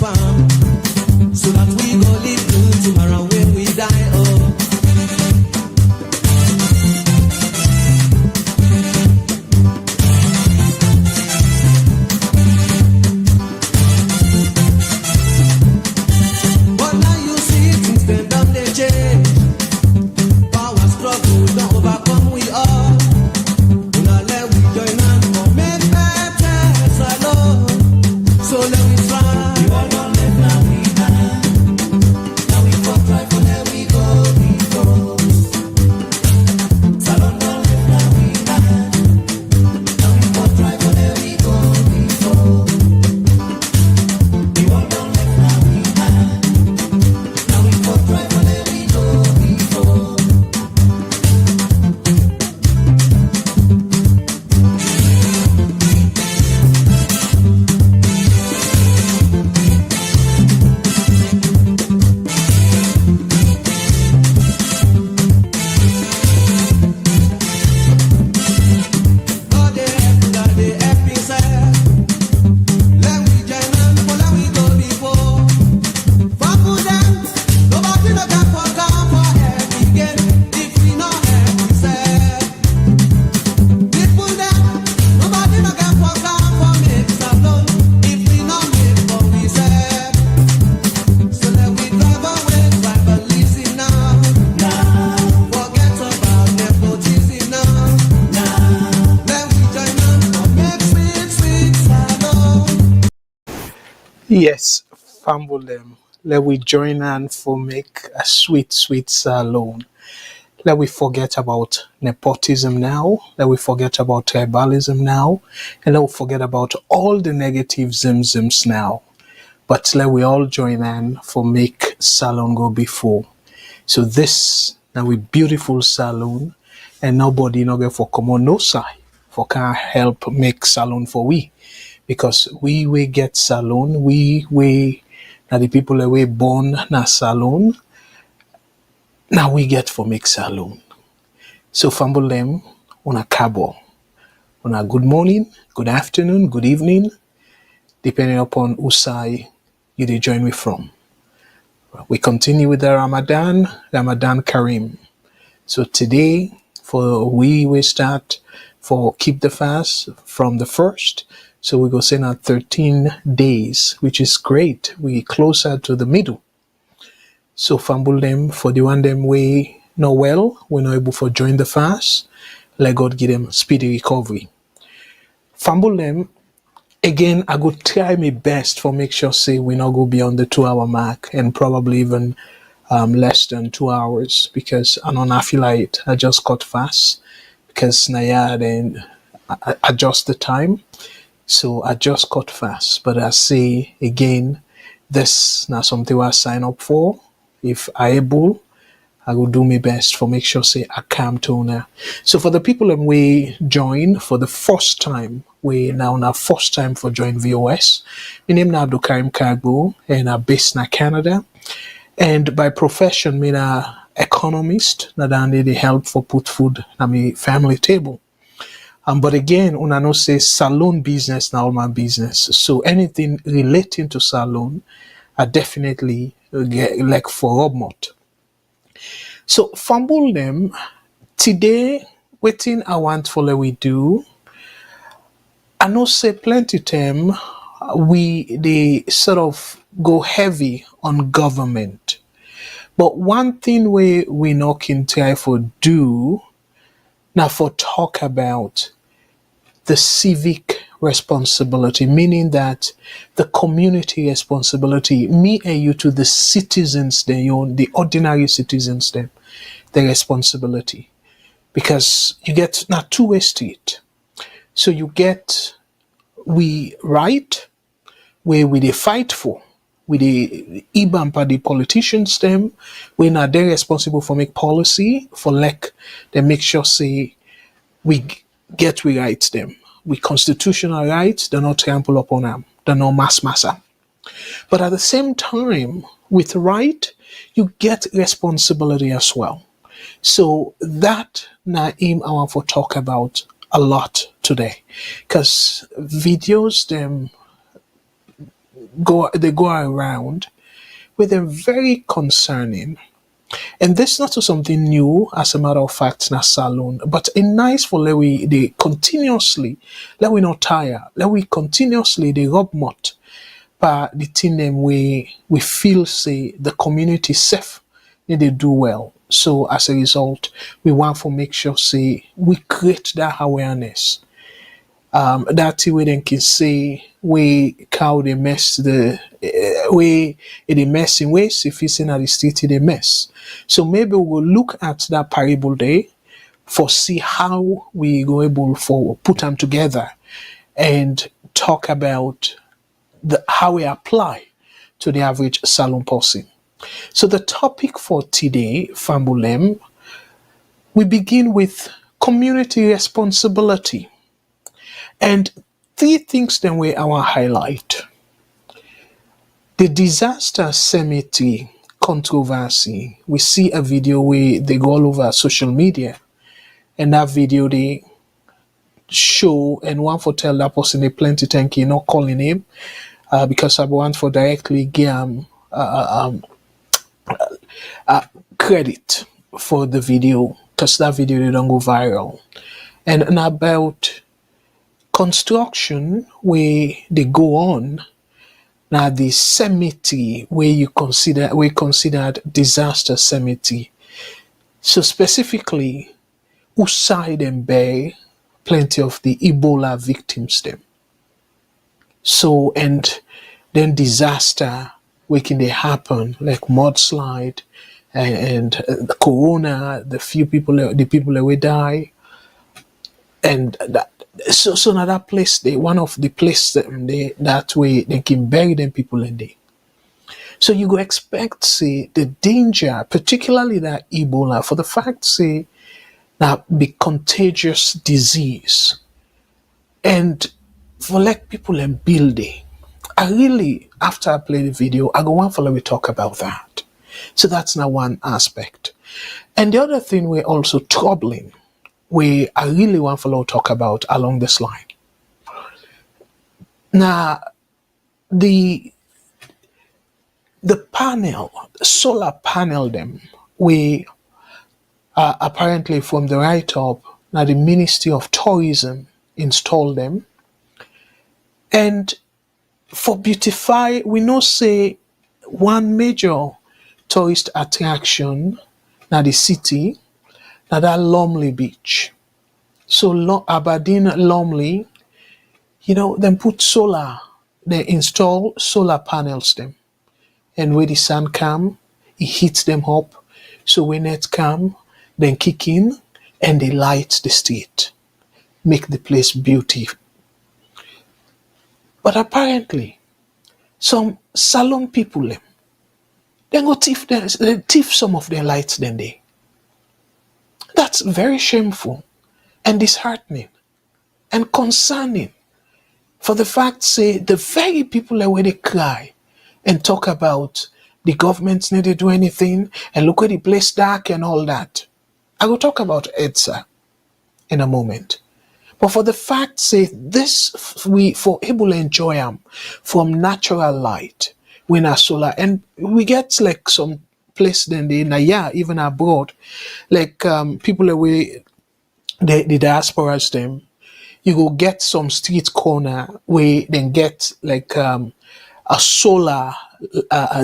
farm, so that we go live good tomorrow when we die. Oh. But now you see things bend down the change. Power struggle don't overcome we all. Now let we join hands for make better alone. So let we try. You all don't live now we die. Now we go try for let we go, we go. Salon don't live now we die. Now we go try for let we go, we go. You all don't live now we die. Now we go try for let we go, we go. God they help me say. Let we join hands for let we go before. Fumble them, nobody no can for come for help again. If we no help we say. People them, nobody no can for come for make alone. If we no make for we say. So let we drive away tribalism now. Forget about nepotism now. Let we join hands for make sweet salon. Yes, fumble them. Let we join hands for make a sweet salon. Let we forget about nepotism now. Let we forget about tribalism now. And let we forget about all the negative zimzims now. But let we all join hands for make salon go before. So this now we beautiful salon and nobody no get for come on no side for can help make salon for we. Because we get salon, we now the people that we born na salon, now we get for make salon. So fumble them on a cabo. On a good morning, good afternoon, good evening, depending upon whose side you dey join me from. We continue with the Ramadan Kareem. So today we start for keep the fast from the first. So we go say now 13 days, which is great. We closer to the middle. So fumble them for the one them way not well, we're not able to join the fast. Let God give them speedy recovery. Fumble them again. I go try my best for make sure say we not go beyond the 2-hour mark and probably even less than 2 hours because I don't feel like I just cut fast because now yeah then I adjust the time. So I just cut fast. But I say again, this now something I sign up for. If I able, I will do my best for make sure say I calm toner. So for the people that we join for the first time, we now first time for join VOS. My name is Abdul Karim Kagbo and I'm based in Canada. And by profession, I'm an economist that I need the help for put food on my family table. But again, una know say salon business now my business. So anything relating to salon, I definitely get like for Robmot. So fumble them today. Waiting I want for let we do. I know say plenty time they sort of go heavy on government. But one thing we not can try for do now for talk about the civic responsibility, meaning that the community responsibility, me and you to the citizens, the ordinary citizens, the responsibility. Because you get now two-way street. So you get we right where we they fight for. We the IBAMPA, the politicians them, we now they're responsible for make policy, for like they make sure say we we rights them. We constitutional rights, they're not trample upon them. They're not mass massa. But at the same time, with right, you get responsibility as well. So that Naim I want to talk about a lot today. Because videos them go around with them very concerning. And this is not something new, as a matter of fact, in a salon, but a nice for let we they continuously, let we not tire, let we continuously they rub mud by the thing them we feel say the community safe, they do well. So as a result, we want to make sure say we create that awareness. That way then can say we cow they mess the way it is messing ways if it's in the street it mess. So maybe we'll look at that parable there for see how we go able for put them together and talk about how we apply to the average salon person. So the topic for today, Fambulem, we begin with community responsibility. And three things then we our highlight. The disaster cemetery controversy. We see a video where they go all over social media, and that video they show and one for tell that person they plenty thank you, not calling him because I want for directly give credit for the video because that video they don't go viral. And about construction where they go on now the cemetery where you consider we considered disaster cemetery. So specifically, Uside and Bay, plenty of the Ebola victims them. So and then disaster where can they happen like mudslide and the corona, the people that will die, and that. So now that place, one of the place that way they can bury them people in there. So you go expect say the danger, particularly that Ebola, for the fact say that be contagious disease, and for like people in building. I really after I play the video, I go one follow we talk about that. So that's now one aspect, and the other thing we're also troubling. I really want to talk about along this line. Now, the panel, solar panel them, we apparently from the write-up, now the Ministry of Tourism installed them. And for beautify, we know say one major tourist attraction now the city, now that Lumley Beach. So Aberdeen, Lumley, then put solar, they install solar panels them. And where the sun come, it hits them up. So when it come, then kick in and they light the street. Make the place beautiful. But apparently, some salon people them, they go thief some of their lights then they. That's very shameful and disheartening and concerning for the fact say the very people that where they cry and talk about the governments need to do anything and look at the place dark and all that. I will talk about EDSA in a moment. But for the fact say this we for able to enjoy them from natural light when our solar and we get like some place then they even abroad like people away the diasporas them you go get some street corner where then get like a solar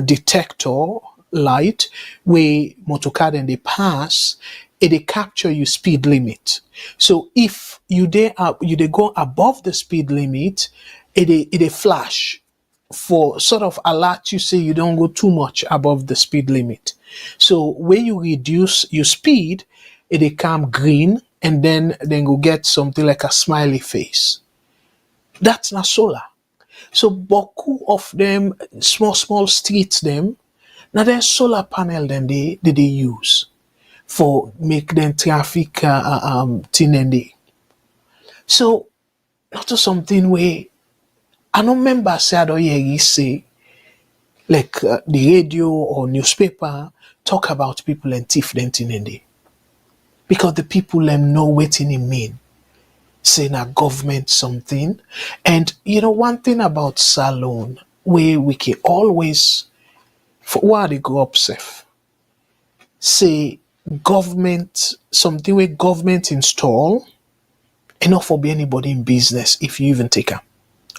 detector light where motorcar then they pass they capture you speed limit. So if you they go above the speed limit it flash for sort of alert you say you don't go too much above the speed limit. So when you reduce your speed, it come green and then go get something like a smiley face. That's not solar. So boku of them small streets them now there's solar panel then they use for make them traffic thing and they. So not to something where I don't remember say I don't hear you say like the radio or newspaper talk about people and thief them thing and they. Because the people them know what it mean. Saying a government something. And one thing about salon, where we can always, for why they grow up safe, say government, something where government install, enough for be anybody in business if you even take them.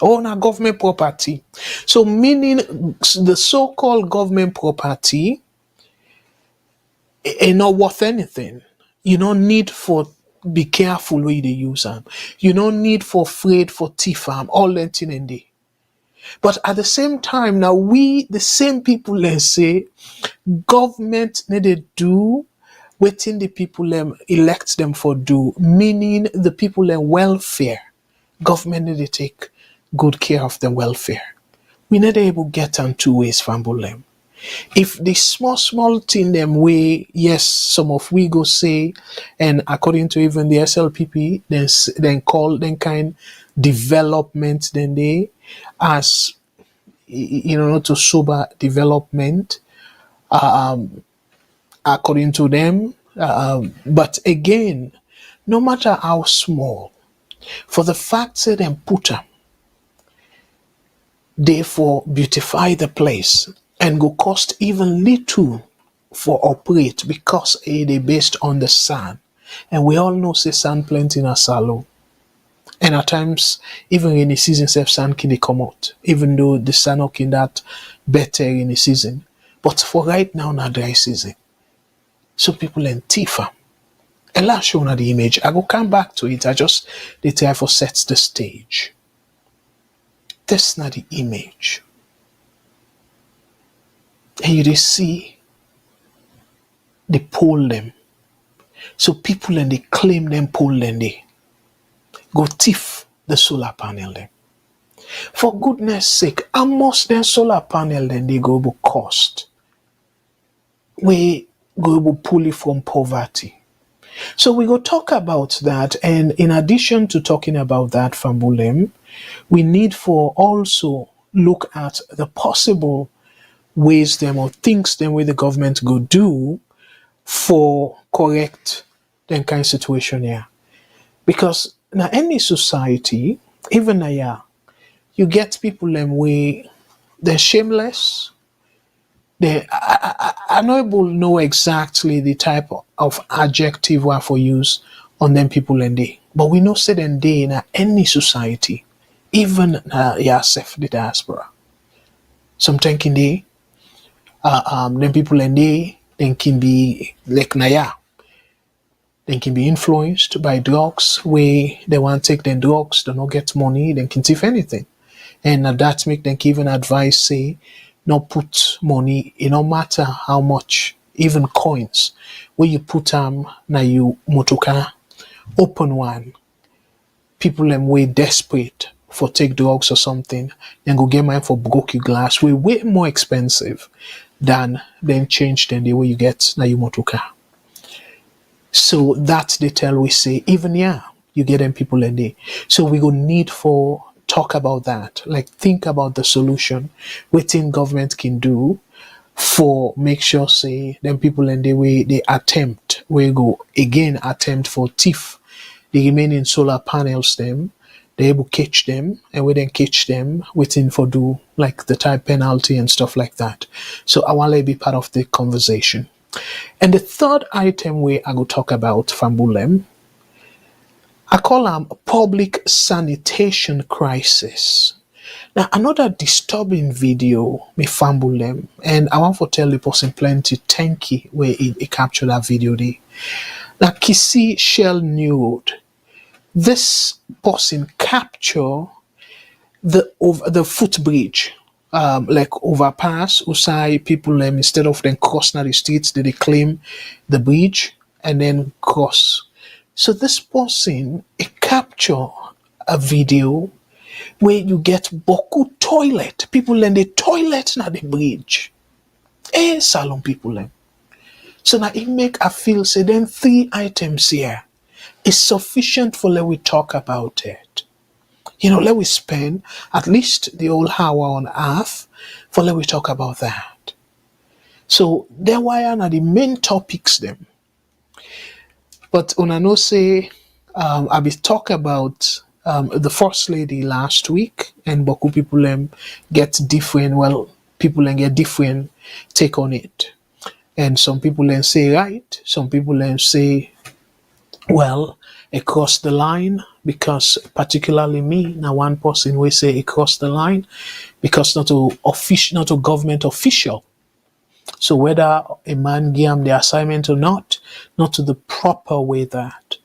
Oh, now government property. So meaning the so-called government property ain't not worth anything. You don't need for be careful where they use them. You don't need for afraid for thief all that thing in there. But at the same time, now we the same people let's say government need to do waiting the people elect them for do, meaning the people welfare. Government need to take good care of the welfare. We not able get on two ways from them. If the small thing them way, yes, some of we go say, and according to even the SLPP, then call them kind development, then they as not to sober development, according to them. But again, no matter how small, for the fact that them put them, therefore beautify the place and go cost even little for operate because they based on the sun. And we all know say sun plenty in a salo. And at times, even in the season, sun can come out, even though the sun can that better in the season. But for right now, not dry season. So people in Tifa. And last show na the image. I go come back to it. I just they try for set the stage. That's not the image. And you see they pull them. So people and they claim them pull them they go thief the solar panel them. For goodness sake, how much then solar panel then they go to cost? We go to pull it from poverty. So we go talk about that, and in addition to talking about that from Bulem, we need for also look at the possible ways them or things them where the government go do for correct then kind of situation here. Because now any society, even now, you get people them way they're shameless. They are not able to know exactly the type of adjective we have for use on them people and they. But we know said and day in any society, even yourself the diaspora. Sometimes can they them people and they can be like naya. They can be influenced by drugs where they want to take their drugs, they don't get money, they can thief anything. And that make them even advise say not put money, it no matter how much, even coins, where you put na you motoka, open one, people them way desperate for take drugs or something, then go get mine for broke your glass, way more expensive than then change than the way you get na you motoka. So that's the tell we say, even you get them people in there. So we go need for talk about that, like think about the solution within government can do for make sure say them people in the way they attempt we go again attempt for thief the remaining solar panels them they able catch them and we then catch them within for do like the type penalty and stuff like that. So I want to be part of the conversation. And the third item where I go talk about from Bulem, I call them public sanitation crisis. Now, another disturbing video me fumble them, and I want to tell the person plenty thank you where it captured that video there. Now, Kissy shell nude. This person capture the footbridge, like overpass, usai people instead of then cross na the streets, they claim the bridge and then cross. So this person capture a video where you get boku toilet. People in the toilet na the bridge. Salon people them. So now it make a feel say then 3 items here is sufficient for let we talk about it. Let we spend at least the whole hour on earth for let we talk about that. So there are the main topics them. But when I know say I be talk about the first lady last week, and Boku people get different. Well, people get different take on it, and some people say right, some people say well across the line, because particularly me now one person will say across the line because not a government official. So whether a man give him the assignment or not to the proper way that,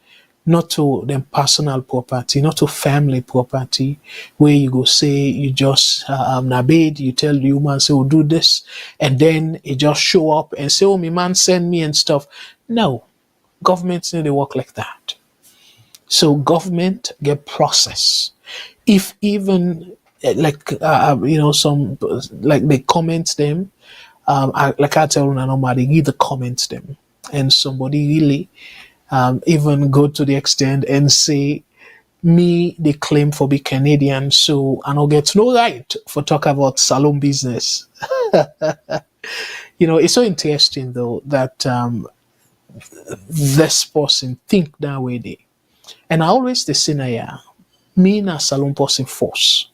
not to them personal property, not to family property, where you go say you just nabed, you tell the woman say, "Oh, do this," and then it just show up and say, "Oh, my man send me," and stuff. No, governments need to work like that. So government get process. If even some like they comment them, like I tell you normally, they give the comments them, and somebody really even go to the extent and say me they claim for be Canadian, so I don't get no right for talk about salon business. It's so interesting though that this person think that way they. And I always the scenario, me na salon person force.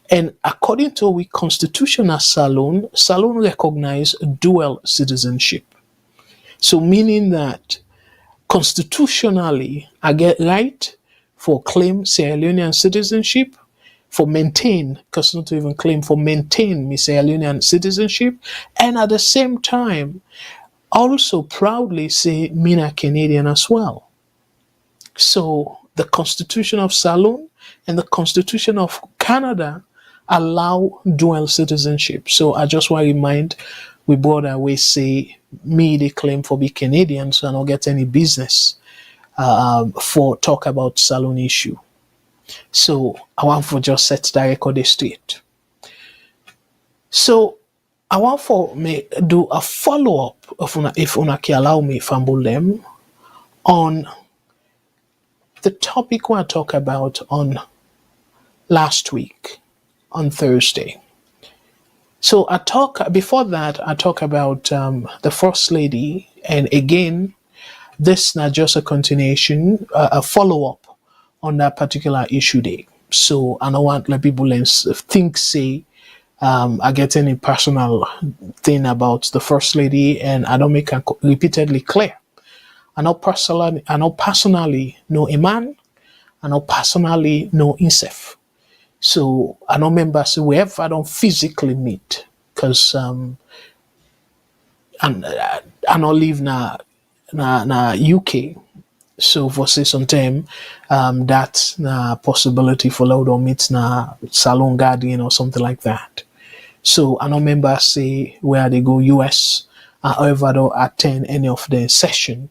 And according to we constitutional salon recognize dual citizenship. So meaning that constitutionally I get right for claim Sierra Leonean citizenship, for maintain, because not to even claim, for maintain me Sierra Leonean citizenship, and at the same time also proudly say me na Canadian as well. So the Constitution of Salon and the Constitution of Canada allow dual citizenship. So I just want to remind we brother we say me they claim for be Canadian, so I don't get any business for talk about Salon issue. So I want for just set the record straight. So I want for me do a follow up if una can allow me fumble them on the topic we talk about on last week on Thursday. So I talk about the first lady, and again, this not just a continuation, a follow up on that particular issue day. So I don't want people think say I get any personal thing about the first lady, and I don't make it repeatedly clear. I know personally know Iman. I know personally know Insef. So I know members whoever I don't physically meet, because I don't live na UK. So for say sometime that's na possibility for loud or meet na salon guardian or something like that. So I know members say where they go US, however don't attend any of the session.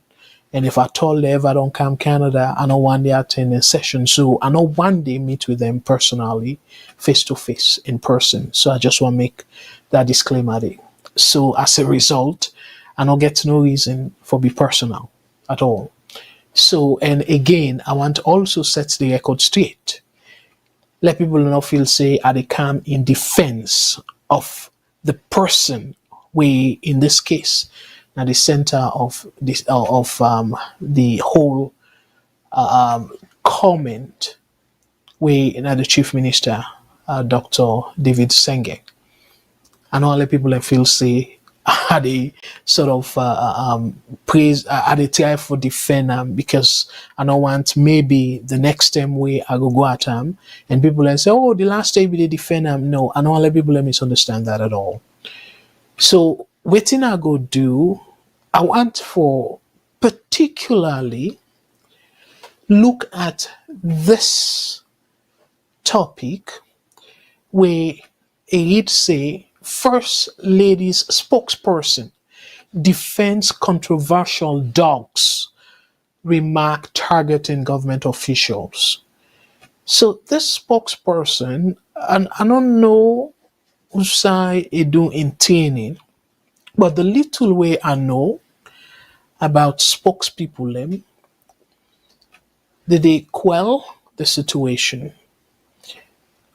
And if at all they ever don't come Canada, I know one day attend a session. So I know one day meet with them personally, face to face, in person. So I just want to make that disclaimer there. So as a result, I don't get no reason for be personal at all. So, and again, I want to also set the record straight. Let people not feel say I they come in defense of the person we in this case at the center of this the whole comment we the chief minister Dr. David Senge. And all the people that feel say are they sort of praise are they try for defend them, because I don't want maybe the next time we I go at them and people and say, oh, the last time they defend them. No, and all the people that misunderstand that at all. So what thing I go do, I want for particularly look at this topic where it say First Lady's spokesperson defends controversial dogs remark targeting government officials. So this spokesperson, and I don't know who say it do intending, but the little way I know about spokespeople them, they quell the situation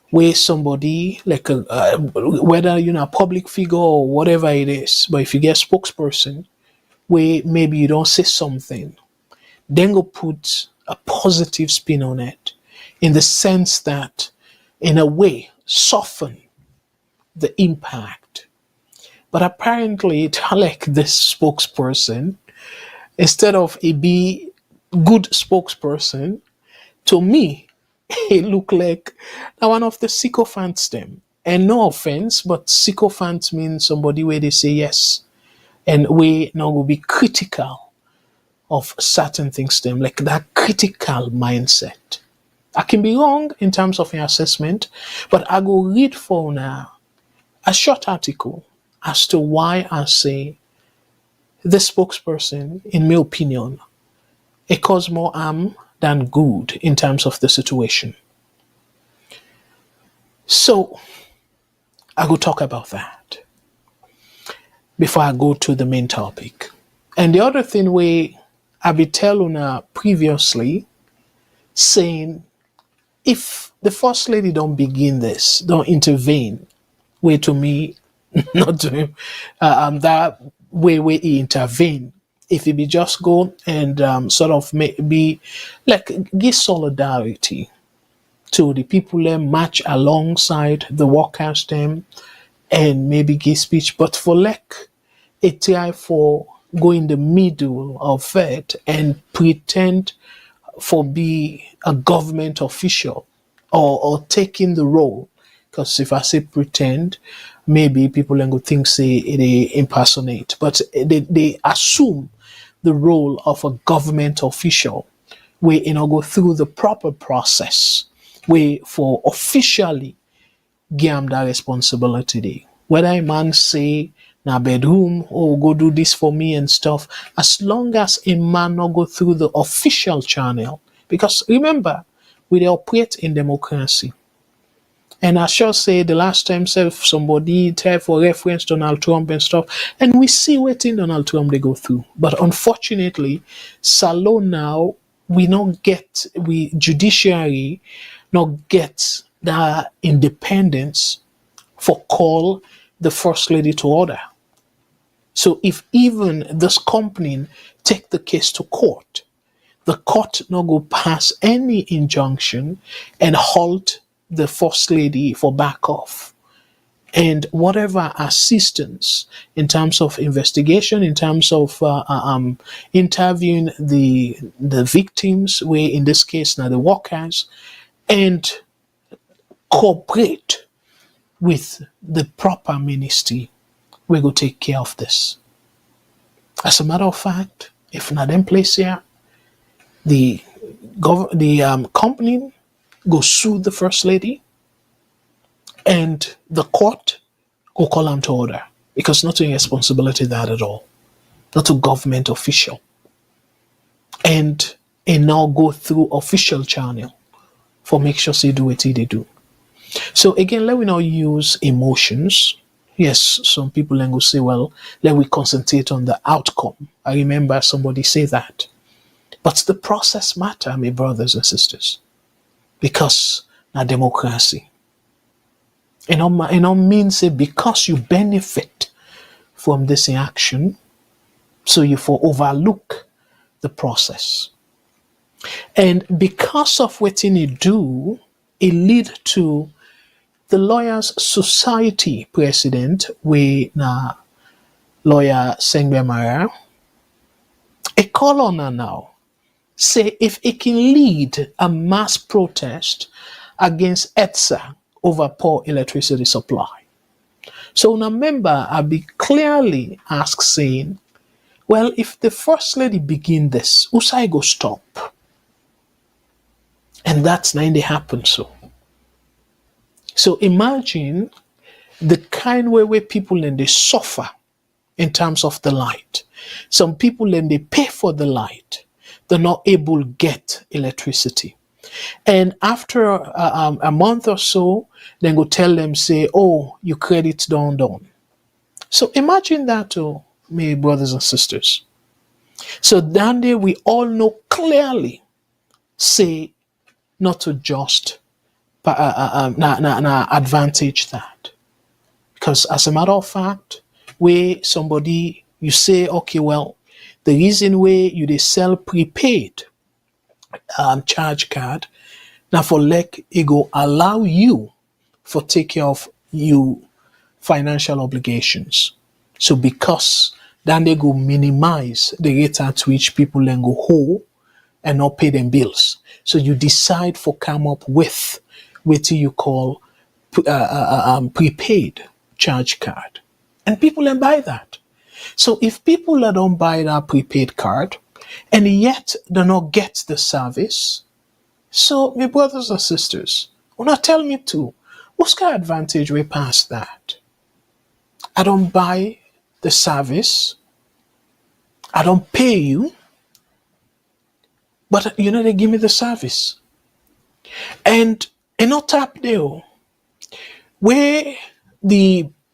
where somebody like whether a public figure or whatever it is, but if you get spokesperson where maybe you don't say something, then go put a positive spin on it in the sense that, in a way, soften the impact. But apparently, it like this spokesperson, instead of a be good spokesperson, to me, it look like one of the sycophants them. And no offense, but sycophant means somebody where they say yes, and we now will be critical of certain things them, like that critical mindset. I can be wrong in terms of an assessment, but I go read for now a short article as to why I say the spokesperson, in my opinion, it cause more harm than good in terms of the situation. So I go talk about that before I go to the main topic. And the other thing we I be telling previously, saying if the first lady don't begin this, don't intervene, way to me, not to him, that way he intervene. If he be just go and sort of be like give solidarity to the people them match alongside the workers them and maybe give speech, but for like a try for go in the middle of it and pretend for be a government official or taking the role. Because if I say pretend, maybe people then go think say they impersonate, but they assume the role of a government official where go through the proper process where for officially give them that responsibility dey. Whether a man say na bedroom or go do this for me and stuff, as long as a man not go through the official channel, because remember, we dey operate in democracy. And I shall say the last time somebody try for reference Donald Trump and stuff, and we see what in Donald Trump they go through. But unfortunately, Salon now we judiciary not get the independence for call the first lady to order. So if even this company take the case to court, the court not go pass any injunction and halt the first lady for back off. And whatever assistance in terms of investigation, in terms of interviewing the victims, where in this case now the workers, and cooperate with the proper ministry, we go take care of this. As a matter of fact, if not in place here, the company go sue the first lady, and the court go call them to order, because not a responsibility that at all, not a government official, and now go through official channel for make sure they do what they do. So again, let me not use emotions. Yes, some people then go say, well, let we concentrate on the outcome. I remember somebody say that. But the process matter, my brothers and sisters, because na democracy. It don't mean say because you benefit from this action, so you for overlook the process. And because of what you do, it lead to the Lawyers Society president, we na lawyer Sengbe Mara, a call on her now, say if it can lead a mass protest against ETSA over poor electricity supply. So now member, I be clearly asked saying, well, if the first lady begin this, Usai go stop. And that's not they happen so. So imagine the kind way where people then they suffer in terms of the light. Some people then they pay for the light. They're not able to get electricity. And after a month or so, then go tell them, say, oh, your credit's down. So imagine that, my brothers and sisters. So down there, we all know clearly, say, not to just advantage that. Because as a matter of fact, where somebody, you say, okay, well, the reason where you they sell prepaid charge card, Now for like it go allow you for take care of you financial obligations. So because then they go minimize the rate at which people then go whole and not pay them bills. So you decide for come up with what you call prepaid charge card. And people then buy that. So if people that don't buy that prepaid card and yet do not get the service, so my brothers and sisters, will not tell me to, what's the advantage we pass that? I don't buy the service, I don't pay you, but they give me the service. And not tap there where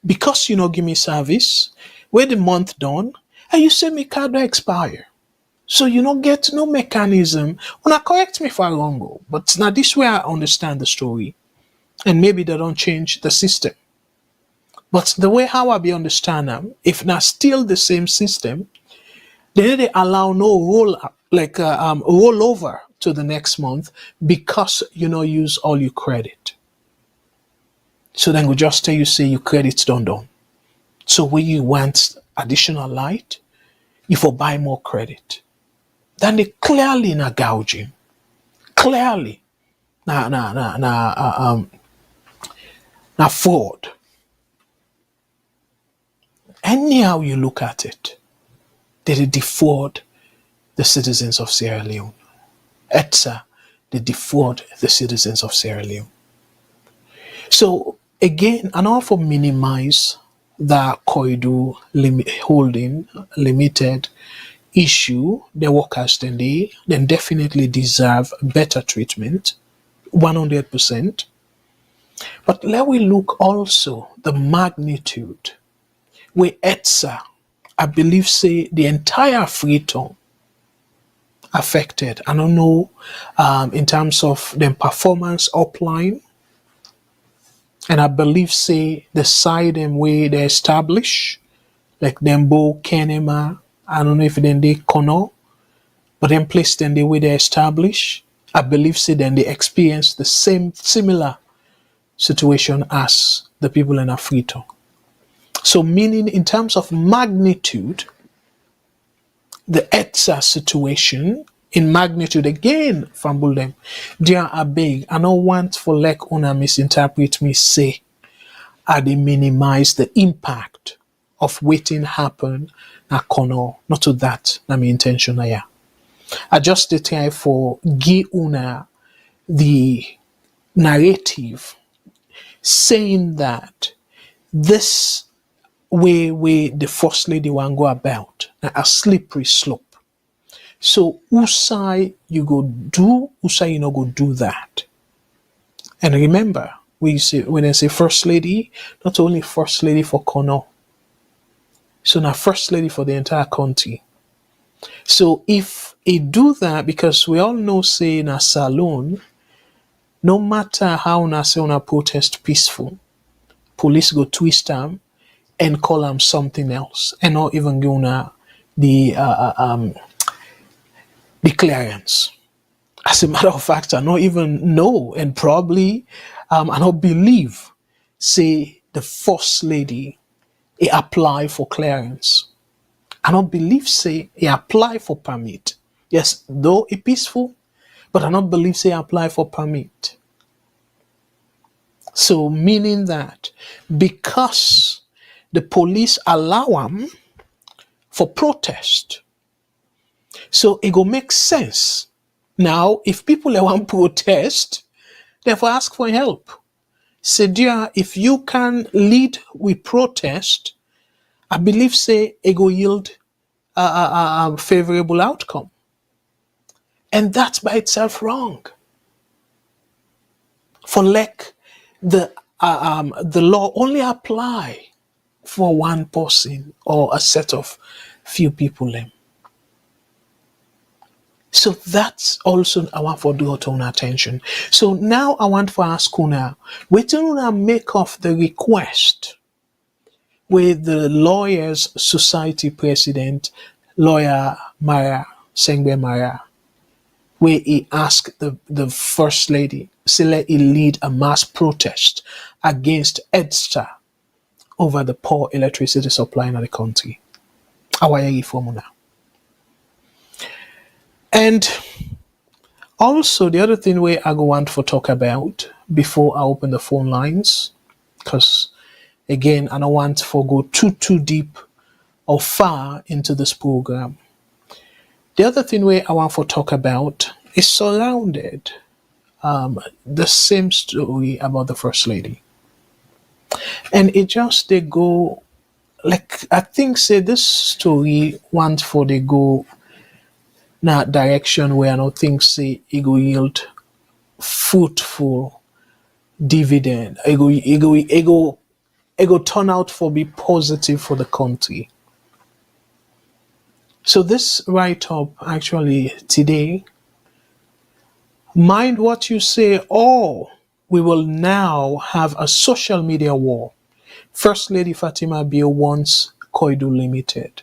because give me service, where the month done, and you say me card will expire. So you don't get no mechanism. Well, correct me if I'm wrong, but now this way I understand the story. And maybe they don't change the system. But the way how I be understand them, if not still the same system, then they allow no roll over to the next month because use all your credit. So then we just tell you say your credit's done. So when you want additional light, you for buy more credit. Then they clearly not gouging. Clearly now fraud. Anyhow you look at it, they defraud the citizens of Sierra Leone. ETSA, they defraud the citizens of Sierra Leone. So again, and also minimize the Koidu holding limited issue, the workers then definitely deserve better treatment, 100%. But let we look also the magnitude where ETSA, I believe, say the entire Freetown affected. I don't know in terms of the performance upline, and I believe say the side and way they establish, like Dembo, Kenema, I don't know if then they Kono, but then place then the way they establish, I believe say then they experience the similar situation as the people in Afrito. So meaning in terms of magnitude, the ETSA situation in magnitude again from them, they are big. I don't want for like una misinterpret me say I they minimize the impact of waiting happen na kono. Not to that, na my intention ya. I just try for give una the narrative saying that this way the first lady want go about a slippery slope. So usai you go do, usai you no go do that. And remember, when I say first lady, not only first lady for Kono, so now first lady for the entire country. So if it do that, because we all know say in a saloon, no matter how na say on a protest peaceful, police go twist them and call them something else, and not even go na the clearance. As a matter of fact, I don't even know, and probably I don't believe say the first lady apply for clearance. I don't believe say he apply for permit. Yes, though it peaceful, but I don't believe say apply for permit. So meaning that because the police allow them for protest, so it go make sense. Now, if people want protest, therefore ask for help. Say, dear, if you can lead with protest, I believe say it go yield a favorable outcome. And that's by itself wrong. For like the law only apply for one person or a set of few people. So that's also I want for draw to our attention. So now I want for ask una, what una make of the request with the Lawyers Society President, Lawyer Mara Sengbe Mara, where he asked the first lady, say let he lead a mass protest against EDSTA over the poor electricity supply in the country. Our reform now. And also the other thing where I go want to talk about before I open the phone lines, because again I don't want to go too deep or far into this program. The other thing where I want to talk about is surrounded the same story about the first lady. And it just they go like I think say this story want for they go na direction where I don't think say it go yield fruitful dividend. It go turn out for be positive for the country. So this write up actually today, mind what you say, or we will now have a social media war. First Lady Fatima Bio wants Koidu Limited.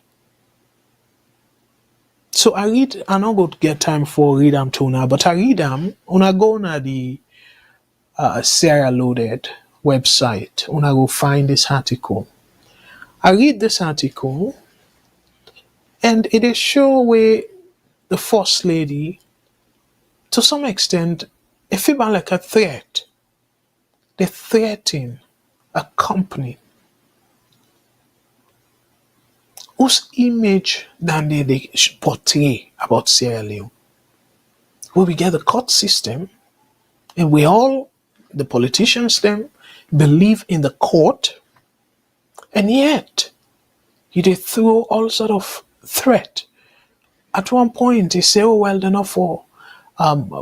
So I read, I not go to get time for read them to now, but I read them, when I go on the Sierra Loaded website, when I go find this article. I read this article, and it is show where the First Lady, to some extent, it feels like a threat. They threaten a company whose image than they portray about Sierra Leone. Where we get the court system, and we all, the politicians them, believe in the court, and yet they throw all sort of threat. At one point, they say, oh, well, they're not for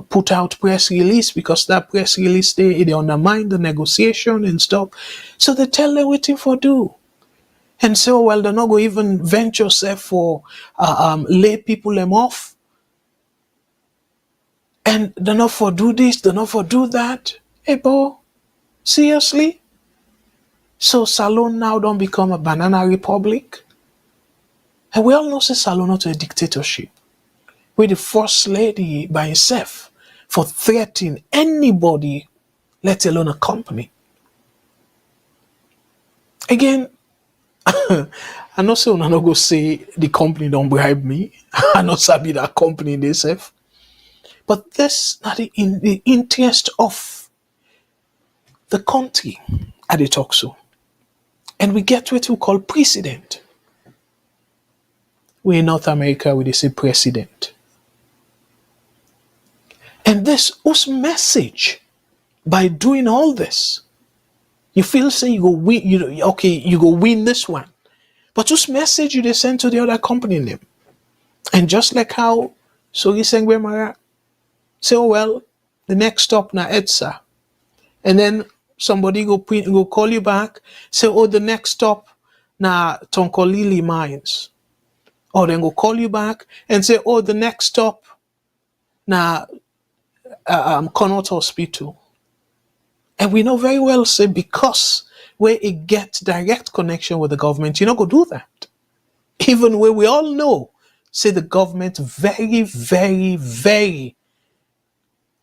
put out press release because that press release, they undermine the negotiation and stuff. So they tell them waiting for do. And say, oh, well, they're not going to even venture self for lay people them off. And they're not for do this, they're not for do that. Hey, boy, seriously? So Salon now don't become a banana republic? And we all know say Salon not a dictatorship. Where the First Lady by herself for threatening anybody, let alone a company. Again, I know say I no go say the company don't bribe me. I not sabi that company themselves. But this not in the interest of the country, I they talk so. And we get what we call precedent. We in North America we say president. And this whose message by doing all this, you feel say you go win, you go win this one. But whose message you they send to the other company name? And just like how Sogi Sengwe Mara say, oh well, the next stop na EDSA. And then somebody go call you back, say, oh, the next stop na Tonkolili Mines. Or then go call you back and say, oh, the next stop na Connaught Hospital. And we know very well say because where it gets direct connection with the government, you not go do that. Even where we all know, say the government very, very, very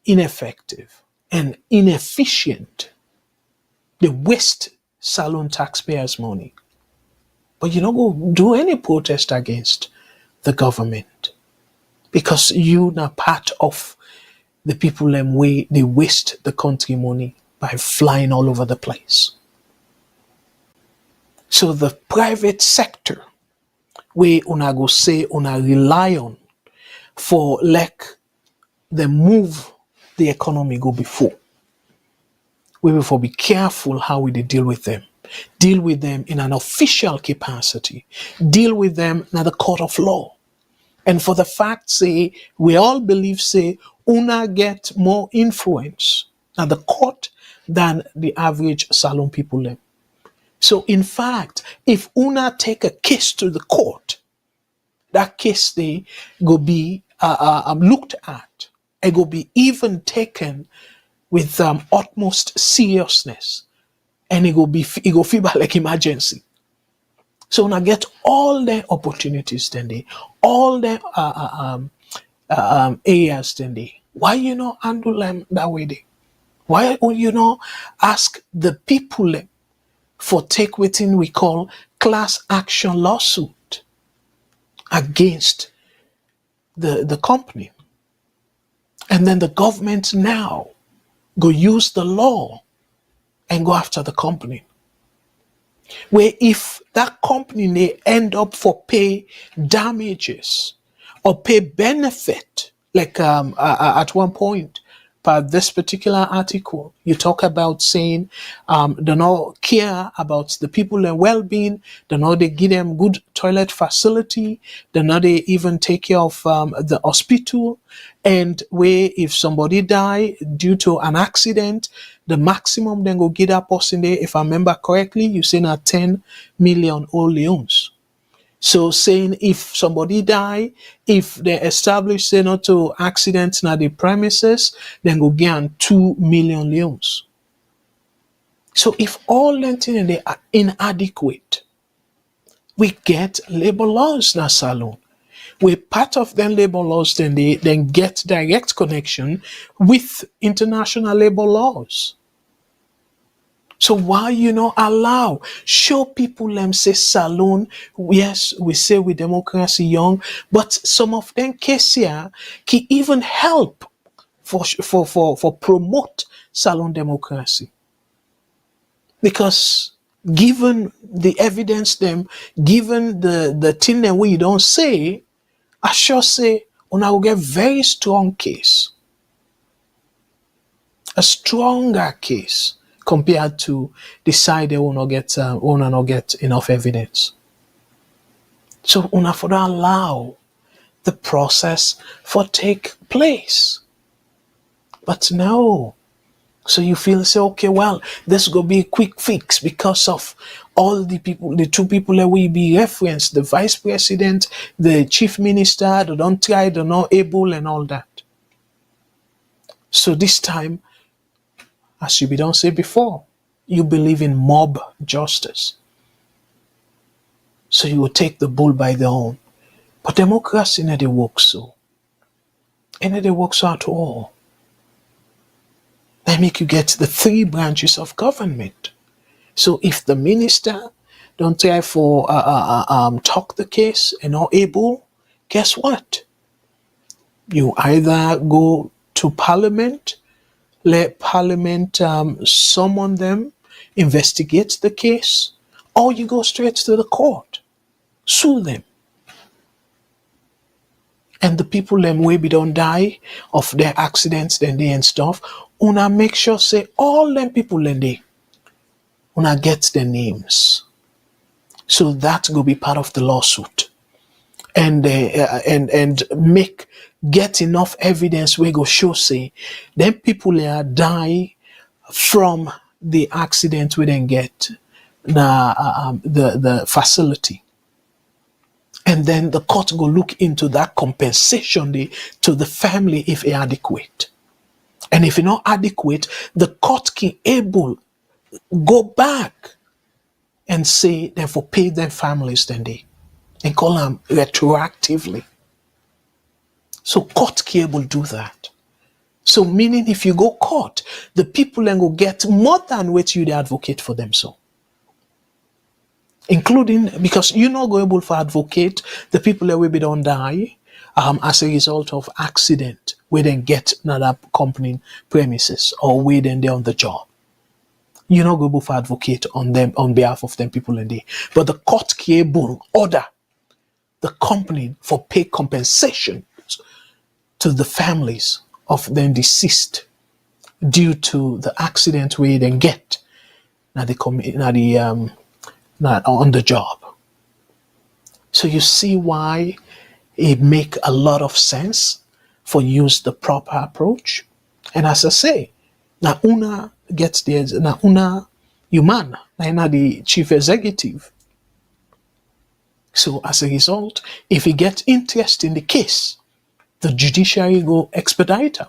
ineffective and inefficient. They waste Salon taxpayers' money. But you don't go do any protest against the government because you not part of the people them way they waste the country money by flying all over the place. So the private sector where una go say una rely on for like the move the economy go before. We will be careful how we deal with them. Deal with them in an official capacity. Deal with them in the court of law. And for the fact, say, we all believe, say, una get more influence at the court than the average Salon people them. So in fact, if una take a case to the court, that case they go be looked at. It go be even taken with utmost seriousness, and it go feel like emergency. So now get all the opportunities, then they all the areas then they. Why you not handle them that way they? Why would you not ask the people them for take within we call class action lawsuit against the company? And then the government now go use the law and go after the company. Where if that company may end up for pay damages or pay benefit, like at one point, but this particular article, you talk about saying they not care about the people and well-being, they not they give them good toilet facility, they not they even take care of the hospital, and where if somebody die due to an accident, the maximum then go give that person there, if I remember correctly, you say now 10 million all leons. So saying if somebody die, if they establish say not to accidents na the premises, then go get 2 million leons. So if all things they are inadequate, we get labor laws na salon. We part of them labor laws then they then get direct connection with international labor laws. So why you not allow show people them say salon? Yes, we say we democracy young, but some of them case here can even help for promote salon democracy. Because given the evidence them, given the thing that we don't say, I sure say I will get very strong case. A stronger case compared to decide they will not get enough evidence. So una for allow the process for take place. But no. So you feel say, okay, well, this go be a quick fix because of all the people, the two people that will be referenced, the vice president, the chief minister, they don't try, they're not able and all that. So this time, as you don't say before, you believe in mob justice. So you will take the bull by the horn. But democracy never works so. It never works so at all. They make you get the three branches of government. So if the minister don't try for talk the case and not able, guess what? You either go to parliament, let parliament summon them, investigate the case, or you go straight to the court, sue them. And the people them maybe don't die of their accidents then they and stuff, una make sure say all them people then they una get their names. So that will be part of the lawsuit. And make get enough evidence we go show say them people die from the accident we then get the facility. And then the court go look into that compensation to the family if it's adequate. And if it's not adequate, the court can able go back and say then for pay them families then they and call them retroactively. So court can able do that. So meaning if you go court, the people then go get more than what you advocate for them so. Including because you're not going able to advocate the people that will be don't die as a result of accident where then get another company premises or where then they're on the job. You're not going able to advocate on them on behalf of them people in there. But the court can order the company for pay compensation to the families of them deceased due to the accident where then get not on the job. So you see why it make a lot of sense for use the proper approach. And as I say, na una gets there, na una human, na the chief executive. So as a result, if he gets interest in the case, the judiciary go expedite him,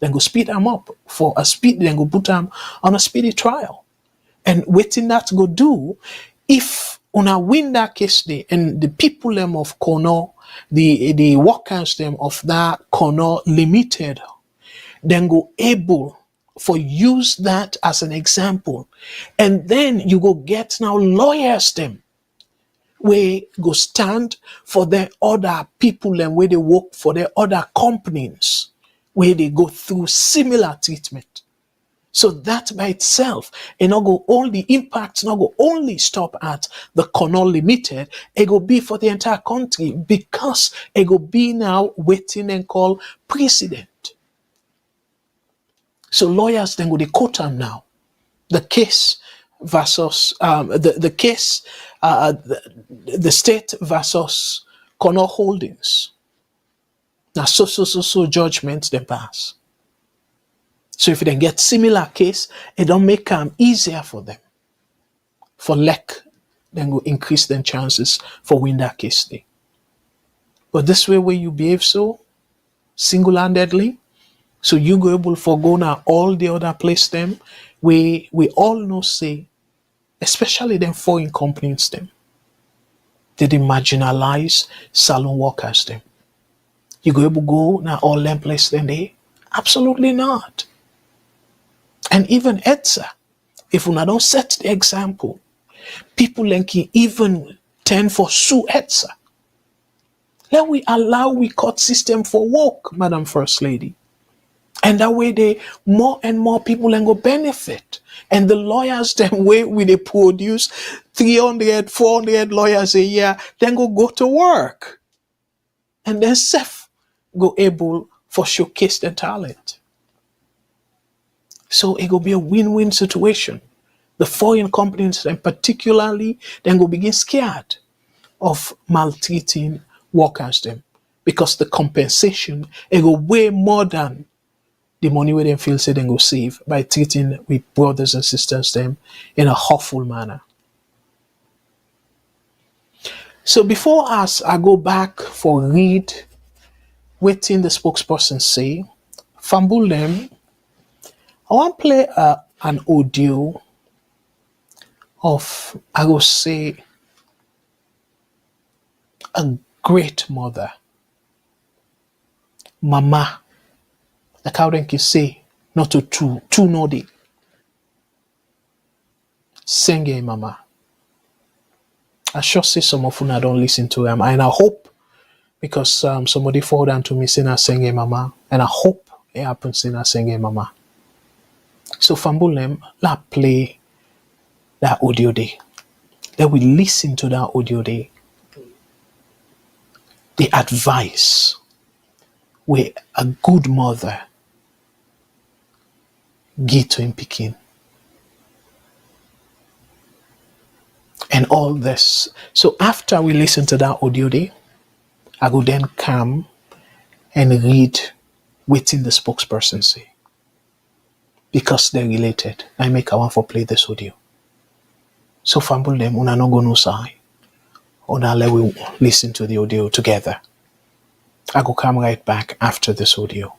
then go speed him up for a speed, then go put him on a speedy trial. And waiting that go do, if una win that case day, and the people them of Kono, the workers them of that Kono Limited, then go able for use that as an example, and then you go get now lawyers them we go stand for the other people and where they work for the other companies where they go through similar treatment. So that by itself, it not go all the impacts not go only stop at the Connaught Limited, it go be for the entire country, because it go be now waiting and call precedent. So lawyers then go they quote them now. The case versus the case the state versus Connaught Holdings. Now so judgments they pass. So if they get similar case, it don't make them easier for them. For lack, then go increase their chances for win that case day. But this way where you behave so single-handedly, so you go able for go now all the other place them, we all know say, especially them foreign companies them, they marginalize salon workers them. You go able go now all them place them they? Absolutely not. And even ETSA, if we don't set the example, people can even tend for sue ETSA. Let we allow we court system for work, Madam First Lady. And that way they more and more people can go benefit. And the lawyers them way we they produce 300, 400 lawyers a year, then go to work. And then self go able for showcase their talent. So it will be a win-win situation. The foreign companies, and particularly, then go begin scared of maltreating workers them, because the compensation it go way more than the money where they feel say they go save by treating with brothers and sisters them in a hurtful manner. So before us, I go back for read waiting the spokesperson say, fumble them. I want to play an audio of, I will say, a great mother, mama, like how they can say, not to two no day. Senge mama. I sure say some of you don't listen to him, and I hope, because somebody forward on to me saying I senge mama, and I hope it happens saying I senge mama. So Fambulem, la play that audio day. Then we listen to that audio day. The advice where a good mother give to him picking. And all this. So after we listen to that audio day, I will then come and read waiting the spokesperson say. Because they're related. I make a one for play this audio. So fumble them, una no go no side. Una let we listen to the audio together. I go come right back after this audio.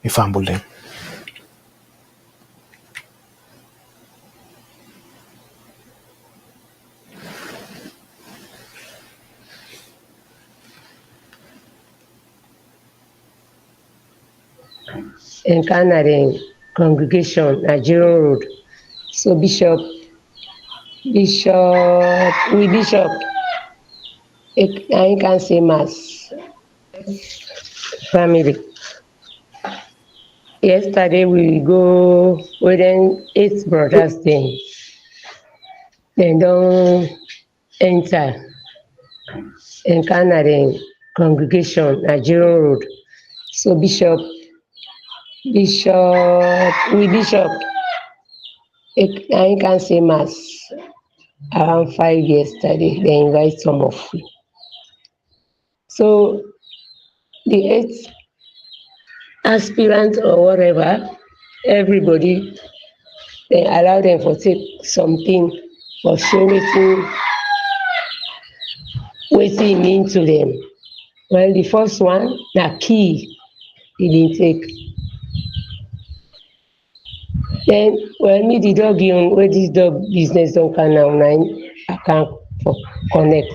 We fumble them. Encountering congregation Nigerian Road. So Bishop, I can say mass family. Yesterday we go with then 8 brothers then. They don't enter encountering congregation Nigerian Road. So Bishop, I can say mass around 5 yesterday. They invite some of you. So the 8 aspirants or whatever, everybody, they allow them for take something for showing waiting into them. Well, the first one, the key, he didn't take. Then, well, me the dog, where this dog business don't come now, I can for connect.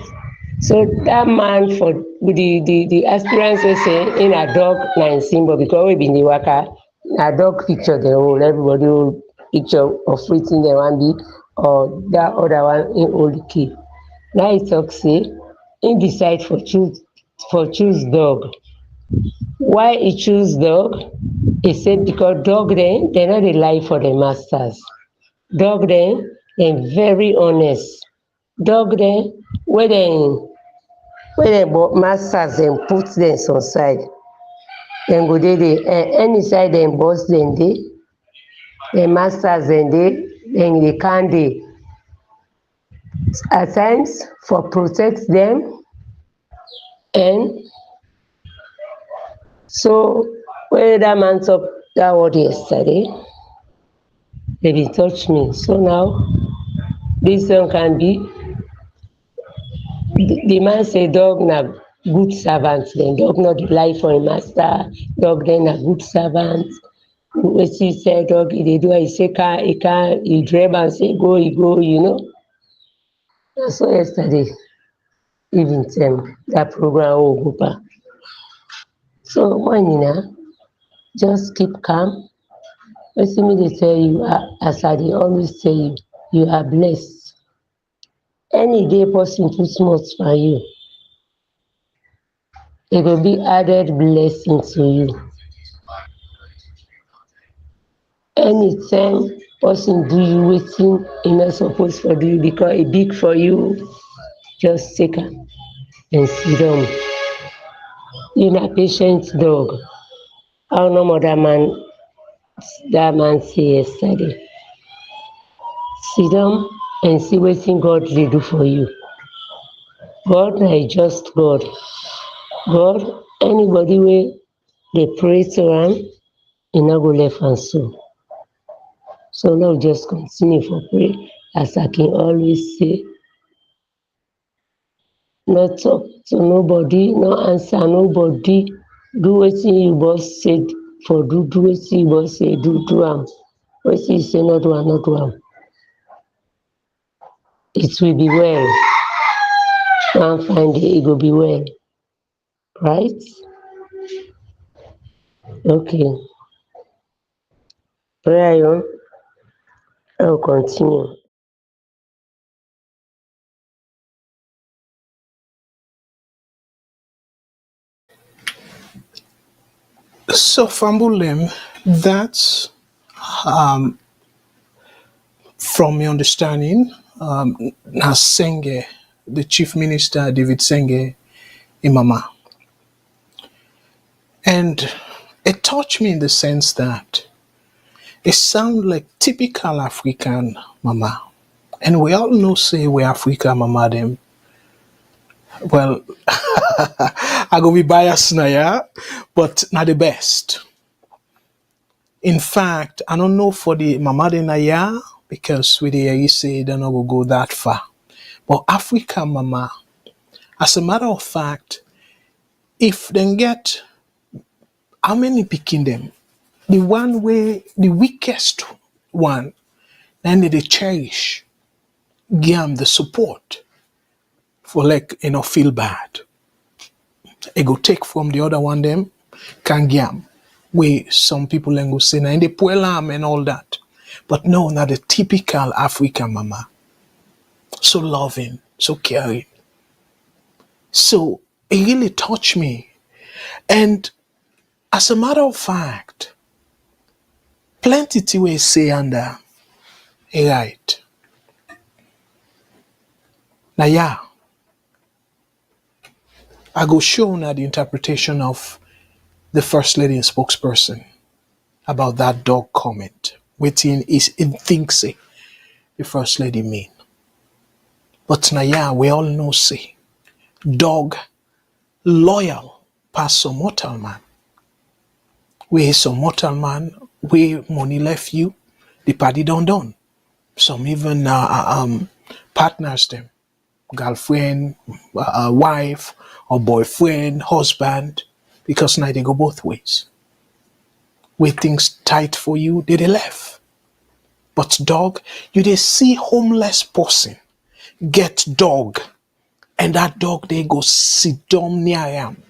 So that man for the aspirants wey say in a dog na im symbol because we bin dey waka na dog picture dem hold, everybody hold picture of wetin dem wan be or that other one im hold key. Now he talk say im decide for choose dog. Why he choose dog? He say because dog dem no dey lie for dem masters. Dog dem very honest. Dog dem wey dem masters dem put dem some side, dem go dey there. Any side dem boss dem dey, dem masters dem dey can dey. At times for protect dem and so when that man talk that word yesterday, they bin touch me. So now this one can be the man say dog na good servant dem, dog no dey lie for im master, dog dem na good servant. Wetin say dog e dey do, e say e drive am say go, e go, you know. Na so yesterday evening time that program wey we go back. So morning na just keep calm. Wetin me dey tell you as I dey always tell you, you are blessed. Any day person put mouth for you, e go be added blessing to you. Anytime person do you wetin e no suppose for do you because e big for you, just take am and sit down. You na patient dog. How no more that man say yesterday. Sit down and see wetin God dey do for you. God na a just God. God, anybody wey dey pray to am, e no go left am so. So now just continue for pray. As I can always say, no talk to nobody, no answer nobody. Do wetin you boss said for do wetin you boss say do am. Wetin you say no do am, no do am. It will be well. One fine day it go be well. Right? Okay. Prayer, I will continue. So, Fambulem, that's from my understanding, na Senge, the Chief Minister David Senge, Imama. And it touched me in the sense that it sounds like typical African mama. And we all know say we African mama them. Well, I go be biased now, yeah, but not the best. In fact, I don't know for the mama de Naya because with the you say they don't go that far. But African mama, as a matter of fact, if they get how many picking them, the one way the weakest one, then they cherish, give them the support for like feel bad. It go take from the other one them, can give them. Where some people then go say, and they poor lamb and all that. But no, not the typical African mama. So loving, so caring. So it really touched me. And as a matter of fact, plenty to we say under right. Now yeah, I go show now the interpretation of the First Lady and spokesperson about that dog comment. Waiting is it thinks the First Lady mean. But now yeah, we all know say dog loyal past some mortal man. We some mortal man, we money left you, the party done. Some even partners them, girlfriend, wife, or boyfriend, husband, because now they go both ways. Where things tight for you, they left. But dog, you they see homeless person, get dog, and that dog they go sit down near him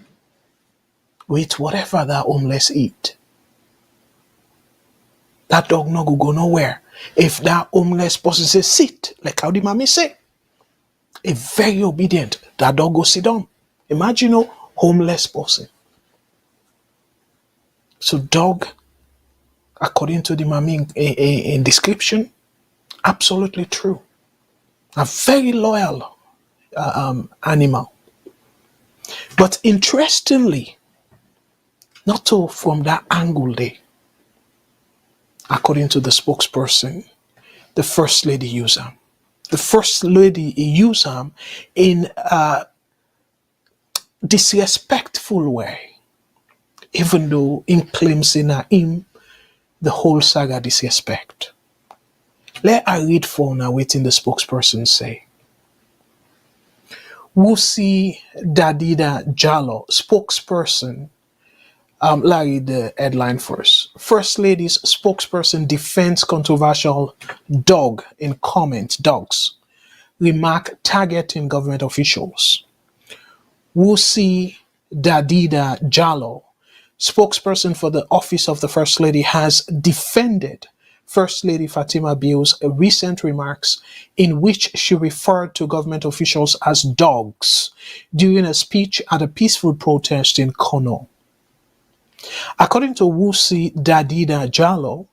with whatever that homeless eat. That dog no go nowhere. If that homeless person say sit, like how the mommy say, a very obedient, that dog go sit down. Imagine a homeless person. So dog, according to the mommy in description, absolutely true. A very loyal animal. But interestingly, not so from that angle there, according to the spokesperson, the First Lady used them. The First Lady used them in a disrespectful way, even though in claims in him the whole saga disrespect. Let I read for now waiting the spokesperson say. Wusi Dadida Jallo, spokesperson. Larry, the headline first. First Lady's spokesperson defends controversial dog in comment. Dogs remark targeting government officials. Wusi Dadida Jallo, spokesperson for the office of the First Lady, has defended First Lady Fatima Bio's recent remarks in which she referred to government officials as dogs during a speech at a peaceful protest in Kono. According to Wusi Dadida Jallo,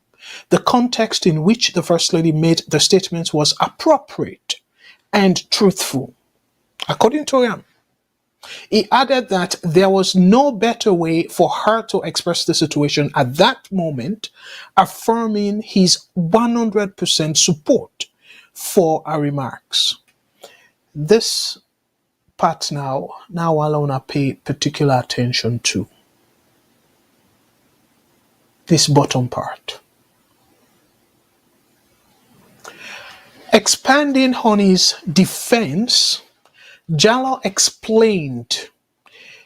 the context in which the First Lady made the statements was appropriate and truthful. According to him, he added that there was no better way for her to express the situation at that moment, affirming his 100% support for her remarks. This part now I want to pay particular attention to. This bottom part. Expanding on his defense, Jallo explained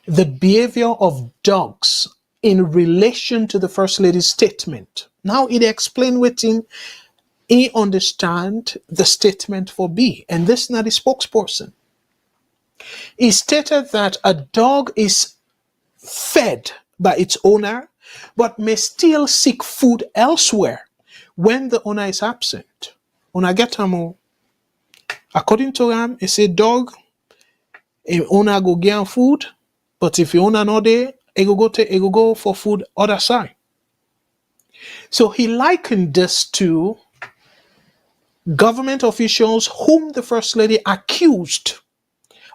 the behavior of dogs in relation to the First Lady's statement. Now he explained what he understand the statement for be, and this is not the spokesperson. He stated that a dog is fed by its owner, but may still seek food elsewhere when the owner is absent. Una get him. According to him, he said dog, a owner go get him food, but if the owner not there, he go go for food other side. So he likened this to government officials whom the First Lady accused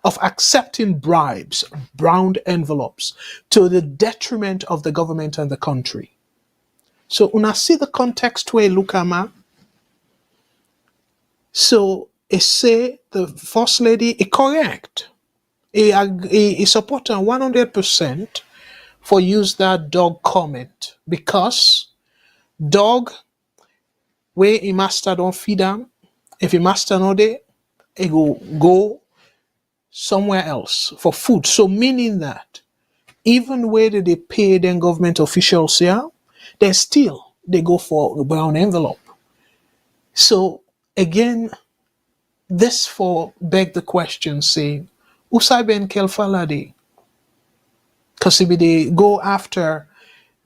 of accepting bribes, brown envelopes, to the detriment of the government and the country. So una see the context where look at. So it say the First Lady is correct. He support her 100% for use that dog comment, because dog where a master don't feed him, if a master not there, he go somewhere else for food. So meaning that even where they pay them government officials here, they still they go for a brown envelope. So again, this for beg the question saying, Usai Ben Kelfalade, because if they go after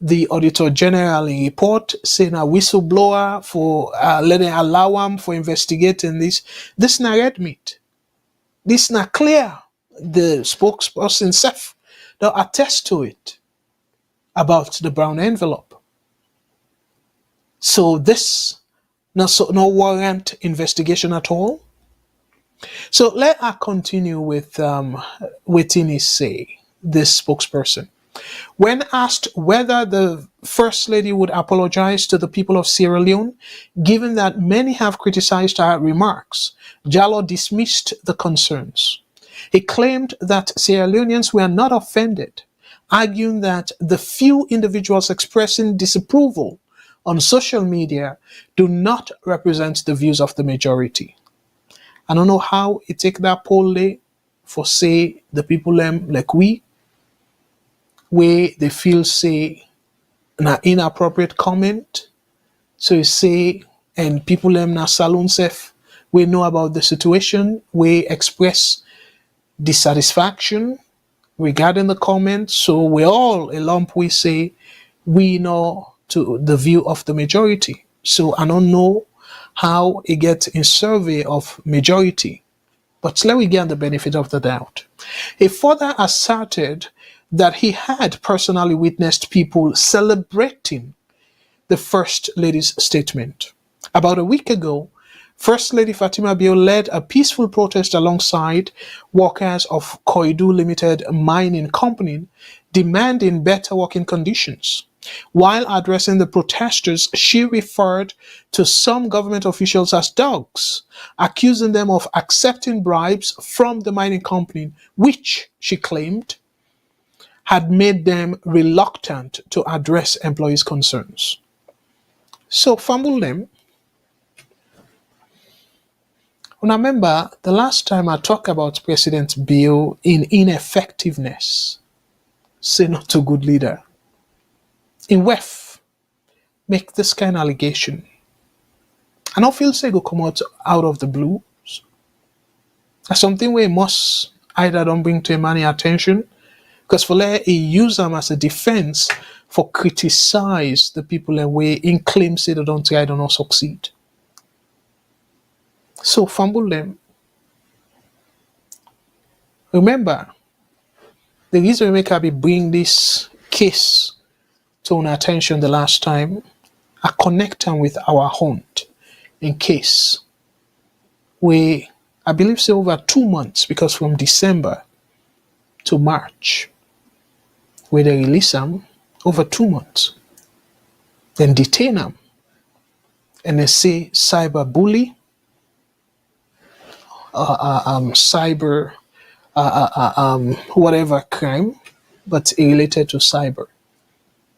the Auditor General in report saying a whistleblower for letting allow him for investigating this not red meat. This not clear. The spokesperson self they'll attest to it about the brown envelope. So this no warrant investigation at all. So let us continue with within his say, this spokesperson. When asked whether the First Lady would apologize to the people of Sierra Leone, given that many have criticized her remarks, Jallo dismissed the concerns. He claimed that Sierra Leoneans were not offended, arguing that the few individuals expressing disapproval on social media do not represent the views of the majority. I don't know how it take that poll for say the people like we, where they feel say an inappropriate comment. So you say and people na salon self We know about the situation. We express dissatisfaction regarding the comments. So we all a lump we say we know to the view of the majority. So I don't know how it gets in survey of majority. But let me get the benefit of the doubt. He further asserted that he had personally witnessed people celebrating the First Lady's statement. About a week ago, First Lady Fatima Bio led a peaceful protest alongside workers of Koidu Limited Mining Company demanding better working conditions. While addressing the protesters, she referred to some government officials as dogs, accusing them of accepting bribes from the mining company, which, she claimed, had made them reluctant to address employees' concerns. So, Fambulem, remember the last time I talked about President Bill in ineffectiveness, say not to good leader. In WEF, make this kind of allegation. I don't feel say go come out of the blue. That's something we must either don't bring to a man attention, because for let he use them as a defense for criticize the people and way in claim say they don't try, don't succeed. So fumble them. Remember, the reason we make Abby bring this case to our attention the last time, I connect them with our hunt in case we, I believe, say over 2 months, because from December to March, where they release them over 2 months, then detain them, and they say cyber bully, cyber, whatever crime, but related to cyber.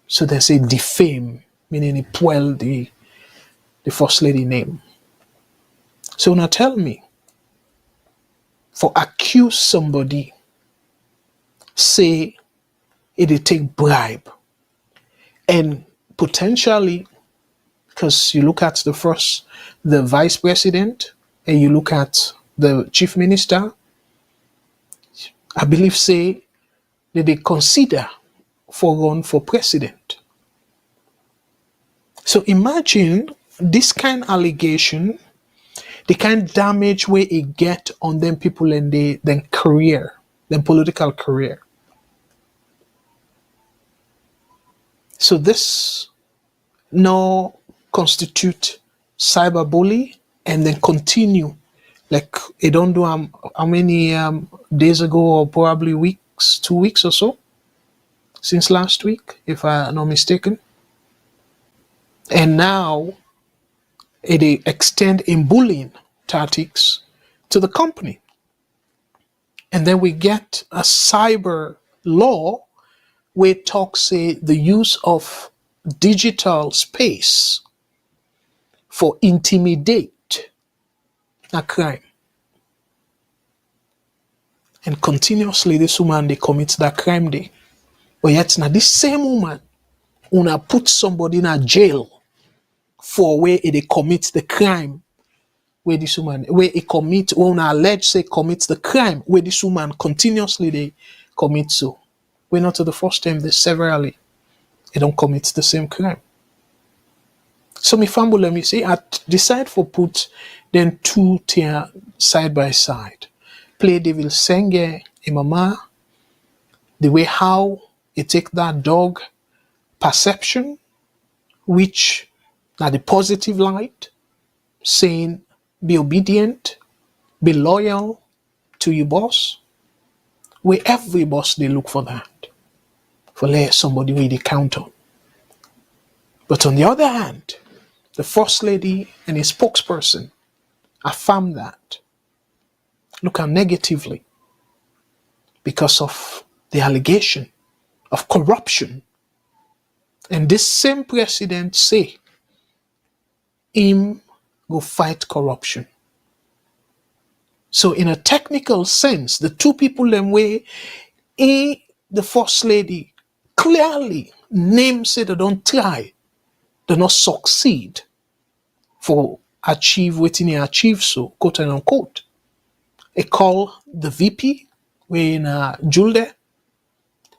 So they say defame, meaning it spoil the First Lady name. So now tell me, for accuse somebody, say it take bribe, and potentially, because you look at the vice president, and you look at the chief minister, I believe say that they consider for run for president. So imagine this kind of allegation, the kind of damage where it get on them people and then career, then political career. So this now constitute cyberbully and then continue. Like it don't do how many days ago, or probably weeks, 2 weeks or so, since last week, if I'm not mistaken. And now it extend in bullying tactics to the company. And then we get a cyber law where it talks say the use of digital space for intimidate a crime. And continuously this woman they commit that crime day. But yet now this same woman una put somebody in a jail for where they commit the crime where this woman where he commit, where una allege say commits the crime where this woman continuously they commit. So we're not to the first time they severally they don't commit the same crime. So me family, let me say, I decide for put then two tier side by side. Play Devil Senge, Imama, the way how you take that dog perception, which now the positive light, saying be obedient, be loyal to your boss, where every boss they look for that, for let somebody where they count on. But on the other hand, the First Lady and a spokesperson affirm that, look at negatively, because of the allegation of corruption. And this same president say him go fight corruption. So in a technical sense, the two people them way, the First Lady clearly name say they don't try, they not succeed for achieve what he achieve, so quote and unquote. He call the VP when Julde,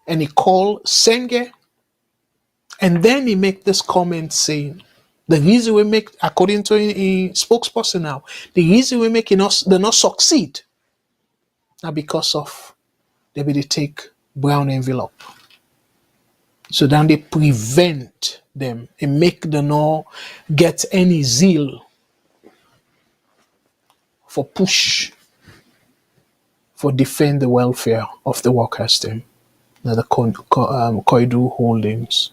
and he call Senge, and then he make this comment saying the reason we make, according to a spokesperson now, the reason we make us they not succeed now because of they be they take brown envelope. So then they prevent them and make them not get any zeal for push for defend the welfare of the workers them. Now the Koidu holdings.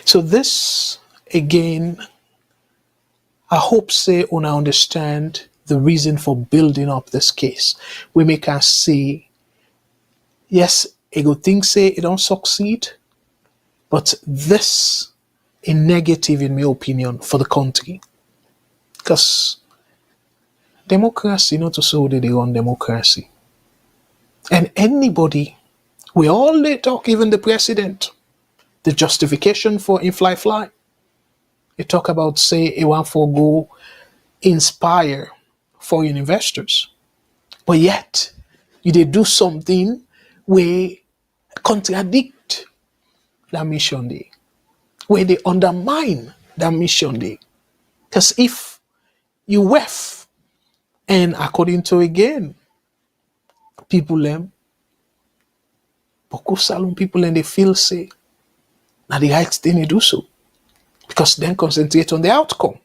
So this again, I hope say una understand the reason for building up this case. We make us say, yes, a good thing say it don't succeed, but this is negative in my opinion for the country. Because democracy, not to say they run democracy. And anybody, we all they talk, even the president, the justification for in fly. They talk about say it want for go inspire foreign investors. But yet you they do something where contradict that mission day, where they undermine that mission day. Because if you wef, and according to again, people them, Boku Salon people and they feel say, now the right thing they do so. Because then concentrate on the outcome.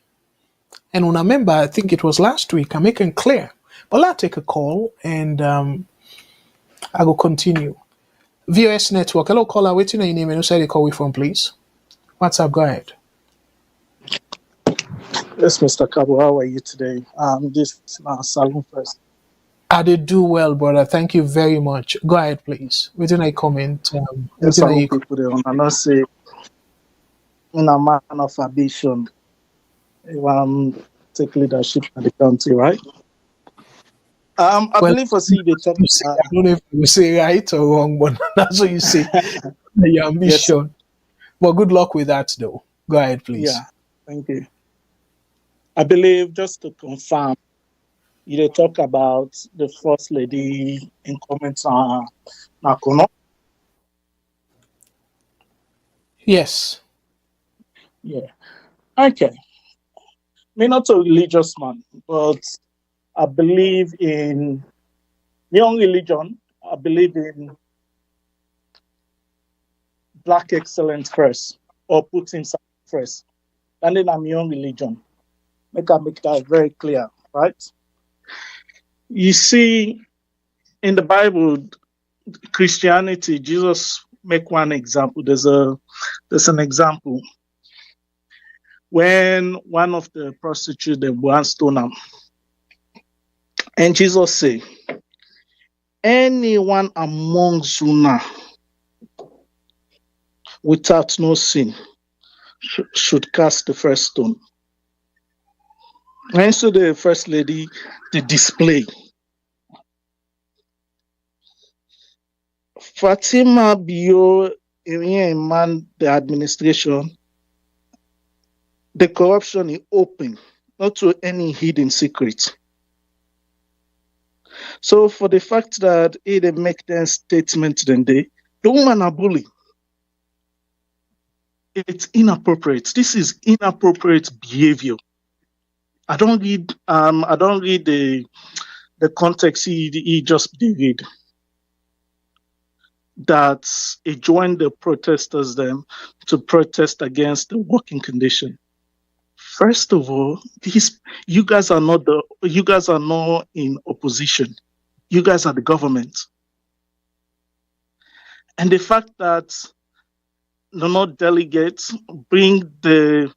And when I remember, I think it was last week, I'm making clear. But I'll take a call and I will continue. VOS Network, hello caller, waiting on your name and who said they call we from, please. What's up, go ahead. Yes, Mr. Cabo, how are you today? This is Salon first. I did do well, brother. Thank you very much. Go ahead, please. Within a comment. Yes, some people they want to not say in a man of ambition, take leadership in the country, right? I believe for see the talk. I don't know if you say right or wrong, but that's what you say. Your ambition. Yes. Well, good luck with that, though. Go ahead, please. Yeah, thank you. I believe, just to confirm, you talk about the First Lady in comments on Nakono. Yes. Yeah. Okay. Me not a religious man, but I believe in my own religion. I believe in black excellence first, or put himself first. And then I'm my own religion. Make that very clear, right? You see, in the Bible, Christianity, Jesus make one example. There's an example when one of the prostitutes they once stone him, and Jesus say, anyone amongst you now without no sin should cast the first stone. And so the First Lady, the display. Fatima Bio, man, the administration, the corruption is open, not to any hidden secret. So for the fact that they make their statement, then the woman are bully. It's inappropriate. This is inappropriate behavior. I don't read the context he just did. That he joined the protesters then to protest against the working condition. First of all, you guys are not in opposition. You guys are the government. And the fact that not delegates bring the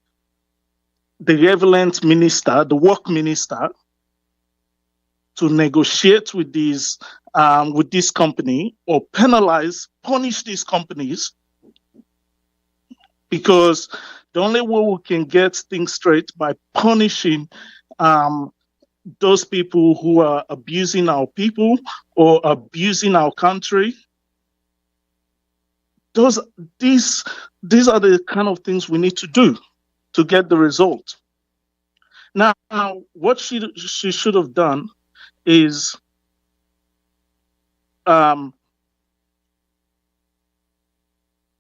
relevant minister, the work minister, to negotiate with this company or punish these companies, because the only way we can get things straight by punishing those people who are abusing our people or abusing our country. These are the kind of things we need to do. to get the result. Now, what she should have done is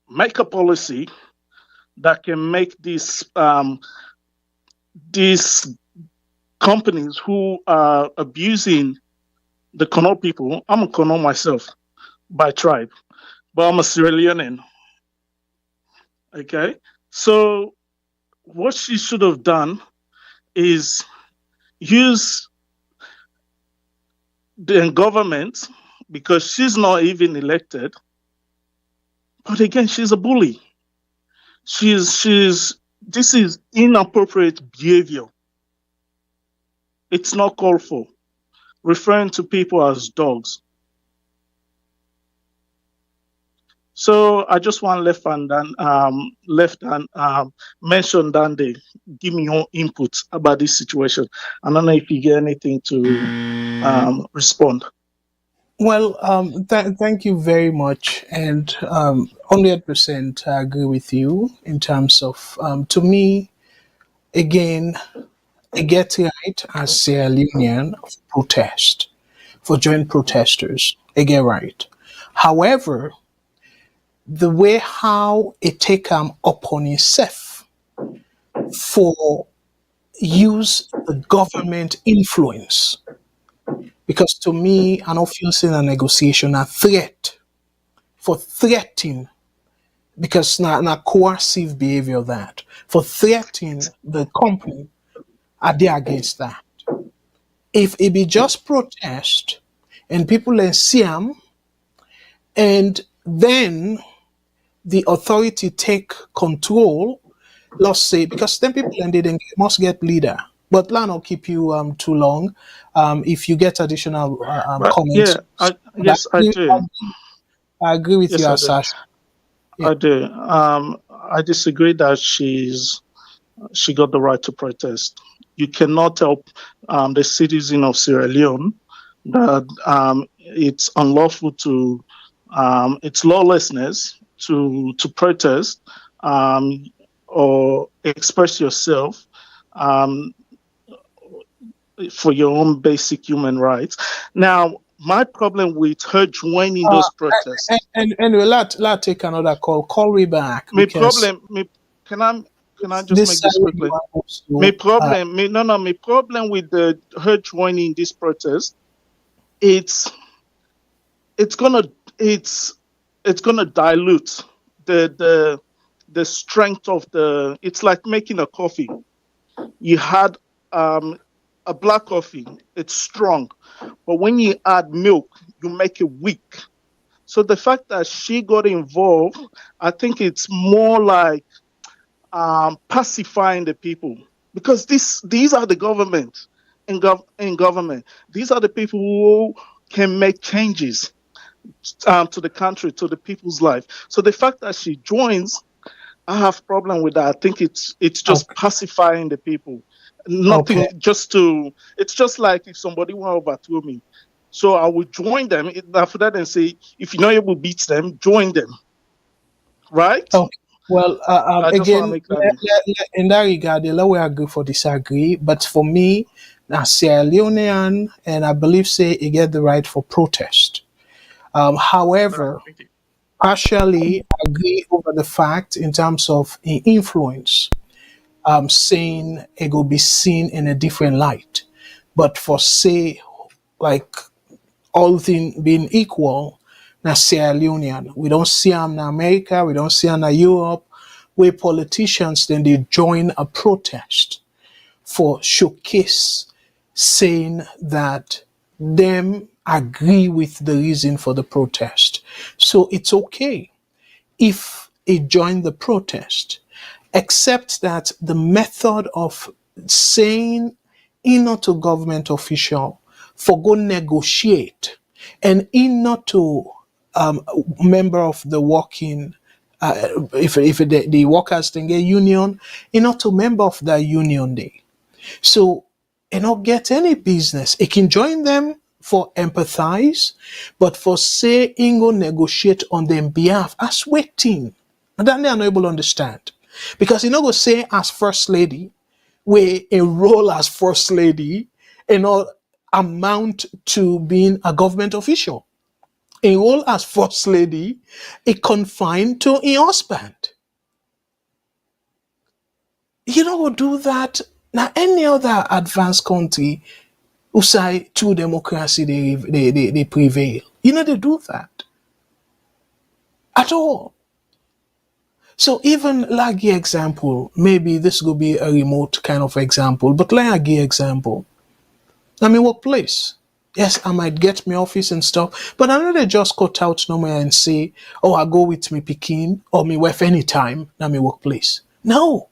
make a policy that can make these companies who are abusing the Kono people. I'm a Kono myself by tribe, but I'm a Sierra Leonean. Okay, so what she should have done is use the government, because she's not even elected. But again, she's a bully. This is inappropriate behavior. It's not called for. Referring to people as dogs. So I just want left hand mention Dande. Give me your input about this situation. I don't know if you get anything to respond. Well, thank you very much, and 100% I agree with you in terms of, to me, again, I get right as Sierra Leonean protest for joint protesters. I get right. However, the way how it take upon itself for use the government influence, because to me, an office in a negotiation a threat for threatening, because na coercive behavior that for threatening the company, are they against that? If it be just protest and people then see them, and then the authority take control, let's say, because then people and they must get leader. But that will keep you too long. If you get additional comments, Yeah, yes, I do. I agree with Yes, you, I do. Sash. Yeah. I do. I disagree that she got the right to protest. You cannot tell the citizen of Sierra Leone that it's unlawful to, it's lawlessness to protest or express yourself for your own basic human rights. Now, my problem with her joining those protests. And let's take another call. Call me back. My Because problem. Can I just make this quickly? My problem with her joining this protest, it's gonna dilute the strength of the. It's like making a coffee. You had a black coffee. It's strong, but when you add milk, you make it weak. So the fact that she got involved, I think it's more like pacifying the people, because these are the government in government. These are the people who can make changes to the country, to the people's life. So the fact that she joins, I have problem with that. I think it's just pacifying the people. Nothing, it's just like if somebody want to overthrow me. So I would join them after that and say, if you're not able to beat them, join them. Right? Okay. Well, again, that in that regard, the way I agree for disagree. But for me, as Sierra Leonean, and I believe say you get the right for protest. However, partially agree over the fact in terms of influence, saying it will be seen in a different light. But for say, like all things being equal, na Sierra Leonean, we don't see them in America, we don't see them in Europe, where politicians then they join a protest for showcase, saying that them agree with the reason for the protest. So it's okay if it joined the protest, except that the method of saying in not to government official for go negotiate and in not to member of the working if the workers then get union, in not to member of that union day. So it not get any business. It can join them for empathize, but for say go negotiate on their behalf as waiting. And then they are not able to understand. Because you know, go say as first lady, where a role as first lady, amount to being a government official. A role as first lady is confined to a husband. You know, do that. Now, any other advanced country who say true democracy, they prevail. You know, they do that at all. So even like the example, maybe this will be a remote kind of example, but like a example. I mean, workplace. Yes, I might get my office and stuff, but I know they just cut out nowhere and say, oh, I go with me Pekin or me wife anytime, na my workplace. No.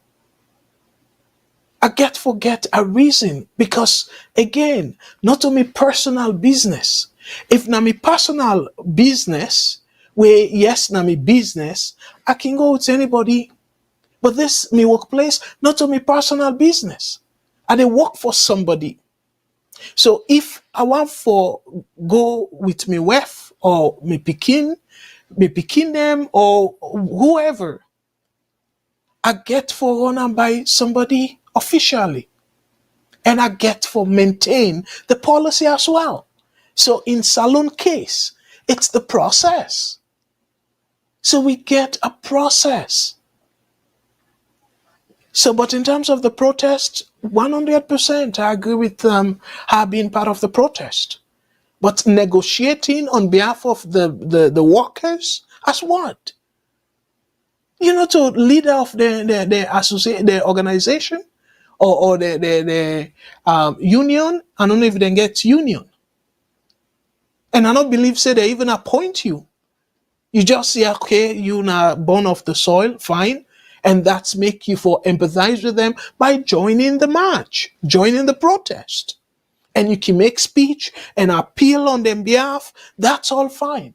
I get forget a reason because again, not only personal business. If na me personal business, where yes, na me business, I can go with anybody. But this me workplace, not only personal business. I dey work for somebody. So if I want for go with me wife or me picking them or whoever, I get for run am by somebody officially. And I get for maintain the policy as well. So in saloon case, it's the process. So we get a process. So, but in terms of the protest, 100%, I agree with her being part of the protest. But negotiating on behalf of the workers, as what? You know, to leader of the organization or the union, I don't know if they get union. And I don't believe say they even appoint you. You just say, okay, you now born of the soil, fine. And that's make you for empathize with them by joining the march, joining the protest. And you can make speech and appeal on their behalf, that's all fine.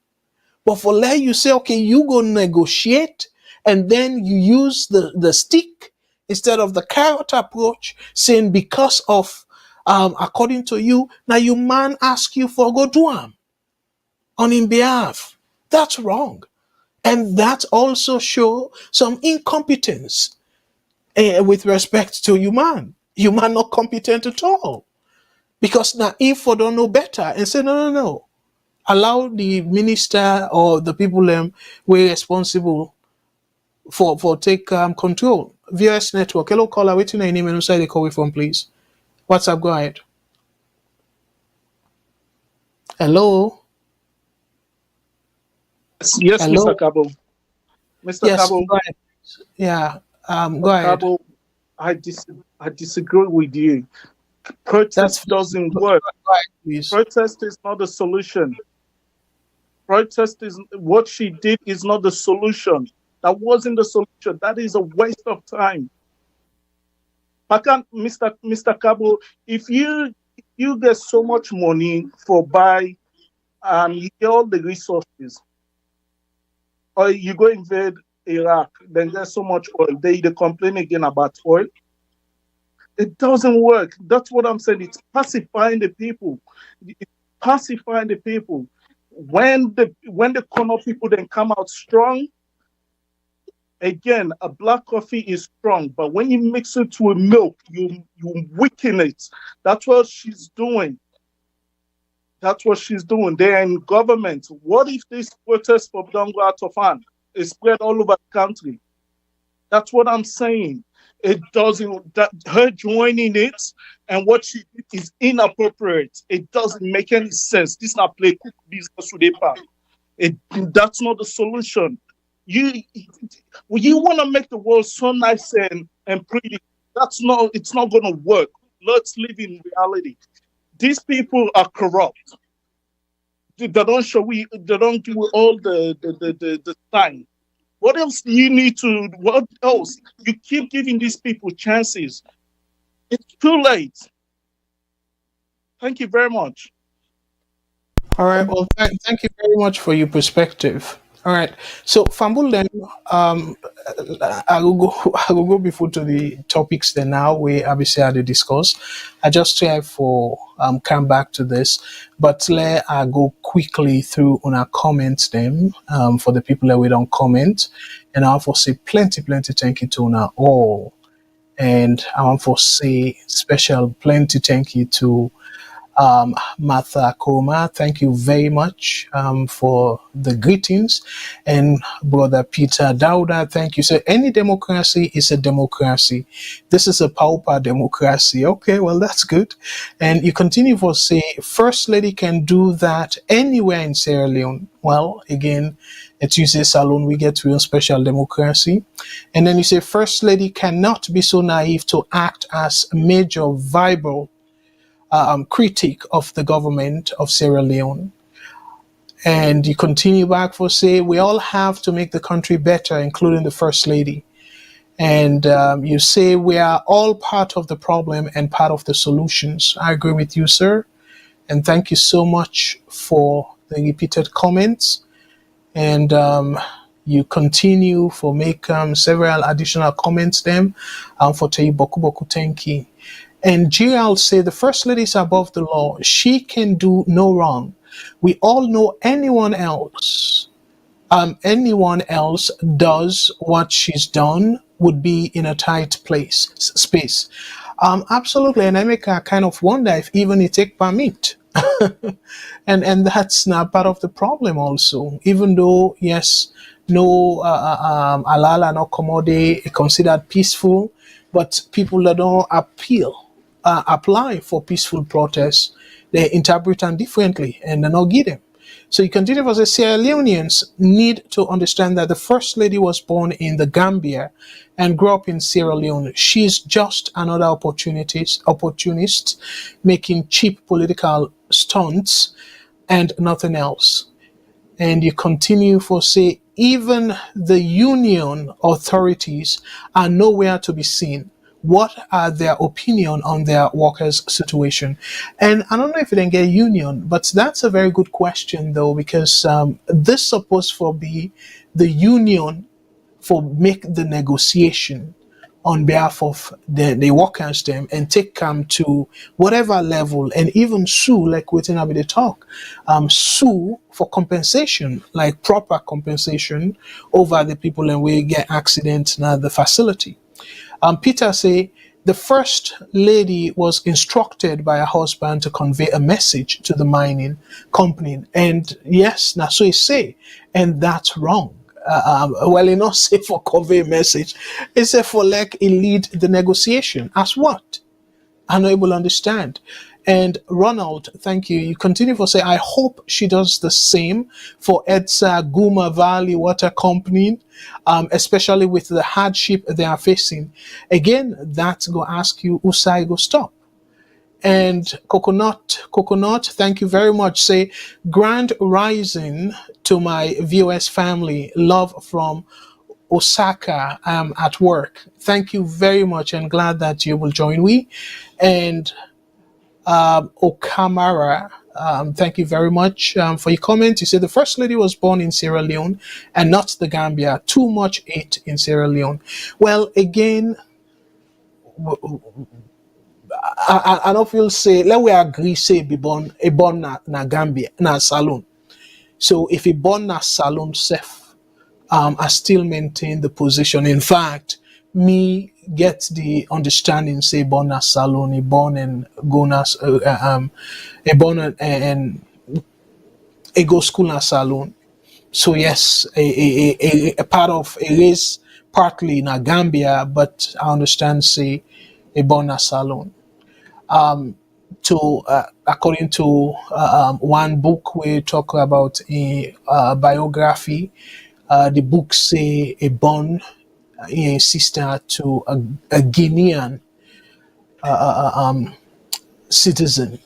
But for let you say, okay, you go negotiate, and then you use the stick instead of the carrot approach, saying because of according to you, now your man ask you for go do on his behalf. That's wrong. And that also show some incompetence with respect to human. Human not competent at all. Because now if we don't know better and say, no. Allow the minister or the people were responsible for take control. VOS network. Hello caller, waiting your name and inside the call from please. What's up? Go ahead. Hello. Yes, Hello. Mr. Cabo. Mr. Yes. Cabo. Go ahead. Yeah. Go ahead. Cabo, I disagree with you. Protest doesn't work. Go ahead, please. Protest is not the solution. Protest is what she did is not the solution. That wasn't the solution. That is a waste of time. I can't, Mr. Cabo, if you get so much money for buy and you get all the resources, or you go invade Iraq, then there's so much oil. They complain again about oil. It doesn't work. That's what I'm saying. It's pacifying the people. It's pacifying the people. When the corner people then come out strong, again, a black coffee is strong, but when you mix it with milk, you weaken it. That's what she's doing. That's what she's doing. They're in government. What if this protest for don't go out of hand? It's spread all over the country. That's what I'm saying. It doesn't, that her joining it and what she did is inappropriate. It doesn't make any sense. This is not play cook business with a that's not the solution. You want to make the world so nice and pretty. It's not gonna work. Let's live in reality. These people are corrupt. They don't do all the sign. What else do you need to? What else? You keep giving these people chances. It's too late. Thank you very much. All right. Well, thank you very much for your perspective. All right. So Fambul then I will go I will go before to the topics then now we obviously had to discuss. I just try for come back to this, but let I go quickly through on our comments then for the people that we don't comment. And I also say plenty thank you to on all. And I want to say special plenty thank you to Martha Koma, thank you very much for the greetings. And Brother Peter Dauda, thank you. So, any democracy is a democracy. This is a pauper democracy. Okay, well, that's good. And you continue for say, First Lady can do that anywhere in Sierra Leone. Well, again, at UC Salon, we get real special democracy. And then you say, First Lady cannot be so naive to act as a major viable critique of the government of Sierra Leone. And you continue back for say, we all have to make the country better, including the First Lady. And you say, we are all part of the problem and part of the solutions. I agree with you, sir. And thank you so much for the repeated comments. And you continue for make several additional comments them for Tei Boku Boku Tenki. And Gerald say the First Lady is above the law. She can do no wrong. We all know anyone else does what she's done would be in a tight space. Absolutely, and I make a kind of wonder if even it take permit. And that's not part of the problem also, even though yes, no alala no commode considered peaceful, but people that don't apply for peaceful protests, they interpret them differently and they not give them. So you continue to say Sierra Leoneans need to understand that the First Lady was born in the Gambia and grew up in Sierra Leone. She's just another opportunist making cheap political stunts and nothing else. And you continue for say, even the union authorities are nowhere to be seen. What are their opinion on their workers' situation? And I don't know if you didn't get union, but that's a very good question though, because this supposed to be the union for make the negotiation on behalf of the workers them and take them to whatever level and even sue like within a bit talk sue for compensation, like proper compensation over the people and we get accident at the facility. Peter say the First Lady was instructed by her husband to convey a message to the mining company, and yes, that's so he say, and that's wrong. Well, he not say for convey a message, he said for like he lead the negotiation. As what? I'm not able to understand. And Ronald, thank you. You continue for say, I hope she does the same for EDSA Guma Valley Water Company, especially with the hardship they are facing. Again, that's go ask you, Usai go stop. And Coconut, thank you very much. Say, grand rising to my VOS family. Love from Osaka. I'm at work. Thank you very much and glad that you will join me. And Okamara, thank you very much for your comment. You said the First Lady was born in Sierra Leone and not the Gambia. Too much hate in Sierra Leone. Well, again, I don't feel say, let we agree say be born na Gambia, na Salon. So if he born na Salon safe, I still maintain the position. In fact, me get the understanding say born na Salon, he born in Gonas, he born and he go school na Salon. So yes, a part of a race partly in Gambia, but I understand say a born na Salon. To according to one book we talk about a biography, the book say a born a sister to a Guinean citizen,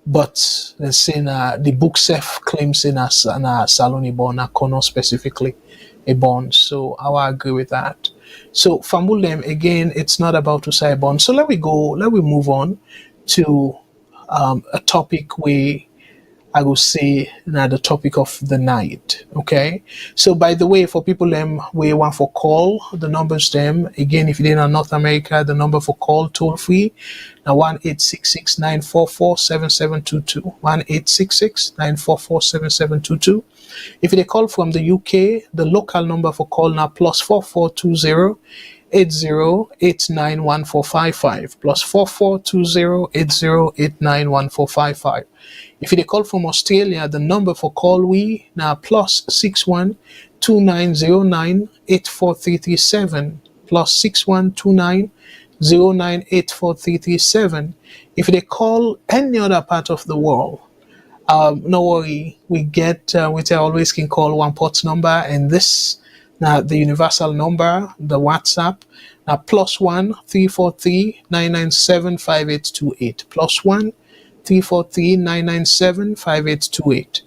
but let's say the book self claims in a Saloni born a Kono specifically a born. So I will agree with that. So Famulem again, it's not about to say born. So let we move on to a topic we I will say now the topic of the night. Okay. So by the way, for people we want for call, the numbers again, if you're in North America, the number for call toll free now 1-866-944-7722. 1-866-944-7722. If they call from the UK, the local number for call now +4420 80891455 +4420 80891455. If you call from Australia, the number for call we now +61 2909 84337 +61 2909 84337. If they call any other part of the world, no worry, we always can call one port number, and this now the universal number, the WhatsApp, now +1 343 997 5828 +1 343 997 5828.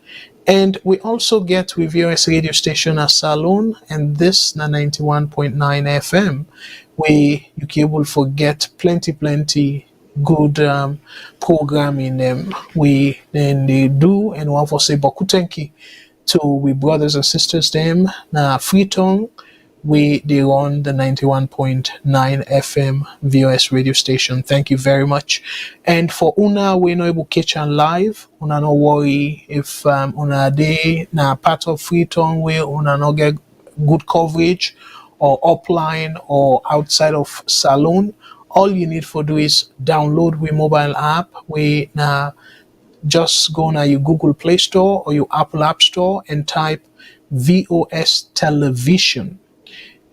And we also get with VOS radio station a Salon, and this na 91.9 FM, where you can able forget plenty good programming we then they do, and one for say bokutenki to we brothers and sisters na Freetown, they run the 91.9 FM VOS radio station. Thank you very much. And for una we no able catch and live, una no worry if una day na part of Freetown where una no get good coverage or upline or outside of Salon. All you need for do is download we mobile app. We now just go na your Google Play Store or your Apple App Store and type VOS Television.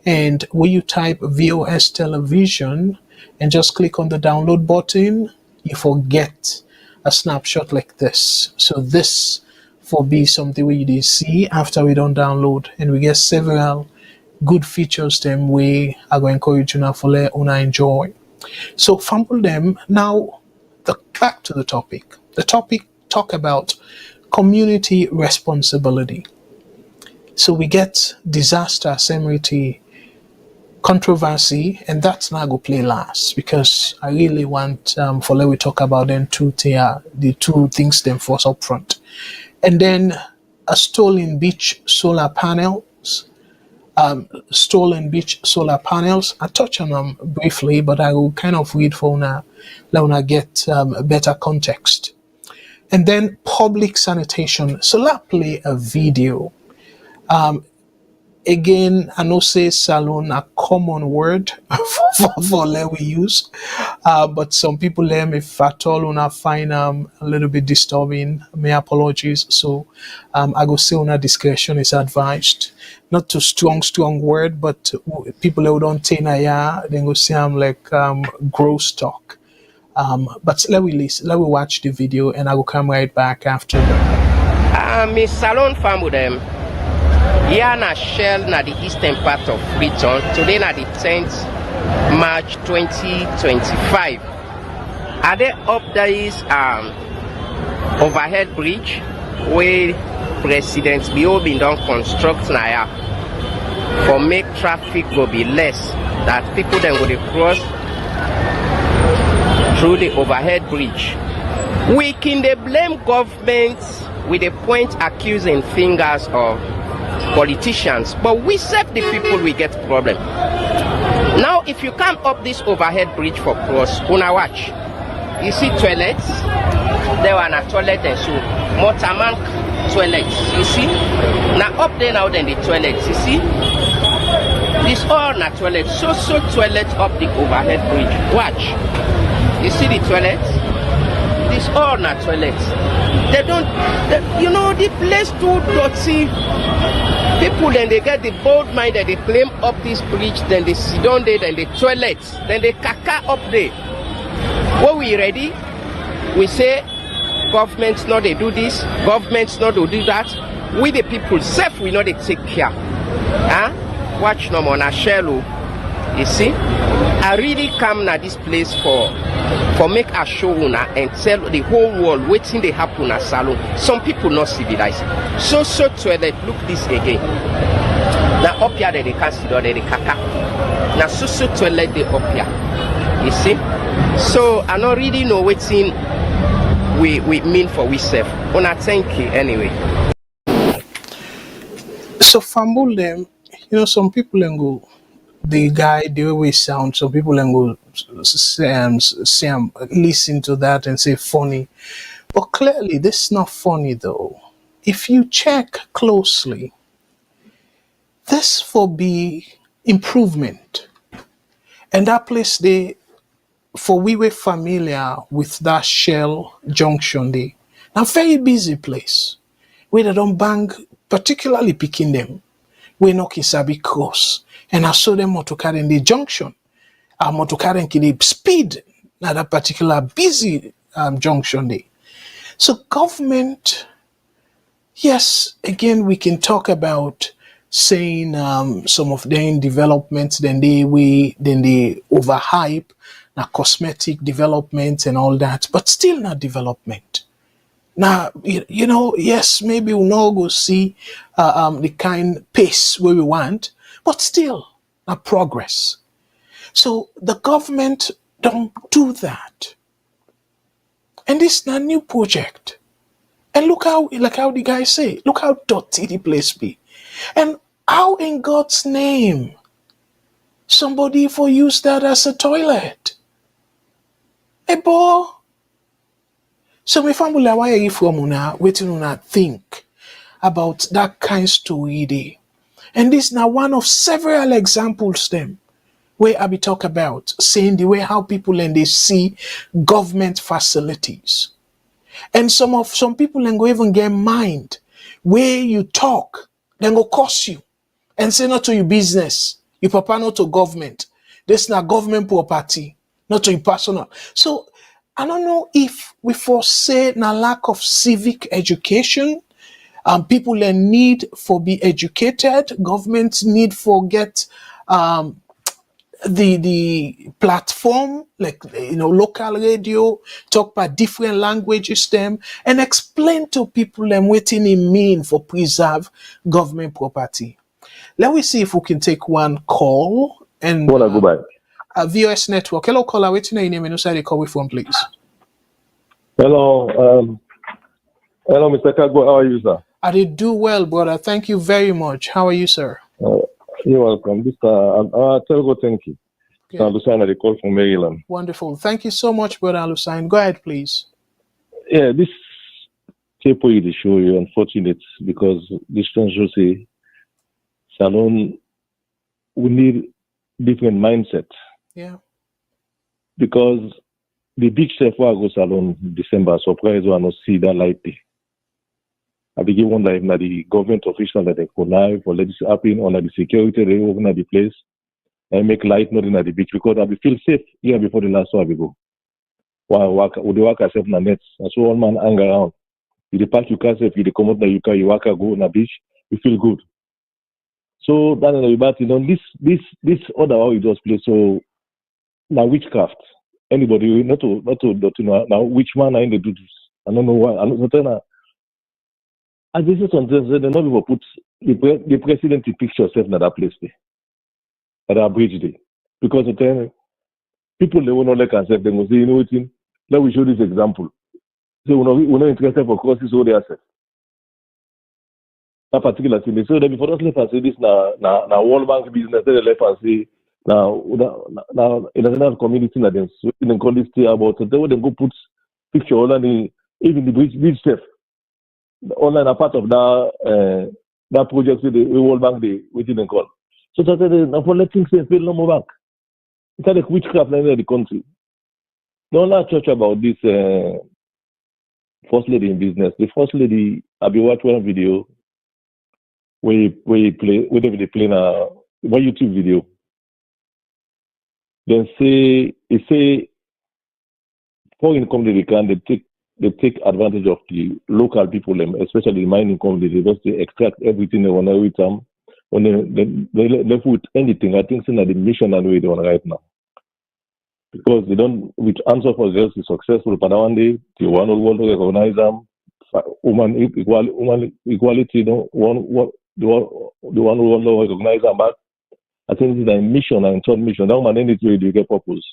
And when you type VOS Television and just click on the download button, you forget a snapshot like this. So this for be something where you did see after we don't download, and we get several good features we are going to encourage you now for let una enjoy. So fumble them now. Back to the topic. The topic talk about community responsibility. So we get disaster, severity, controversy, and that's not go play last, because I really want for let we talk about them the two things them first up front, and then a stolen beach solar panels. Stolen beach solar panels. I touch on them briefly, but I will kind of read for now, let una get a better context. And then public sanitation. So let's play a video. Again, I know say salon a common word for let we use, but some people if at all una find a little bit disturbing, my apologies. So I go say una discretion is advised. Not too strong word, but people who don't take then go say I'm like gross talk. But let we watch the video, and I will come right back after that. Miss Salon farm with them. Here na Shell na the eastern part of Freetown. Today na the 10th March 2025. Are there up there is overhead bridge where President Bio been done construct na for make traffic go be less, that people then go to cross through the overhead bridge. We can they blame government with a point accusing fingers of politicians, but we serve the people, we get problem. Now if you come up this overhead bridge for cross, una watch, you see toilets, there are a toilet and so motorman toilets, you see. Now up there now then the toilets, you see. This all na toilet, so toilet up the overhead bridge. Watch, you see the toilets. This all na toilets. They don't, you know, the place too dirty. People then they get the bold mind that they claim up this bridge, then they sit down there, then the toilets, then they caca up there. When we ready, we say governments not they do this, governments not they do that. We the people self we know they take care. Huh? Watch no more na shallow. You see, I really come na this place for make a show una and tell the whole world waiting they happen at Salon. Some people not civilized. So toilet, look this again. Now up here they can't see they caca. Now so toilet they up here. You see? So I not really know waiting we mean for we self. Una thank you anyway. So fumble them, some people and go the guy the way we sound, some people and go listen to that and say funny. But clearly this is not funny though. If you check closely, this for be improvement. And that place they for we were familiar with that Shell Junction day. Now very busy place. Where they don't bang, particularly picking them. We no kisabi cross. And I saw them motorcar in the junction. Our motorcar in the speed na that particular busy junction day. So government, yes, again we can talk about saying some of them developments, then they overhype, na cosmetic development and all that, but still not development. Now, yes, maybe we'll not go see the kind pace where we want, but still not progress. So the government don't do that. And this is not a new project. And look how, like how the guys say, look how dirty the place be. And how in God's name somebody for use that as a toilet? Hey, boy. So my family, why are you from una waiting una think about that kind story there? And this is now one of several examples them where I be talk about saying the way how people and they see government facilities. And some people and go even get mind where you talk, then go cost you and say not to your business, you papa not to government. This not government property, not to your personal. So I don't know if we foresee na lack of civic education. People in need for be educated. Government need for get the platform, like local radio, talk about different languages them, and explain to people them what it mean for preserve government property. Let me see if we can take one call and Wanna go back? VOS network. Hello, caller. What's your name and who side you call from, please? Hello, hello, Mr. Kago. How are you, sir? I did do well, brother. Thank you very much. How are you, sir? You're welcome. This tell go thank you. Yeah. I'm Luciana, the call from Maryland. Wonderful. Thank you so much, brother Alusain. Go ahead, please. Yeah, this paper is show you unfortunate because this one shows say Salon we need different mindset Yeah. because the big chef will go Salon December surprise will not see that light day. I begin one like the government official that they connive or let this happen on the security they open at the place and make light not in at the beach because I feel safe here before the last one we go. While with the work yourself in the nets and so all man hang around. You the park you can safe, you the come out that you work go on the beach, you feel good. So that is about this other how it does play. So now witchcraft. Anybody not to now which man I in the do this. I don't know why. I'm not saying as this is on the not people put the president in picture self in that place there. At that bridge there. Because the time people they will not like themselves, they will say, you know what, let me show this example. So we're not interested for crosses all the assets. That particular thing. So then before us left and say this now World Bank business, they left and say now international community that they call this thing about so they will go put picture all and even the bridge stuff. Online a part of that project with the World Bank they didn't call. So that they for letting say feel no more back. It's like witchcraft in the country. Don't let church about this first lady in business. The first lady I be watch one video where they play one YouTube video. Then say foreign company they take advantage of the local people, especially the mining companies. They just extract everything they want every time. When they left with anything, I think it's the mission and way they want right now. Because they don't, with answer for girls is successful, but one day the one who want to recognize them, woman equality, the one who want to recognize them back. I think it's a mission and third mission. That man any way you get purpose.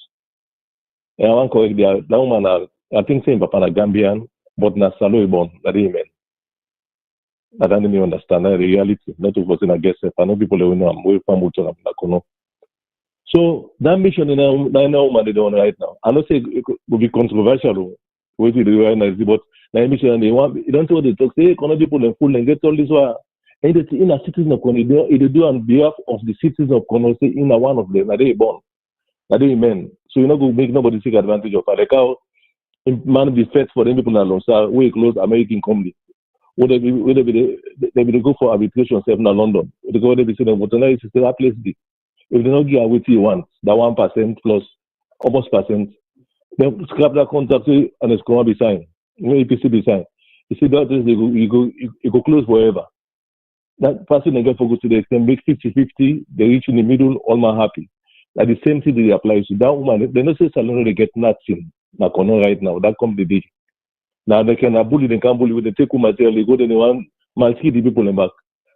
And I want to correct that woman. I think saying Papa na Gambian, but na salo born, that amen. I don't even understand the reality. Not to person against it. I know people who know I'm way from Mutonakono. So that mission in a woman they don't right now. I don't say it will be controversial. Wait till the right now, but that mission they want. You don't know what they talk. Say, "Kono people in full and get all this one." And it's in a citizen of Kono. They do on behalf of the citizens of Kono. Say in a one of them. That they born. That they men. So you know go make nobody take advantage of it. Like how man be fed for them people alone. So we close American company. Would they be go for arbitration self in London? Would they go there be saying what is still a place B? If they don't give what you want, that 1% plus almost percent, then scrap that contract and it's going to be signed. APC be signed. You see that you go close forever. That person they get focused to the extent make 50-50, they reach in the middle, all man happy. Like the same thing they apply to that woman. They don't say salary they get nothing. Now right now, that come the day. Now they can bully, they can bully with the take material, they go to the one man see the people in back.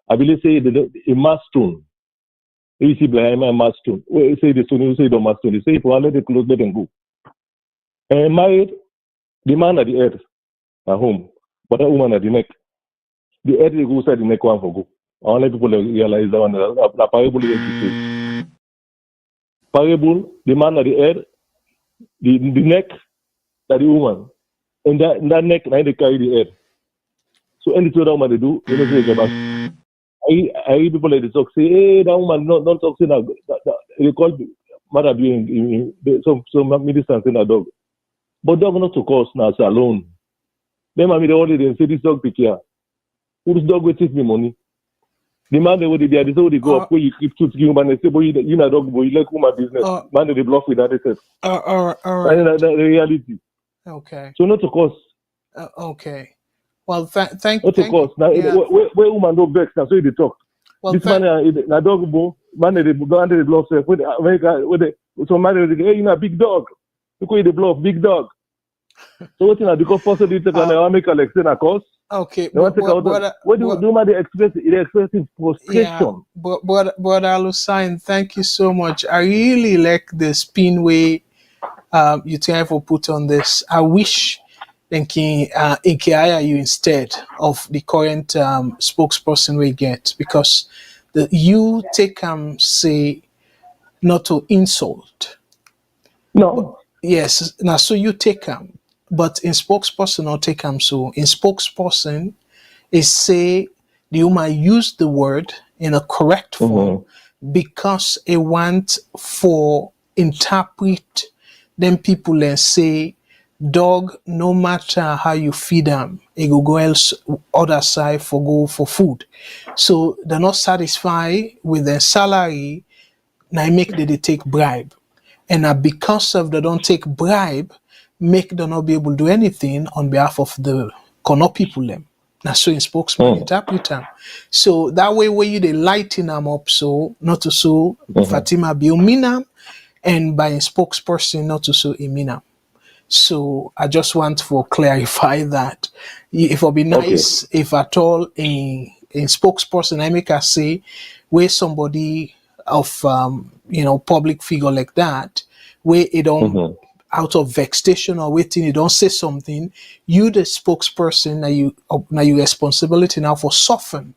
I believe say a milestone. You see behind my milestone. You say the stone, you say the milestone. You say if you let it close, let them go. And married, the man at the head at home, but that woman at the neck. The head they go side the neck one for go. I want people to realize that one. The parable is parable, the man at the head, the neck, that the woman. And that neck, now they carry the head. So anything that woman they do, you know, say about. I hear people like they talk say, hey, that woman don't talk say that they call mother being some medicine say that dog. But dog not to cost now alone. Then I mean the only they say this dog pick here. Who's dog will take me money? The man they would be they say they go up where you keep to give man they say boy you know dog boy you like woman business. Man they bluff with that they said. All right. That's the reality. Okay. So not to cost. Okay. Well, thank not to cost. Now yeah. where woman don't vex now so they talk. Well, this man na dog bo man they bluff say with America with the so man they hey you know big dog. Look where they bluff big dog. So what you know because first they take an America like say na cost. Okay, what do man they expressing frustration? Yeah, but Alusain, thank you so much. I really like the spin way you try for put on this. I wish they can hire you instead of the current spokesperson we get because you take say not to insult. No. But, yes, now so you take but in spokesperson or take so in spokesperson is say the woman use the word in a correct form because it want for interpret them people and say dog no matter how you feed them it go else other side for go for food. So they're not satisfied with their salary, now make they take bribe. And because of they don't take bribe, make them not be able to do anything on behalf of the Kono people them. Now so in spokesman interpret them. So that way where you they lighten them up so not to so Fatima be uminam and by a spokesperson not to so iminam. So I just want to clarify that. It would be nice if at all in spokesperson I make us say where somebody of public figure like that where it don't out of vexation or waiting you don't say something you the spokesperson now you responsibility now for soften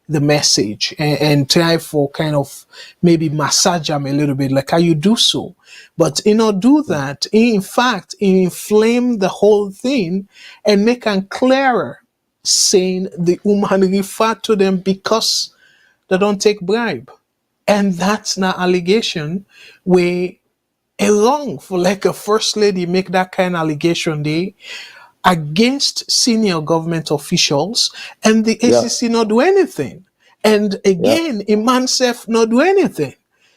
the message and try for kind of maybe massage them a little bit like how you do so, but do that in fact inflame the whole thing and make them clearer saying the woman refer to them because they don't take bribe. And that's not allegation where a wrong for like a first lady make that kind of allegation there against senior government officials and the ACC not do anything. And again, Iman Sef not do anything.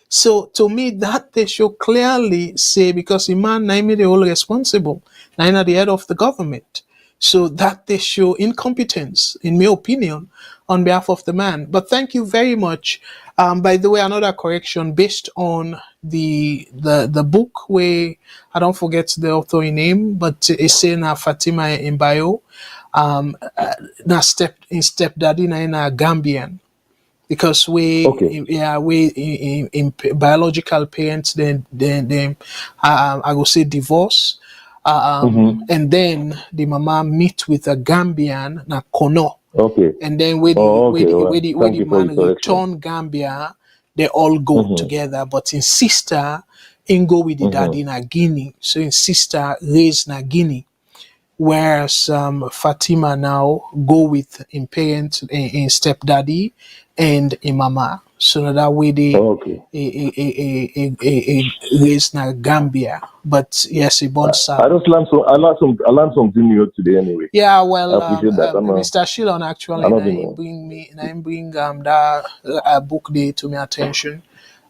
So to me, that they should clearly say because Iman Naimi the whole responsible, Naina the head of the government. So that they show incompetence, in my opinion, on behalf of the man. But thank you very much. By the way, another correction based on the book where I don't forget the author name, but it's saying Fatima in bio. Na stepdaddy na Gambian. Because we in biological parents then I will say divorce. And then the mama meet with a Gambian na Kono. Okay. And then where Oh, okay. Well, the thank you for man your correction. return Gambia, they all go together. But in sister, in go with the daddy na Guinea. So in sister raised na Guinea. Whereas Fatima now go with in parent in stepdaddy and in mama. So that way they Okay. raised na Gambia. But yes, a born son. I learned something new today anyway. Yeah, well, I appreciate that. Mr. Shillon actually, I don't na know. bring that book day to my attention.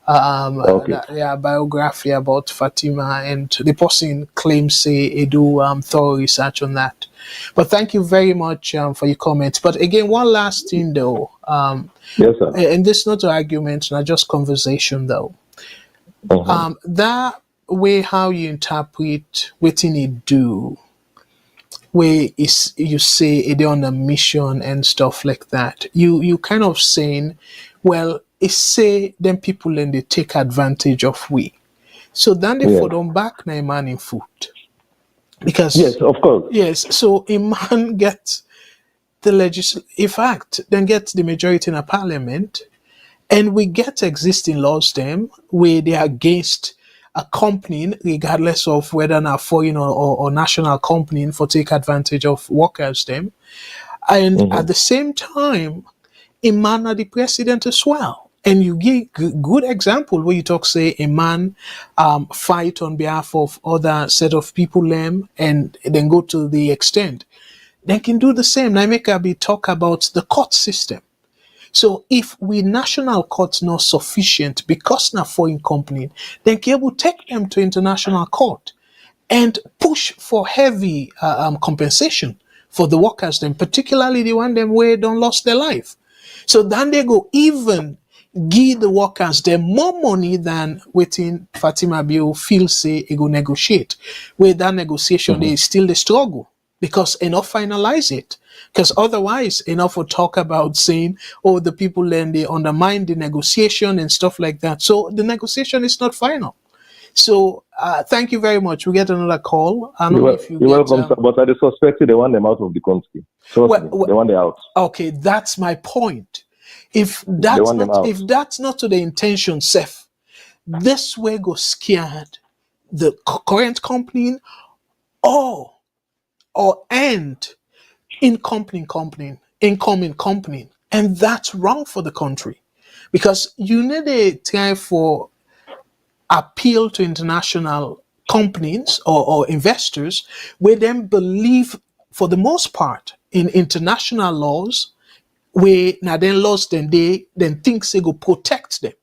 Okay. Yeah, biography about Fatima, and the person claims say he do thorough research on that. But thank you very much for your comments. But again, one last thing though, Yes, sir. and this is not an argument, not just conversation though. That way how you interpret what it do, where is you say they're on a mission and stuff like that. You kind of saying, well, it's say them people and they take advantage of we. So then they for them back na a man in food. Because yes, of course. Yes, so a man gets the in fact, then gets the majority in a parliament, and we get existing laws them where they are against a company, regardless of whether not foreign or national company, for take advantage of workers them. And at the same time, a man are the president as well. And you give good example where you talk, say, a man fight on behalf of other set of people them, and then go to the extent. They can do the same. Now make be talk about the court system. So if we national courts not sufficient because na foreign company, then can able take them to international court and push for heavy compensation for the workers, then particularly the one them where don't lost their life. So then they go even give the workers them more money than waiting Fatima Bio feel say it go negotiate. Where that negotiation they still the struggle because enough finalize it. Because otherwise, enough will talk about saying, oh, the people then they undermine the negotiation and stuff like that. So the negotiation is not final. So thank you very much. We get another call. I don't know if you're welcome, sir, but I suspect they want them out of the country. Trust me, they want them out. Okay, that's my point. If that's not to the intention, Seth, this way go scared the current company or end incoming company, and that's wrong for the country because you need a try for appeal to international companies or investors where then believe for the most part in international laws where now then laws then think they go protect them.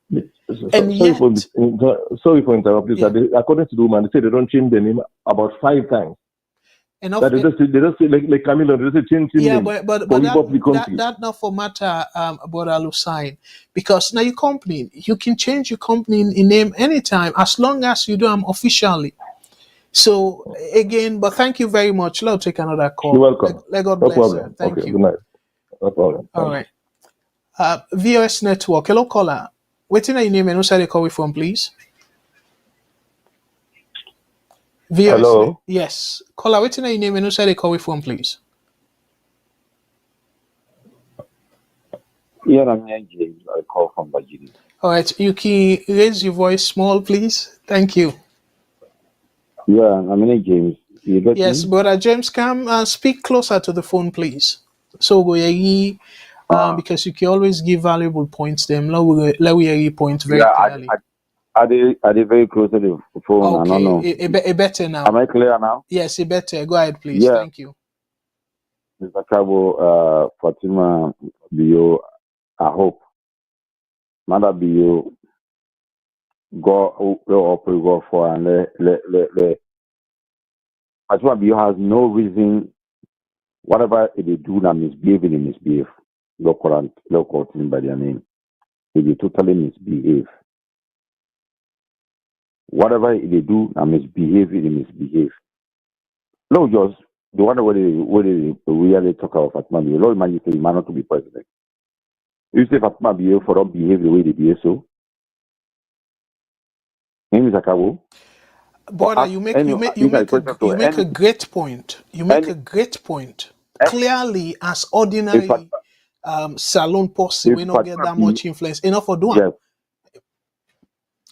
Sorry for interrupting. Yeah. According to the woman, they say they don't change the name about 5 times. That they just say like Camilo, they say change name. But that not for matter about Alusine, because now your company, you can change your company in name anytime as long as you do them officially. So again, but thank you very much. Let's take another call. You're welcome. Let God bless you. Thank you. Good night. No problem. All right. VOS Network. Hello, caller. Waiting your name and who side they call from, please? VOS. Hello. Yes. Caller, waiting your name and who side they call from, please? Yeah, I'm James. I call from Virginia. All right. You can raise your voice small, please. Thank you. Yeah, I'm James. Yes, brother James, come speak closer to the phone, please. So go because you can always give valuable points. Them let we hear your point very clearly. Are they very close to the phone? Okay, I don't know. It better now. Am I clear now? Yes, it better. Go ahead, please. Yeah. Thank you. Mr. Cabo, Fatima Bio, I hope. Mother Bio, go for and let Fatima Bio has no reason. Whatever they do, now misbehave. Local thing by their name. They totally misbehave. Whatever they do, now misbehave. No, just the one where they really talk about Fatima Bio. Lord, man, you say man not to be president. You say Fatima Bio for not behave the way they behave so. Name is Akabo. Brother, ask any question to you make a any great point. You make any a great point. eh, Clearly, as if ordinary salon posse, if we not get Fatima that be much influence. Enough for do 'em. yes,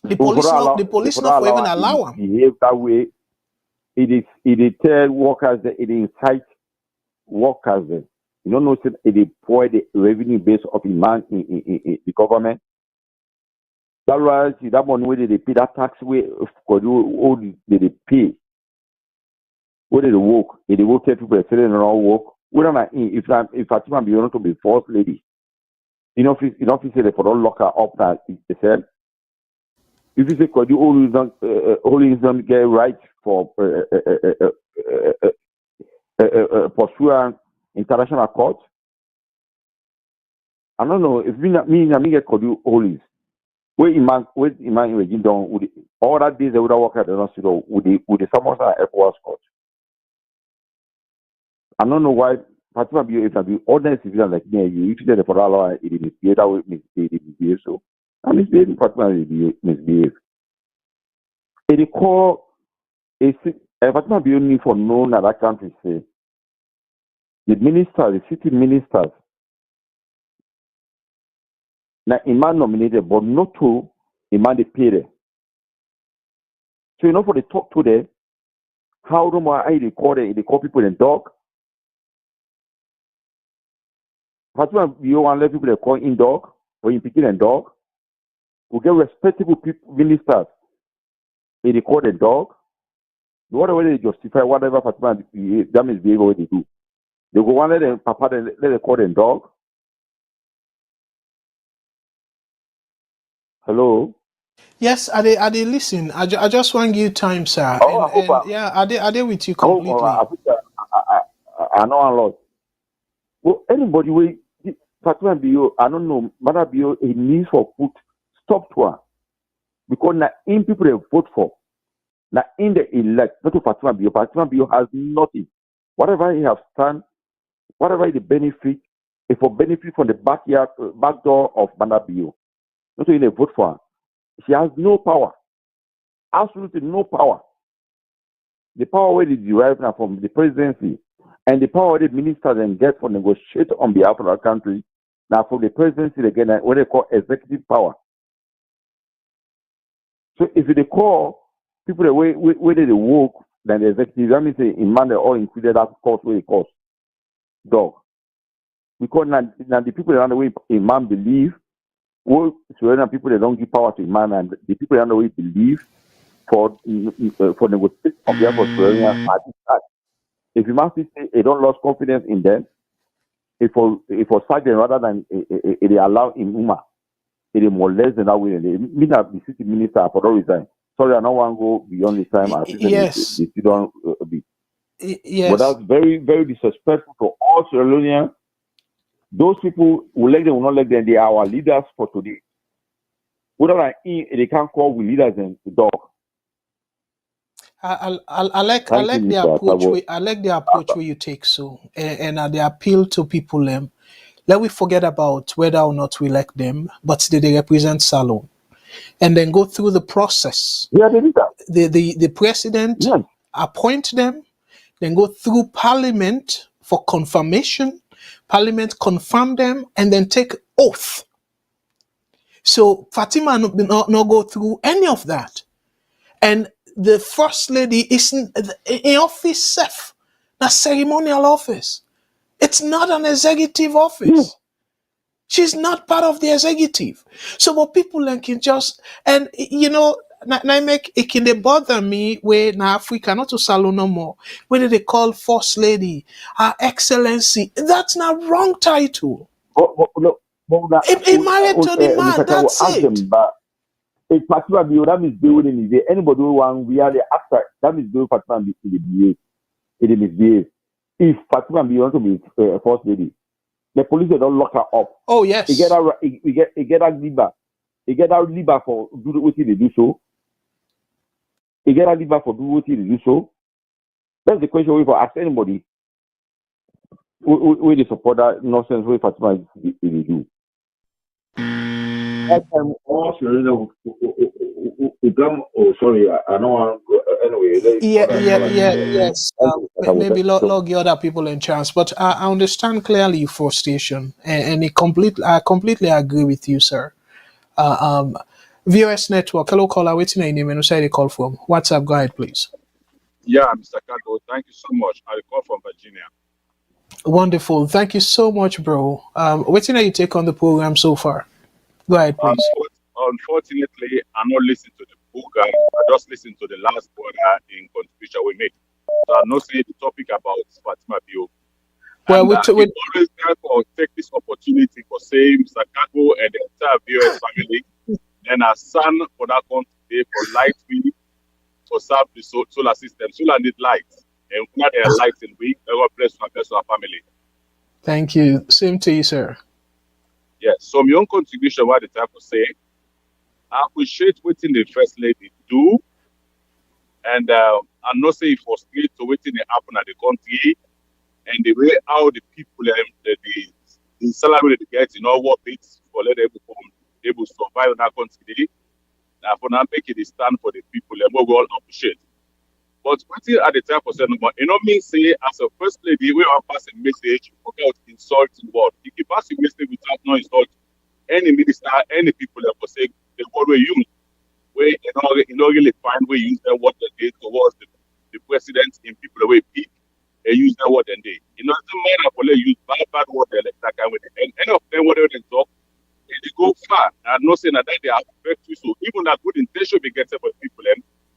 The they police for not for even allow allow it them. behave that way. It tell workers that it incite workers that you don't know it pour the revenue base of the man in the government. That was that money where they pay that tax way for all they pay. Where they work, they work tell people selling around work. If Fatima be want to be first lady, in office they for don't lock her up that they said. If you say could you always don't get right for pursue international court. I don't know if me get could you always. Where Iman regime down with all that days they would have worked at the hospital with the summons at ECOWAS court. I don't know why Fatima be if I be ordinary civilian like me, you if you for that law it is misbehave that way misbehave so. I misbehave Fatima misbehave. It call Fatima be only for known at that country say the city ministers now Iman nominated but not to Iman they pay them. So you know for the talk to them, how do they call people in dog? Fatima you want to let people they call in dog or in picking and dog? We get respectable people, ministers. They call the dog. Whatever they justify, whatever Fatima that means behave what they do. They go one let them papa let them call them dog. Hello. Yes, are they listen? I just want you time, sir. Oh, I hope Yeah, are they with you I hope completely? I know a lot. Well, anybody will Fatima Bio, I don't know, Mother Bio, it needs for put stop to her. Because now in people they vote for, now in the elect, not to Fatima Bio has nothing. Whatever he has done, whatever the benefit, if for benefit from the back door of Mother Bio, not to they vote for her. She has no power, absolutely no power. The power where they derive now from the presidency and the power the ministers then get for negotiate on behalf of our country now from the presidency again what they call executive power. So if they call people the way they work than the executive, that means in man they all included that course where they cost dog. Because now the people around the way a man believe, well, so people they don't give power to a man and the people around the way believe for negotiation on behalf of Slovenia. If you must say they don't lose confidence in them, if for sergeant rather than they allow in Uma, it is more less than that way. Me that the city minister for no reason. Sorry, I don't want to go beyond this time. I think Yes, the don't be. But yes. that's very, very disrespectful to all Sierra Leoneans. Those people will let them, will not let them. They are our leaders for today. Whether they can't call with leaders and dog. I like Thank you, the Mr. approach Sabo. I like the approach where you take so and the appeal to people let we forget about whether or not we like them, but they represent Salon. And then go through the process. Yeah, the leader. The president Yes. appoint them, then go through parliament for confirmation. Parliament confirm them and then take oath. So Fatima not go through any of that. And the first lady is in office safe. That's ceremonial office. It's not an executive office. Yes. She's not part of the executive. So what people like can just and you know it can they bother me where now Africa not to salon no more. Whether they call first lady, her excellency, that's not wrong title. He married to the man, Mr. Kawo, that's ask it. them, but if Fatima Bio, that means building is there. Anybody who want we are the actor, that means building Fatima Bio in the behave. It is misbehave. If Fatima Bio want to be first lady, the police they don't lock her up. Oh yes. He get that liver. He get that liver for do what he do so. He get that liver for do what he do so. That's the question we for ask anybody. Where they support that nonsense way Fatima they do. that time also, you know, we come. Oh, sorry, I don't want. Anyway, Yes. Maybe log your other people in chance, but I understand clearly your frustration, and I completely agree with you, sir. Uh, um, VOS Network, hello caller, waiting your name and where you call from. WhatsApp, go ahead, please. Yeah, Mr. Kago, thank you so much. I call from Virginia. Wonderful. Thank you so much, bro. Waiting you take on the program so far. Go ahead, please. Unfortunately, I'm not listening to the program. I just listened to the last one in contribution we made. So I'm not saying the topic about Fatima Bio. Well, And we always therefore take this opportunity for saying Mr. Kago and the entire VOS family, and our son for that country for light we to serve the solar system. Solar need lights. And when there are lights in we, God bless our family. Thank you. Same to you, sir. Yes. So my own contribution, what the type to say, I appreciate what the First Lady do. And I'm not saying for straight to what they happen at the country and the way how the people the salary they get, what bits for let them able to survive in that country. For now make it a stand for the people and we all appreciate. But what at the time for saying, mean say as a first lady, we are passing message without insulting word. If you pass a message without no insult, any minister, any people that will say the word we use, where really find we use that word that they towards the president in people the way pick and use that word and they. It doesn't matter for they use bad word like that kind of and any of them whatever they talk, they go far. I'm not saying that they affect you. So even that good intention we get about people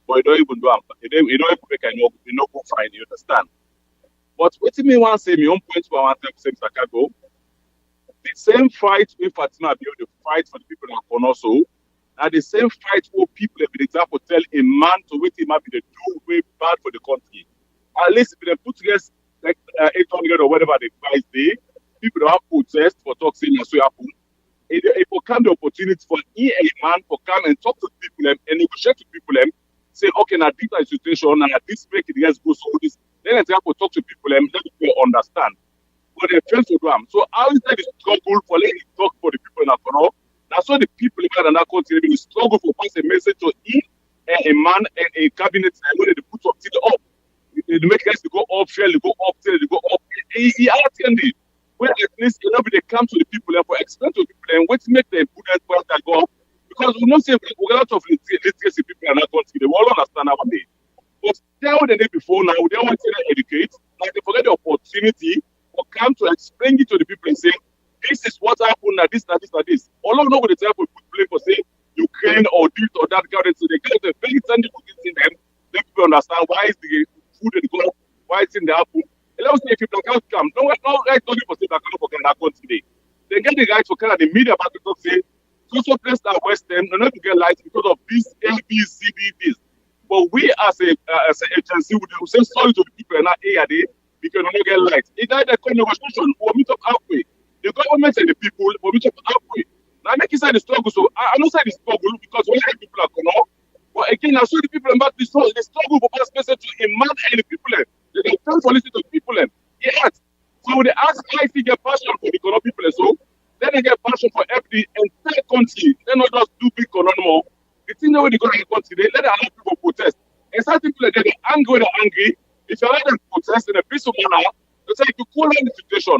but you don't even do them. You don't even make go find, you understand? But what me want to say, my own point for one time, Mr. Kago, the same fight with Fatima Bio, the fight for the people that can also, and the same fight for people that be example tell a man to wait him up in the do way bad for the country. At least if they put together like 800 or whatever the price day, people that have protest for talking and so happen. It will come the opportunity for a man to come and talk to people and negotiate with people say, okay, now this is situation and this make it yes go so this. Then I have to talk to people and let people understand. But they fail to do them. So how is that the struggle for letting talk for the people in Akoro? That's why the people in that country will struggle for pass a message to a man and a cabinet and when they put something up. They make guys to go up, fairly go up, till they go up. He attended. When at least they come to the people and for explain to people and what make the important part that go up. Because we know say we got a lot of literacy people in that country, they will understand our day. But tell the day before now, they want to educate, like they forget the opportunity to come to explain it to the people and say, this is what happened, this. All of them with the type of blame for say Ukraine or this or that government, so they get a very tangible things in them, let people understand why is the food in the go, why it's in the apple. And let us say if people can't come, no right only for say that kind of happen today. They get the guys for kind of the media about to talk say, so place that West End, no need to get lights because of this A, B, C, D, this. But we as an agency, we will say sorry to the people and not A because we don't get lights. It's like the negotiation, we'll meet up halfway. The government and the people will meet up halfway. Now, I make it say the struggle, so I'm not saying the struggle because when the people are coming up, but again, I show the people about the struggle for pass message to a man and the people. They tell for listen to the people. Yes. So they ask if they get passion for the economic people, so then they get passion for every entire country. They not just do big economy more. The thing that when they go to the country, they let other people protest. And some people are getting angry when they're angry. If you let them protest in a peaceful manner, they say you cool down the situation.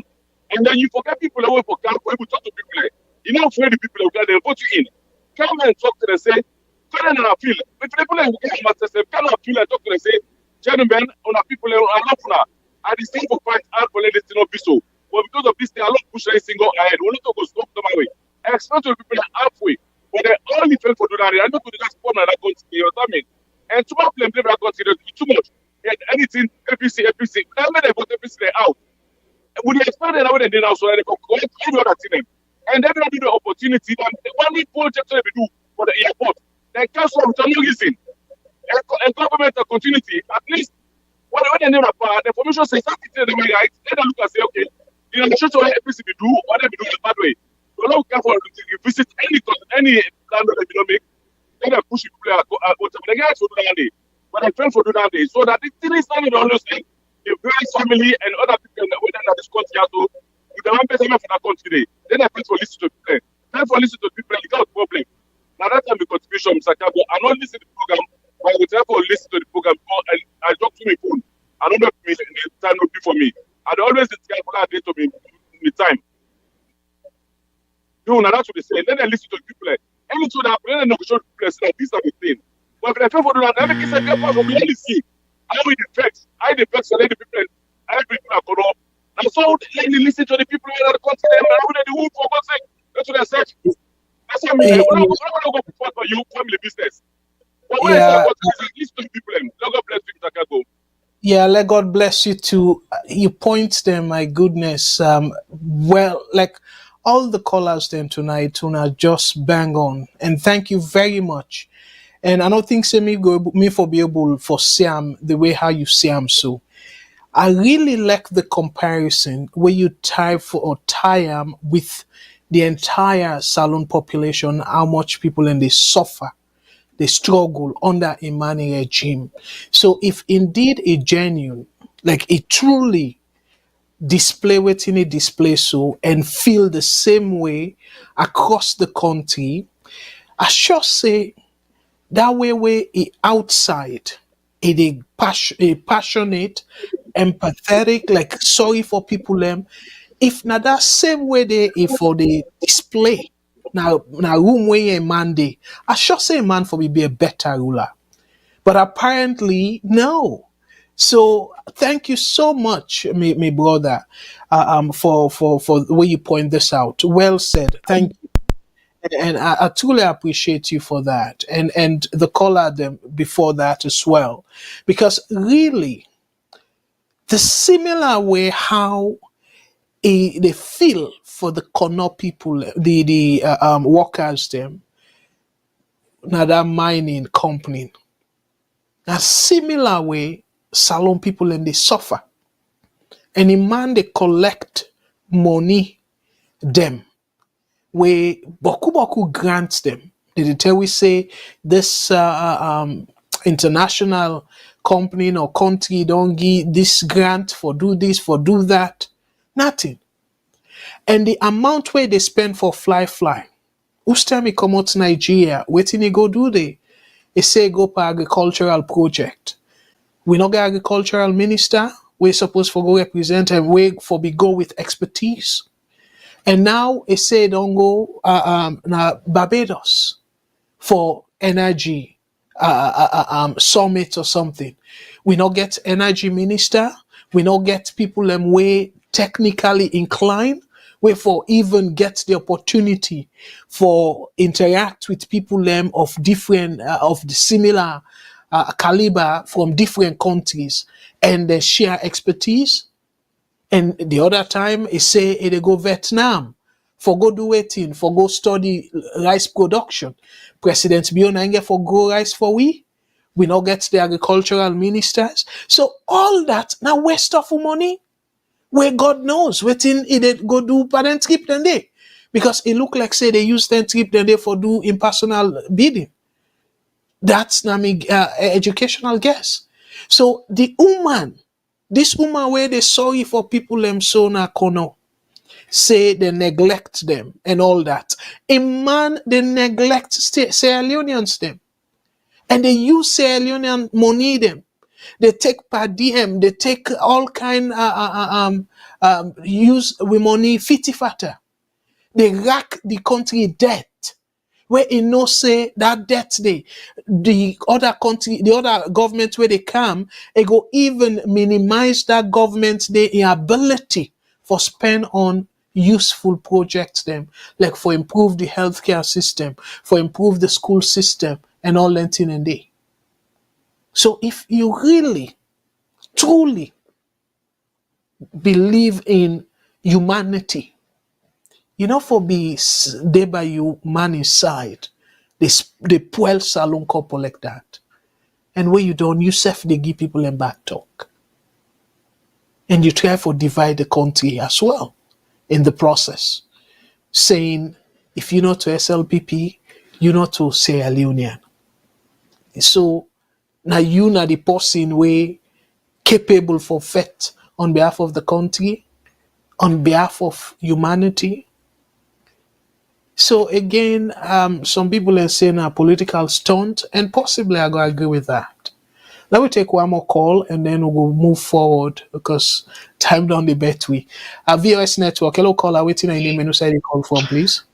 And then you forget people that work for camp, able to talk to people. You know, afraid the people that they vote you in. Come and talk to them, say, come and appeal. If the people that come and appeal and talk to them, say, gentlemen, on our people, are not now. I decide for fight hard for letting this not be so. But because of this, they are not pushing any single ahead. We're not going to stop them away. I expect to people halfway. But they only fail for doing that. I don't do that for that country. You know what I mean? And too much blame that country. Too much. And anything, APC. Now when they vote APC, they're out. Would you expect that they did now so they go to other team? And then they do the opportunity. And the only project they do for the airport, they cancel with no reason. And government continuity, at least, whatever they name apart, the information says something to them right. Then they look and say, okay, the administration what APC do, what they do in a bad way. So now we can visit any land that they don't make. Then they push people out. They get to do that day. But they fail for do that day. So that the thing is not understand the various family and other people that this country also, with the one person for that country, then they fail for listen to people. Time for listen to people, you got problem. Now that time the contribution, Mr. Kabo, I not listen to the program, but I will try to listen to the program because I talk to my phone. I don't know if the time will be for me. I always tell people that to me the time. You know, that's what they say. Then I listen to the people. Any to that, then I negotiate with people like these are the thing. But if I pay for that, every case I get part of, we only see how it affects, the people, every people are corrupt. And so let me listen to the people who are the continent, and how they do for God's sake. That's what I said. That's what I mean. Eh, When I go for you, family business. But when I say yeah, about listen to the people, God bless you, Mr. Kago. yeah. Let God bless you too. You point them, my goodness. Well, like all the callers then tonight, Tuna, just bang on, and thank you very much. And I don't think say me for be able for Siam the way how you Siam so. I really like the comparison where you tie for or tie with the entire salon population, how much people and they suffer, they struggle under a money regime. So if indeed a genuine, like a truly display within a display so and feel the same way across the country, I sure say that way where outside a passionate, empathetic, like sorry for people them. If not that same way they if for the display. Now room where a man they I sure say a man for me be a better ruler. But apparently no. So thank you so much, my brother, for the way you point this out. Well said. Thank and I truly appreciate you for that, and the caller them before that as well, because really the similar way how they feel for the corner people, the workers them, now that mining company, a similar way salon people and they suffer, and the man they collect money them where boku boku grants them. Did it tell we say this international company or country don't give this grant for do this for do that? Nothing. And the amount where they spend for fly. Who's time he come out to Nigeria? Waiting he go do they? They say go for agricultural project. We not get agricultural minister. We're supposed to go represent and we for be go with expertise. And now it say don't go na Barbados for energy summit or something. We not get energy minister. We not get people them way technically inclined. We for even get the opportunity for interact with people them of different of the similar caliber from different countries and they share expertise. And the other time, he say they go Vietnam for go do waiting, for go study rice production. President Bionange for go rice for we. We not get the agricultural ministers. So all that now waste of money where God knows waiting it go do parent trip then they. Because it look like say they use 10 trip then they for do impersonal bidding. That's na me educational guess. So the woman, this woman where they sorry for people them so na kono, say they neglect them and all that. A man they neglect Sierra Leoneans them. And they use Sierra Leonean money them. They take per diem, they take all kind use with money fitty fatter. They rack the country debt. Where it no say that debt day, the other country, the other government where they come, they go even minimize that government their ability for spend on useful projects them, like for improve the healthcare system, for improve the school system, and all that thing and day. So if you really, truly believe in humanity, you know, for be there by you man inside, they pull salon couple like that. And when you don't, you self they give people a back talk. And you try for divide the country as well in the process. Saying if you're not to SLPP, you're not to Sierra Leonean. So now you not the person way capable for fet on behalf of the country, on behalf of humanity. So again, some people are saying a political stunt, and possibly I go agree with that. Let me take one more call and then we'll move forward because time down the bet we. VOS Network, hello caller, waiting on your name and side you call from, please.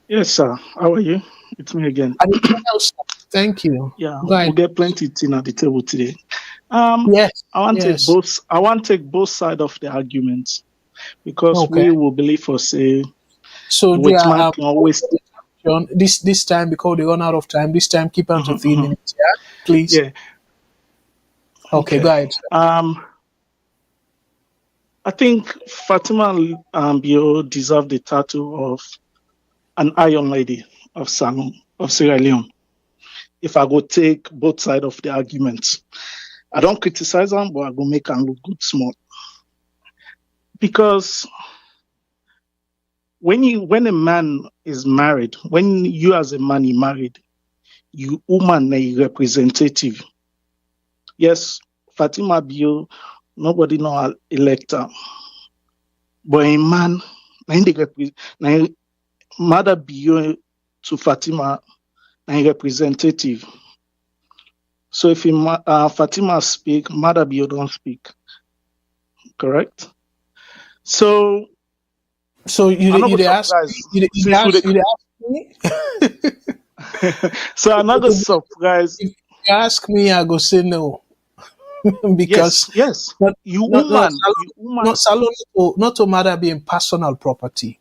Yes, sir. How are you? It's me again. Thank you. Yeah, Go ahead. we'll get plenty of thing at the table today. Yes. I want yes. to take both sides of the argument because Okay. we will believe for say So which they man are can always this time because they run out of time. This time keep on to 3 Mhm. minutes. Yeah, please. Yeah. Okay, go ahead. I think Fatima Bio deserved the title of an Iron Lady of Salon of Sierra Leone. If I go take both sides of the argument, I don't criticize them, but I go make them look good small. Because when a man is married, when you as a man is married, you woman a representative. Yes, Fatima Bio, nobody know elect her. But a man, Mother Bio to Fatima, a representative. So if Fatima speak, Mother Bio don't speak. Correct? So you ask me? So I'm not surprised. If you ask me, I go say no. Because yes, not, you not, woman, not salon not to matter being personal property.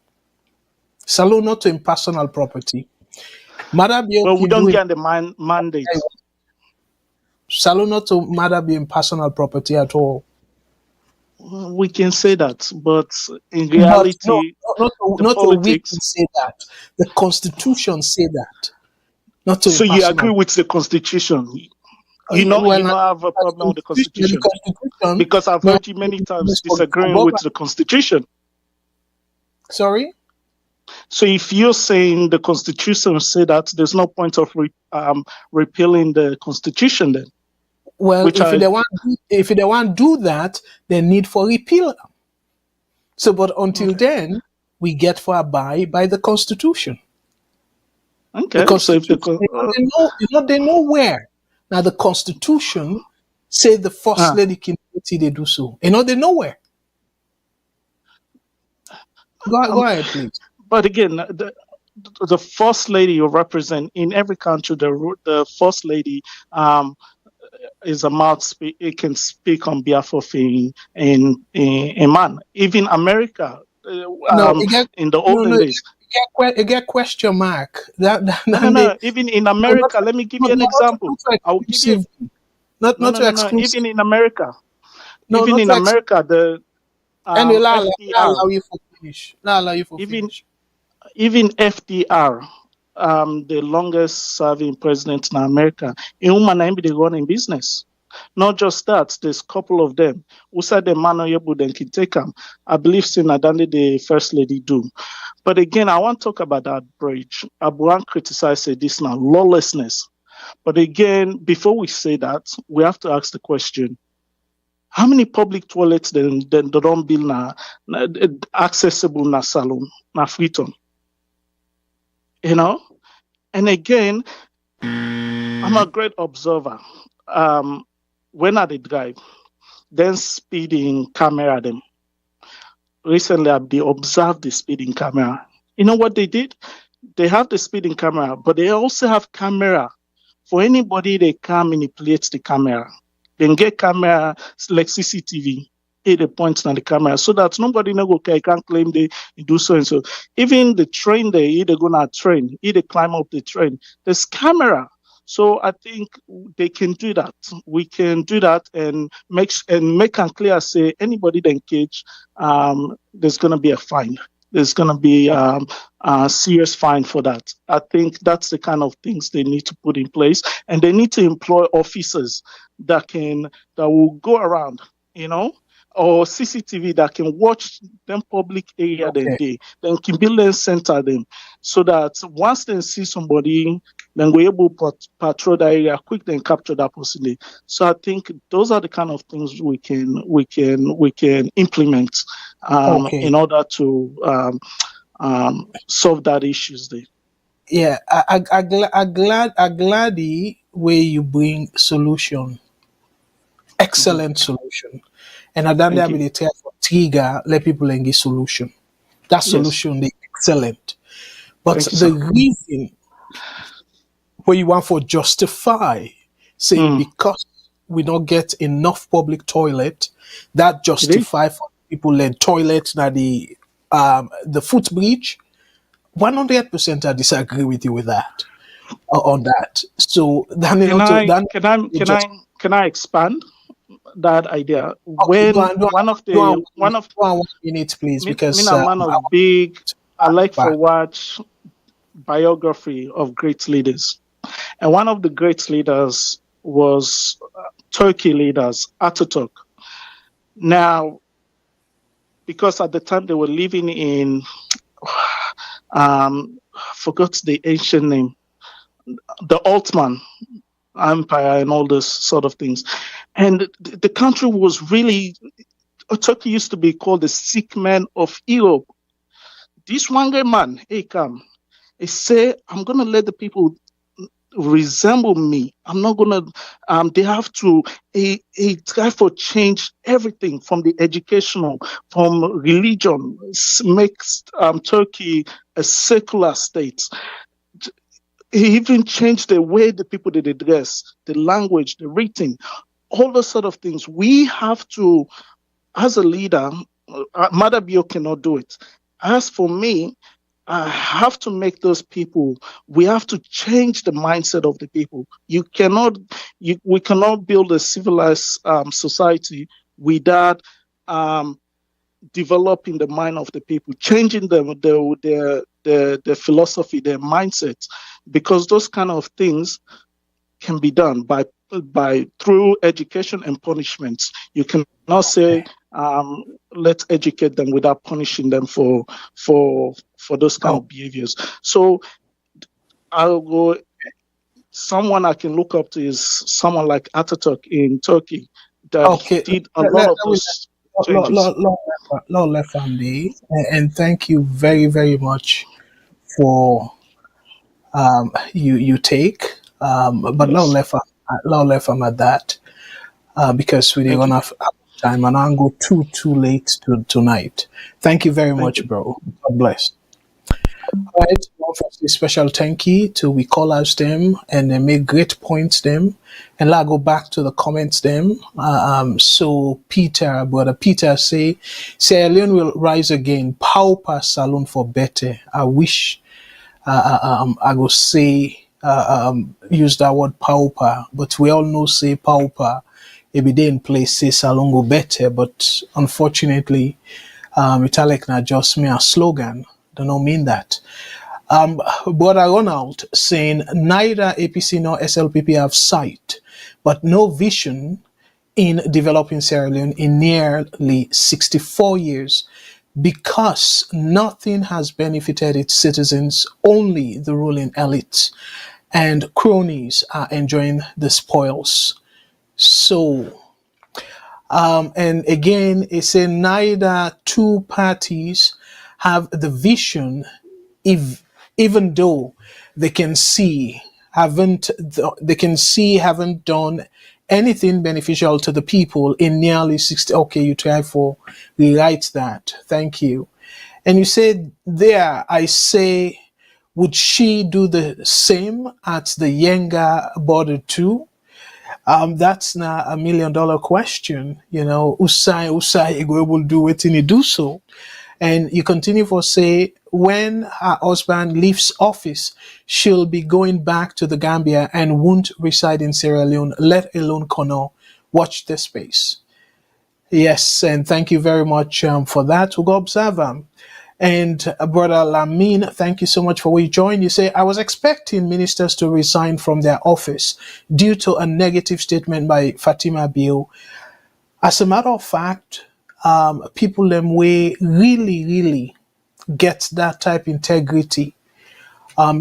Salon not to personal property. Matter be but we don't get the mandate. Salon not to matter being personal property at all. We can say that, but in reality, not we can say that. The Constitution say that. Not to so you agree with the Constitution? You don't have a problem with the Constitution because I've heard you many times disagreeing with the Constitution. Sorry? So if you're saying the Constitution say that, there's no point of repealing the Constitution then? Well, if they want to do that, they need for repeal. So, but until then, we get for abide by the Constitution. Okay. So if they know where. Now the Constitution say the first lady can they do so. They know where. Go ahead, please. But again, the first lady you represent in every country, the first lady is a mouthpiece. It can speak on behalf of a man. Even America, in the olden days. You get question mark. No. Even in America, let me give you an example. I will give you. Even in America. Even in America, the allow you for finish. Even FDR, the longest serving president in America, in woman they run in business. Not just that, there's a couple of them who said the man able then can take them. I believe Sinadani, the first lady, do. But again, I want to talk about that bridge. Abuan criticized this now, lawlessness. But again, before we say that, we have to ask the question: how many public toilets then don't build na accessible na salon na Freetown? You know, and again, I'm a great observer. When I did drive, then speeding camera them. Recently, they observed the speeding camera. You know what they did? They have the speeding camera, but they also have camera for anybody they can manipulate the camera. Then get camera like CCTV, the points on the camera, so that nobody can claim they do so and so. Even the train they either gonna train, either climb up the train. There's camera. So I think they can do that. We can do that and make it clear. Say anybody that engage, there's going to be a fine. There's going to be a serious fine for that. I think that's the kind of things they need to put in place, and they need to employ officers that will go around, or CCTV that can watch them public area then can be learn center them, so that once they see somebody, then we're able to patrol the area quick, then capture that person. So I think those are the kind of things we can implement in order to solve that issues there. Yeah, I glad where you bring solution, excellent solution, and I don't Thank have you. the time for trigger let people engage solution. That Yes. solution is excellent, but Thank you, the sir. reason where you want for justify say Mm. because we don't get enough public toilet, that It is. justify for people in toilet na the footbridge. 100% I disagree with you with that on that. So then you Can know to I then can I it can just I can I expand that idea? okay. When one of the one of Go on 1 minute, please, me because a man I of want big, to I like for back. watch biography of great leaders. And one of the great leaders was Turkey leaders, Ataturk. Now, because at the time they were living in, forgot the ancient name, the Ottoman Empire and all those sort of things. And the country was really, Turkey used to be called the sick man of Europe. This one guy man, he come, he say, I'm going to let the people resemble me. I'm not gonna. They have to. He try for change everything from the educational, from religion, makes Turkey a secular state. He even changed the way the people did dress, the language, the writing, all those sort of things. We have to, as a leader, Mother Bio cannot do it. As for me, I have to make those people. We have to change the mindset of the people. We cannot build a civilized society without developing the mind of the people, changing their philosophy, their mindset, because those kind of things can be done by through education and punishments. You cannot say let's educate them without punishing them for those kind Oh, of behaviors. So I'll go. Someone I can look up to is someone like Ataturk in Turkey that okay. did a lot of those changes. Lord Lefandi, and thank you very very much for you take but Yes, Lord Lefam at that because we thank don't you, have time and I'll go too late to tonight. Thank you very thank much, you. bro. God bless. All right, well, first, a special thank you to we call out them and they make great points them, and I go back to the comments them. So Peter, brother Peter say Leon will rise again. Pauper saloon for better. I wish I go say use that word pauper, but we all know say pauper. If it didn't place say salon go better, but unfortunately, italic na just me a slogan. Do not mean that. Brother Ronald saying neither APC nor SLPP have sight, but no vision in developing Sierra Leone in nearly 64 years because nothing has benefited its citizens, only the ruling elite and cronies are enjoying the spoils. So, and again, it said neither two parties have the vision if even though they can see haven't done anything beneficial to the people in nearly 60. Okay, you try for rewrite that, thank you. And you said there, I say, would she do the same at the Yenga border too? That's not $1 million question. You know, Usai will do it and he do so. And you continue for say, when her husband leaves office, she'll be going back to the Gambia and won't reside in Sierra Leone, let alone Kono. Watch the space. Yes, and thank you very much for that. We'll go observe them. And Brother Lamin, thank you so much for what you joined. You say, I was expecting ministers to resign from their office due to a negative statement by Fatima Bill. As a matter of fact, people them way really get that type integrity.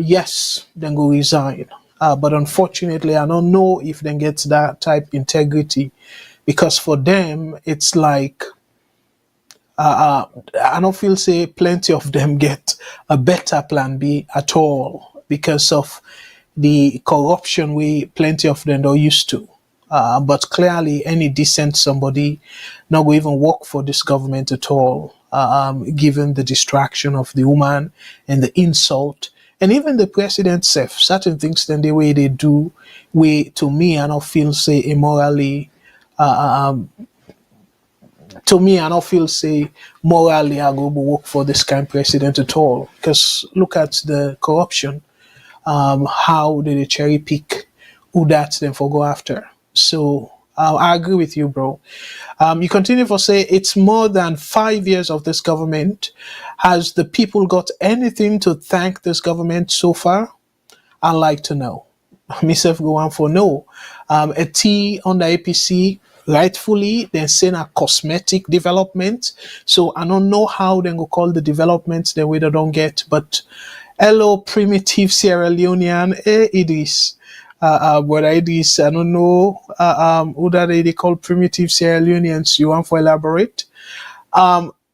Yes, then go resign. But unfortunately, I don't know if they get that type integrity because for them, it's like I don't feel say plenty of them get a better plan B at all because of the corruption we plenty of them are used to. But clearly, any decent somebody not going even work for this government at all, given the distraction of the woman and the insult, and even the president self, certain things then the way they do, way to me, I don't feel say immorally. To me, I don't feel say morally I go work for this kind of president at all. Because look at the corruption. How did they cherry pick who that then for go after? So I agree with you, bro. You continue for say it's more than 5 years of this government. Has the people got anything to thank this government so far? I'd like to know. Myself go on for no. A T on the APC rightfully then saying a cosmetic development. So I don't know how they go call the developments the way they don't get, but hello primitive Sierra Leonean, Idris. Brother Idris, I don't know who that they call primitive Sierra Leoneans. You want to elaborate?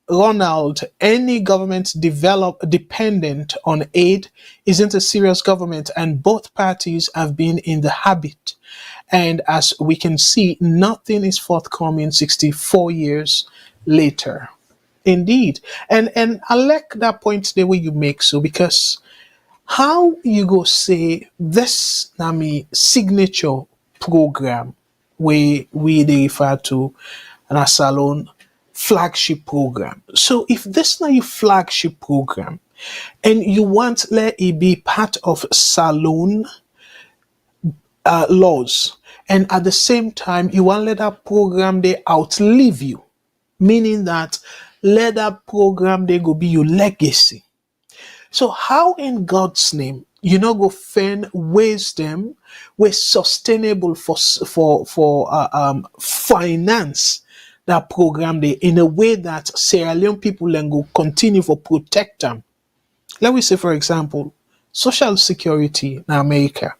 Ronald, any government dependent on aid isn't a serious government, and both parties have been in the habit. And as we can see, nothing is forthcoming 64 years later. Indeed. And I like that point the way you make so, because how you go say this nami signature program where we they refer to an a salon flagship program. So if this not your flagship program and you want let it be part of salon laws, and at the same time you want let that program they outlive you, meaning that let that program they go be your legacy. So how in God's name you know go find wisdom we're sustainable for finance that program they in a way that Sierra Leone people then go continue for protect them. Let me say for example, social security in America.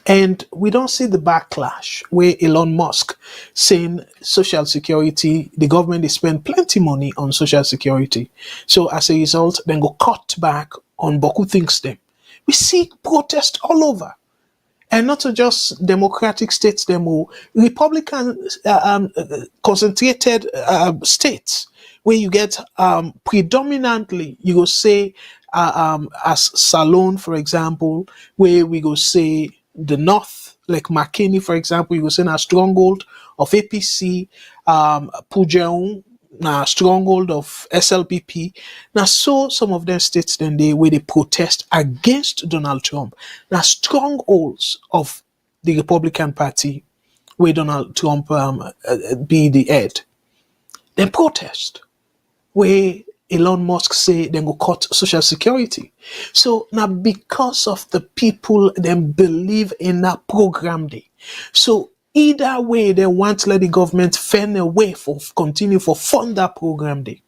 And we don't see the backlash where Elon Musk saying social security, the government they spend plenty money on social security. So as a result, then go cut back on Boku things them. We see protest all over. And not just democratic states, them or Republican concentrated states where you get predominantly, you go say, as Salone, for example, where we go say the North, like McKinney, for example, you go say a stronghold of APC, Pujeong, na stronghold of SLPP. Now, so some of them states then they where they protest against Donald Trump. Now, strongholds of the Republican Party where Donald Trump be the head. Then protest where Elon Musk say they go cut social security. So now because of the people then believe in that program day. So either way, they want to let the government fend away for continue for fund that program day.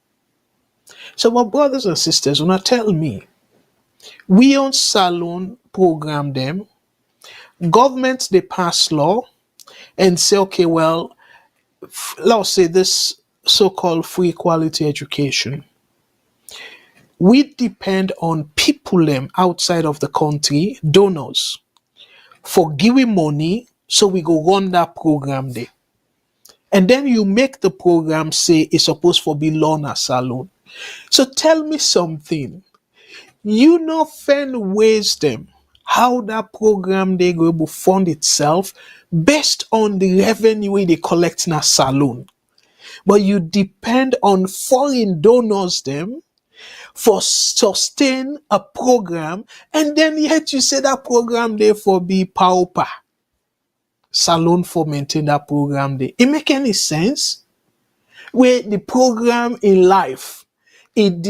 So my brothers and sisters, when I tell me, we on Salon program them, governments they pass law and say, okay, well, let's say this so-called free quality education. We depend on people them outside of the country, donors, for giving money, so we go run that program there. And then you make the program say it's supposed to be loan as salon. So tell me something. You know find wisdom how that program they go to fund itself based on the revenue they collect in a salon. But you depend on foreign donors them for sustain a program, and then yet you say that program therefore be pauper. Salon for maintain that program there. It make any sense? Where the program in life, it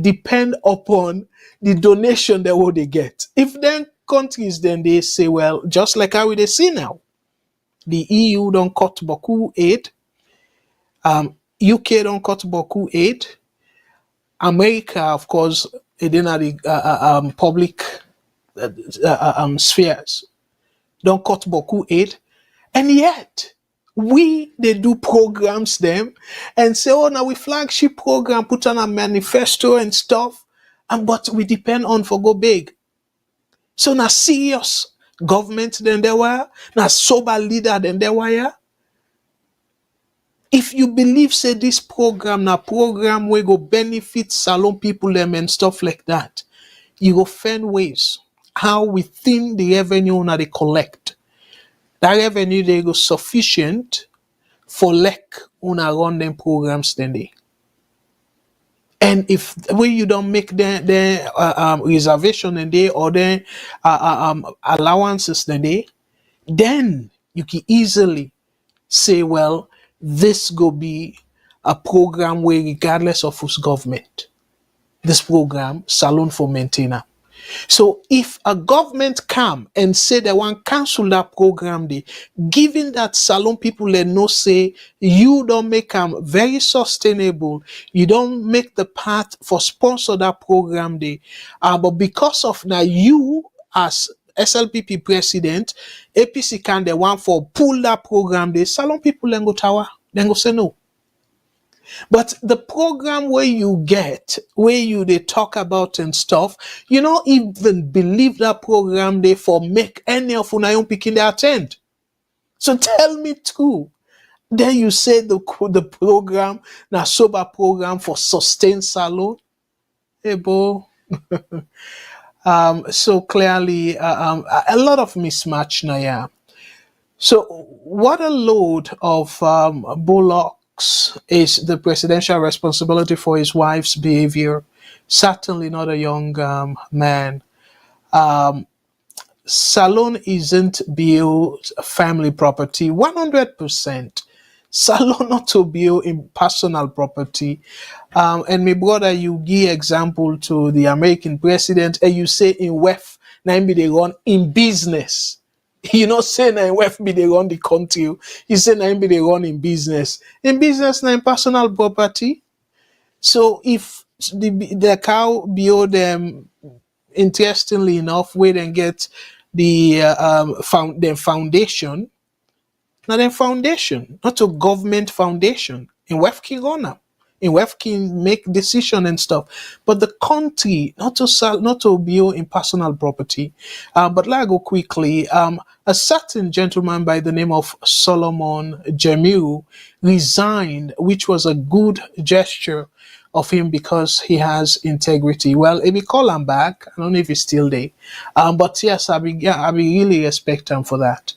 depend upon the donation that what they get. If then countries then they say, well, just like how they see now, the EU don't cut Boku aid, UK don't cut Boku aid, America, of course, it didn't have the public spheres don't cut Boku aid, and yet they do programs them and say, oh, now we flagship program, put on a manifesto and stuff, and but we depend on for go big. So now serious government then there were, now sober leader then there were. If you believe say this program na program we go benefit salon people them and stuff like that, you go find ways how within the revenue na they collect. That revenue they go sufficient for like una run them programs then they. And if when you don't make the reservation and they or the allowances then you can easily say, well, this go be a program where regardless of whose government, this program salon for maintainer. So if a government come and say they want cancel that program, they giving that salon people let know say you don't make them very sustainable, you don't make the path for sponsor that program they, but because of now you as SLPP president, APC can the one for pull that program they salon people then go tower, then go say no. But the program where you get, where you they talk about and stuff, you don't even believe that program they for make any of una young picking they attend. So tell me too. Then you say the program, na sober program for sustained salon. Hey, bo. So clearly, a lot of mismatch now, yeah. So what a load of bullocks is the presidential responsibility for his wife's behavior. Certainly not a young man. Salon isn't Bill's family property. 100%. Salon not to Bill in personal property. And my brother, you give example to the American president, and you say in WEF, now be they run in business. You not say na WEF be they run the country. You say na be they run in business. In business, na in personal property. So if the cow build them, interestingly enough, we then get the foundation, not a foundation, not a government foundation. In WEF can run am. In WEF can make decision and stuff. But the country, not to build in personal property. But let I go quickly. A certain gentleman by the name of Solomon Jamiu resigned, which was a good gesture of him because he has integrity. Well, if we call him back, I don't know if he's still there. But yes, I be really respect him for that.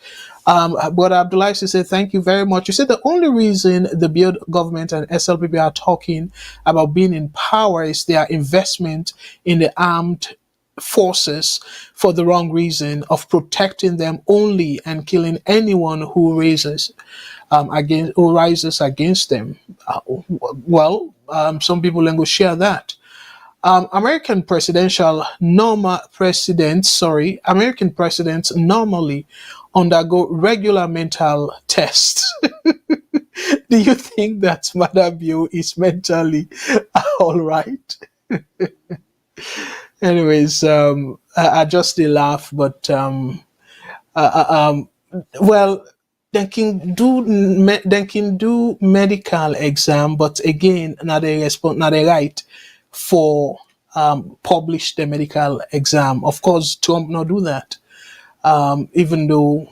Brother Abdullah said, thank you very much. You said the only reason the Beard government and SLPP are talking about being in power is their investment in the armed forces for the wrong reason of protecting them only and killing anyone who rises against them. Some people then go share that. American presidents normally undergo regular mental tests. Do you think that Mother Bill is mentally all right? Anyways, I just laugh, but well, they can do medical exam, but again, not a right for publish the medical exam. Of course, Trump not do that. Even though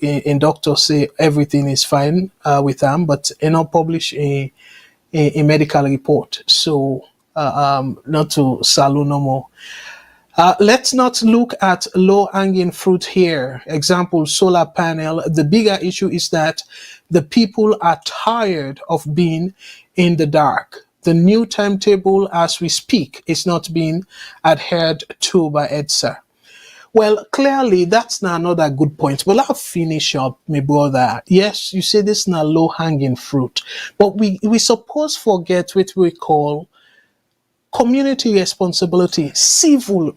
a doctor say everything is fine with them, but he not publish a medical report. So not to salon no more. Let's not look at low-hanging fruit here. Example, solar panel. The bigger issue is that the people are tired of being in the dark. The new timetable as we speak is not being adhered to by EDSA. Well, clearly, that's not another good point. But I'll finish up, my brother. Yes, you say this is not low-hanging fruit. But we suppose forget what we call community responsibility, civic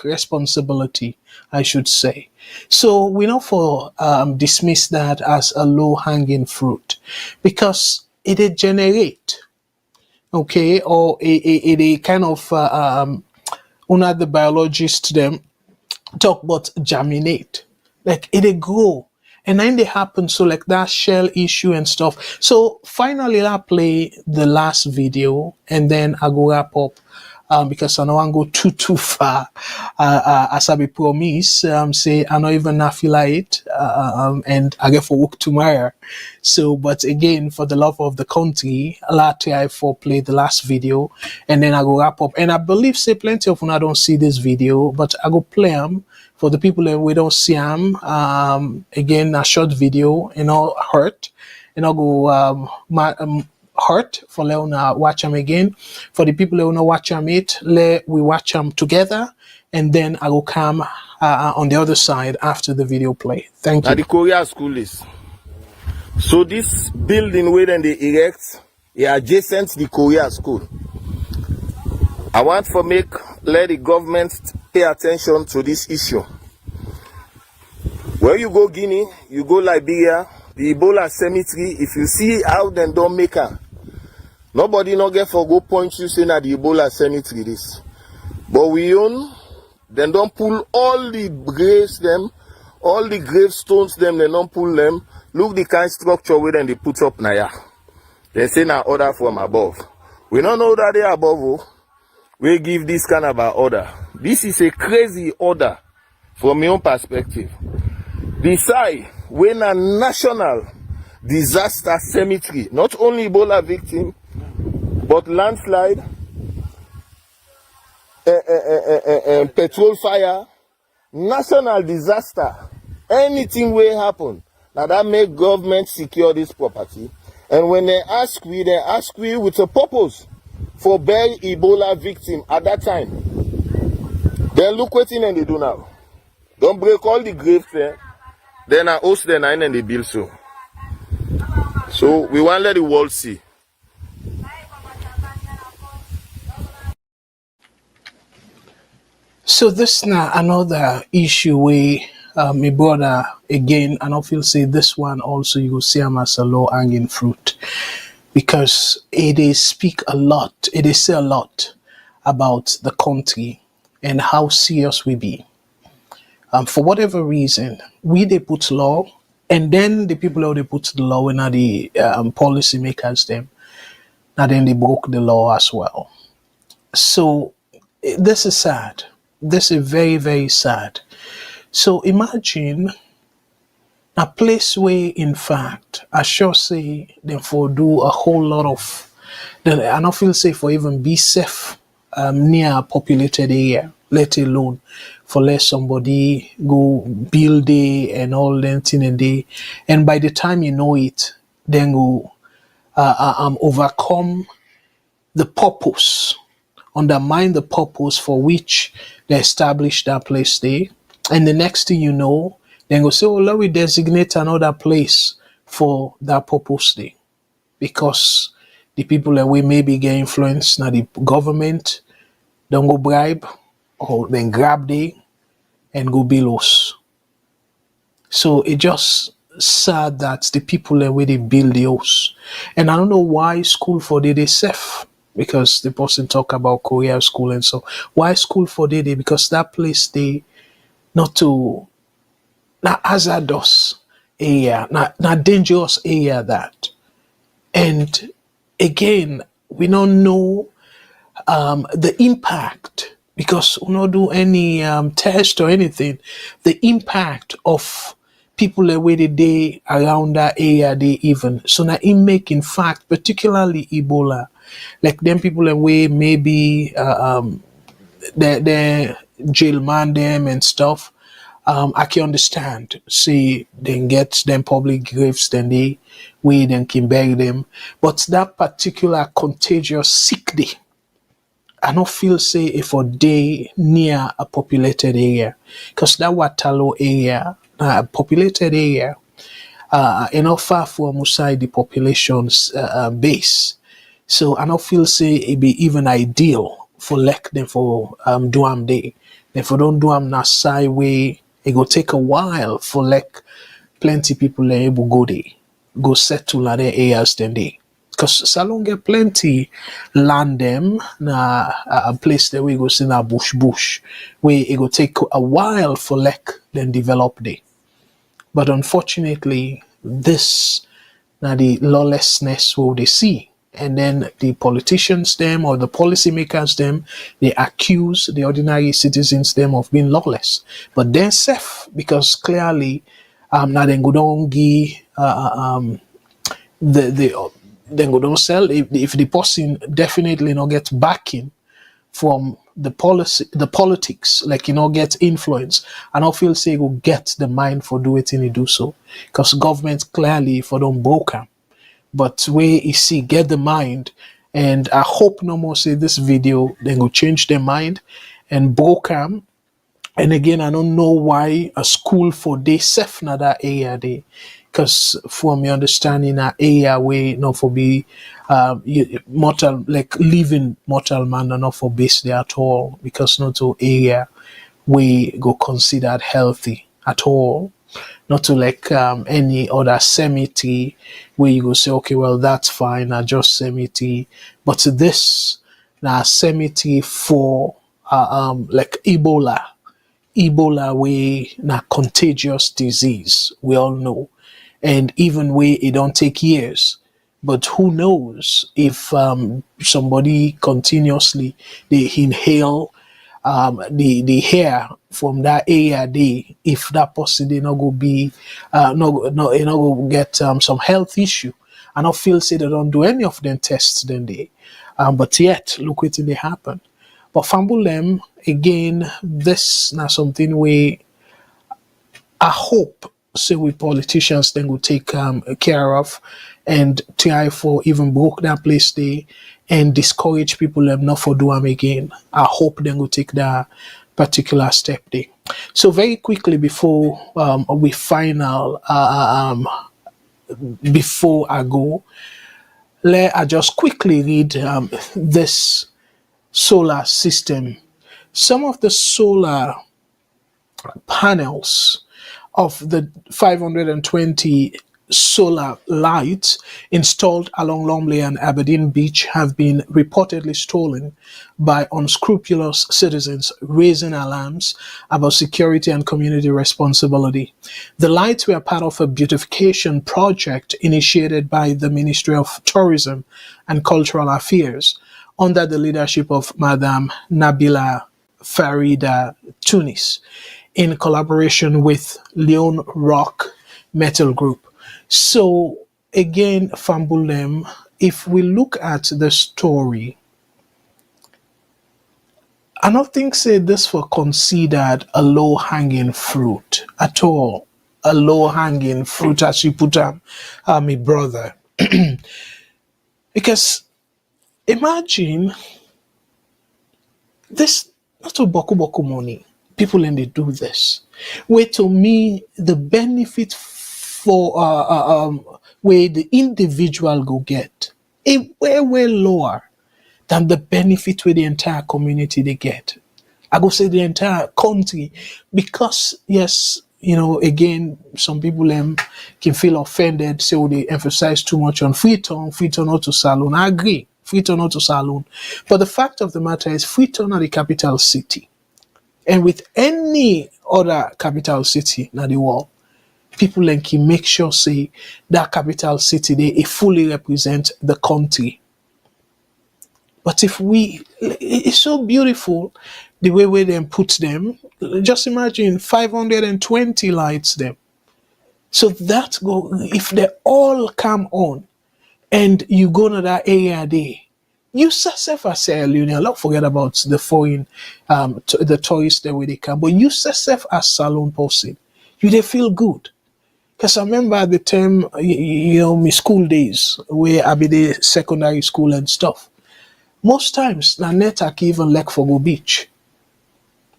responsibility, I should say. So we not for dismiss that as a low-hanging fruit because it generate, okay, or it kind of one of the biologists them talk about germinate, like it grow And then they happen, so like that shell issue and stuff. So finally I play the last video and then I go wrap up. Because I don't want to go too far. As I be promise, say I not even affiliate, and I get for work tomorrow. So, but again, for the love of the country, I'll try for play the last video, and then I go wrap up. And I believe say plenty of I don't see this video, but I go play them for the people that we don't see them. Again, a short video, hurt, and I'll go hurt for Leona watch them again. For the people who don't watch them we watch them together, and then I will come on the other side after the video play. Thank you. Now the Korea school is. So this building where then they erect is adjacent to the Korea school. I want to let the government pay attention to this issue. Where you go Guinea, you go Liberia, the Ebola cemetery, if you see how them don't make her, nobody no get for go point you saying that the Ebola cemetery this. But we own, then don't pull all the graves them, all the gravestones them, they don't pull them. Look the kind of structure where then they put up now. They say now order from above. We don't know that they are above. Oh. We give this kind of an order. This is a crazy order from my own perspective. Decide when a national disaster cemetery, not only Ebola victim, but landslide, petrol fire, national disaster, anything will happen. Now that make government secure this property. And when they ask we with a purpose for bury Ebola victim at that time. Then look what thing they do now. Don't break all the graves there. Then I host the 9 and they build so. So we want to let the world see. So this now another issue where my brother again, and I feel say this one also you will see him as a low hanging fruit, because it is speak a lot, it is say a lot about the country and how serious we be. For whatever reason, they put law, and then the people who they put the law when are the policy makers them, and then they broke the law as well. So this is sad. This is very, very sad. So imagine a place where, in fact, I sure say them for do a whole lot of, I don't feel safe for even be safe near a populated area, let alone for let somebody go build it and all that thing and day. And by the time you know it, then go overcome the purpose, undermine the purpose for which they established that place there. And the next thing you know, then go say, oh, let me designate another place for that purpose there. Because the people that we maybe get influence, now the government don't go bribe or then grab they and go below us. So it just sad that the people that way they build the house. And I don't know why school for they safe. Because the person talk about Korea school and so. Why school for they? Because that place they not hazardous area, not dangerous area that. And again, we don't know the impact, because we don't do any test or anything. The impact of people that way the day around that area they even. So now it make in fact, particularly Ebola, like them people that way maybe they jail man them and stuff. I can understand. See, then get them public graves, then they we then can bury them. But that particular contagious sick day, I don't feel say if a day near a populated area, because that Watalo area, a populated area, enough far from outside the population's base. So I don't feel say it be even ideal for like them for do am day. If we don't do am na side way, it go take a while for like plenty people are able go there, go settle at their areas then they. Because Salon get plenty land them na a place that we go see na bush where it go take a while for like then develop there. But unfortunately, this now the lawlessness will they see. And then the politicians them or the policymakers them, they accuse the ordinary citizens them of being lawless. But they're safe because clearly now then go down give the then go don't sell if the person definitely not get backing from the policy, the politics, like get influence, and I feel say go get the mind for do it and he do so, because government clearly for don't broke am. But where you see get the mind, and I hope no more say this video then go change their mind and broke am. And again, I don't know why a school for day safe na that area day. Because from your understanding, that area way not for be mortal, like living mortal man are not for base there at all. Because not to area we go considered healthy at all. Not to like any other cemetery where you go say, okay, well that's fine, I just cemetery. But this now cemetery for like Ebola way na contagious disease, we all know. And even way it don't take years. But who knows if somebody continuously they inhale the hair from that area day, if that person they not go be no you know go get some health issue. And I feel say they don't do any of them tests then they but yet look what they happen. But Fambulem, again, this now something we I hope say we politicians then will take care of and try for even broke that place there and discourage people them not for do them again. I hope then will take that particular step there. So very quickly before we final before I go, let I just quickly read this solar system. Some of the solar panels of the 520 solar lights installed along Lumley and Aberdeen beach have been reportedly stolen by unscrupulous citizens, raising alarms about security and community responsibility. The lights were part of a beautification project initiated by the Ministry of Tourism and Cultural Affairs under the leadership of Madame Nabila Farida Tunis, in collaboration with Leon Rock Metal Group. So again, Fambulem, if we look at the story, I don't think say this for considered a low-hanging fruit at all. A low-hanging fruit as you put my brother. Because imagine this not a boku money. People and they do this. Where to me the benefit for where the individual go get a way lower than the benefit where the entire community they get. I go say the entire country, because yes, again, some people can feel offended, so they emphasize too much on Freetown not to Saloon. I agree, Freetown not to Saloon. But the fact of the matter is Freetown are the capital city. And with any other capital city in the world, people can make sure say that capital city they fully represent the country. But if it's so beautiful the way we then put them. Just imagine 520 lights them. So that go if they all come on and you go to that area there. You yourself as a Union, don't forget about the foreign, the tourists there where they come, but you yourself as Salon person, you they feel good. Because I remember at the time, my school days, where I be the secondary school and stuff. Most times, na net I can even like for go beach.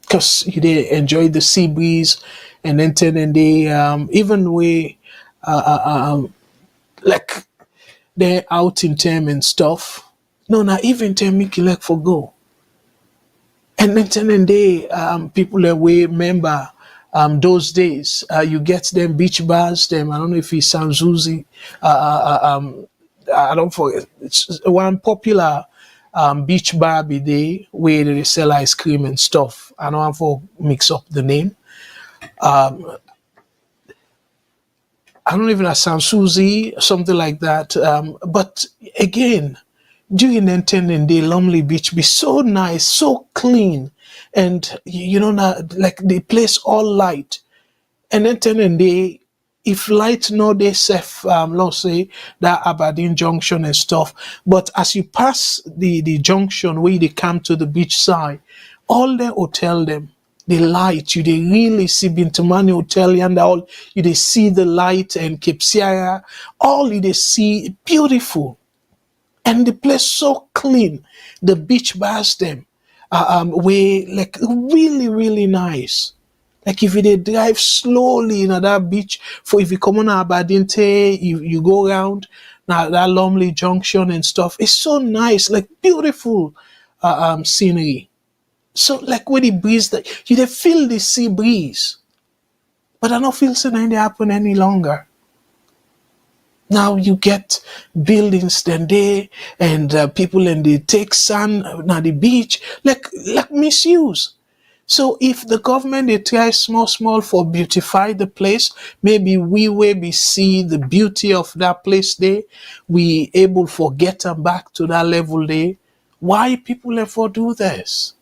Because you they enjoy the sea breeze, and then they, even way, like, they're out in time and stuff. No, not even time make you like for go. And then they people that we remember those days. You get them beach bars, them I don't know if it's Sanzuzi. I don't forget. It's one popular beach bar be there where they sell ice cream and stuff. I don't want to mix up the name. I don't even know, Susie, something like that. But again, during intending the Lumley Beach be so nice, so clean, and you know, like the place all light. And then telling they, if light no they safe, let's say that Aberdeen junction and stuff. But as you pass the junction where they come to the beach side, all the hotel them, the light, you they really see Bintumani Hotel and all, you they see the light and Cape Sierra, all you they see beautiful. And the place so clean. The beach bars them, way like really, really nice. Like if you dey drive slowly in that beach, for if you come on Aberdeen, you go around now that Lumley Junction and stuff. It's so nice, like beautiful scenery. So like when the breeze that you dey feel the sea breeze, but I don't feel so that they happen any longer. Now you get buildings then they and people and they take sun now the beach like misuse. So if the government they try small for beautify the place, maybe we will be see the beauty of that place there, we able for get them back to that level there. Why people ever do this?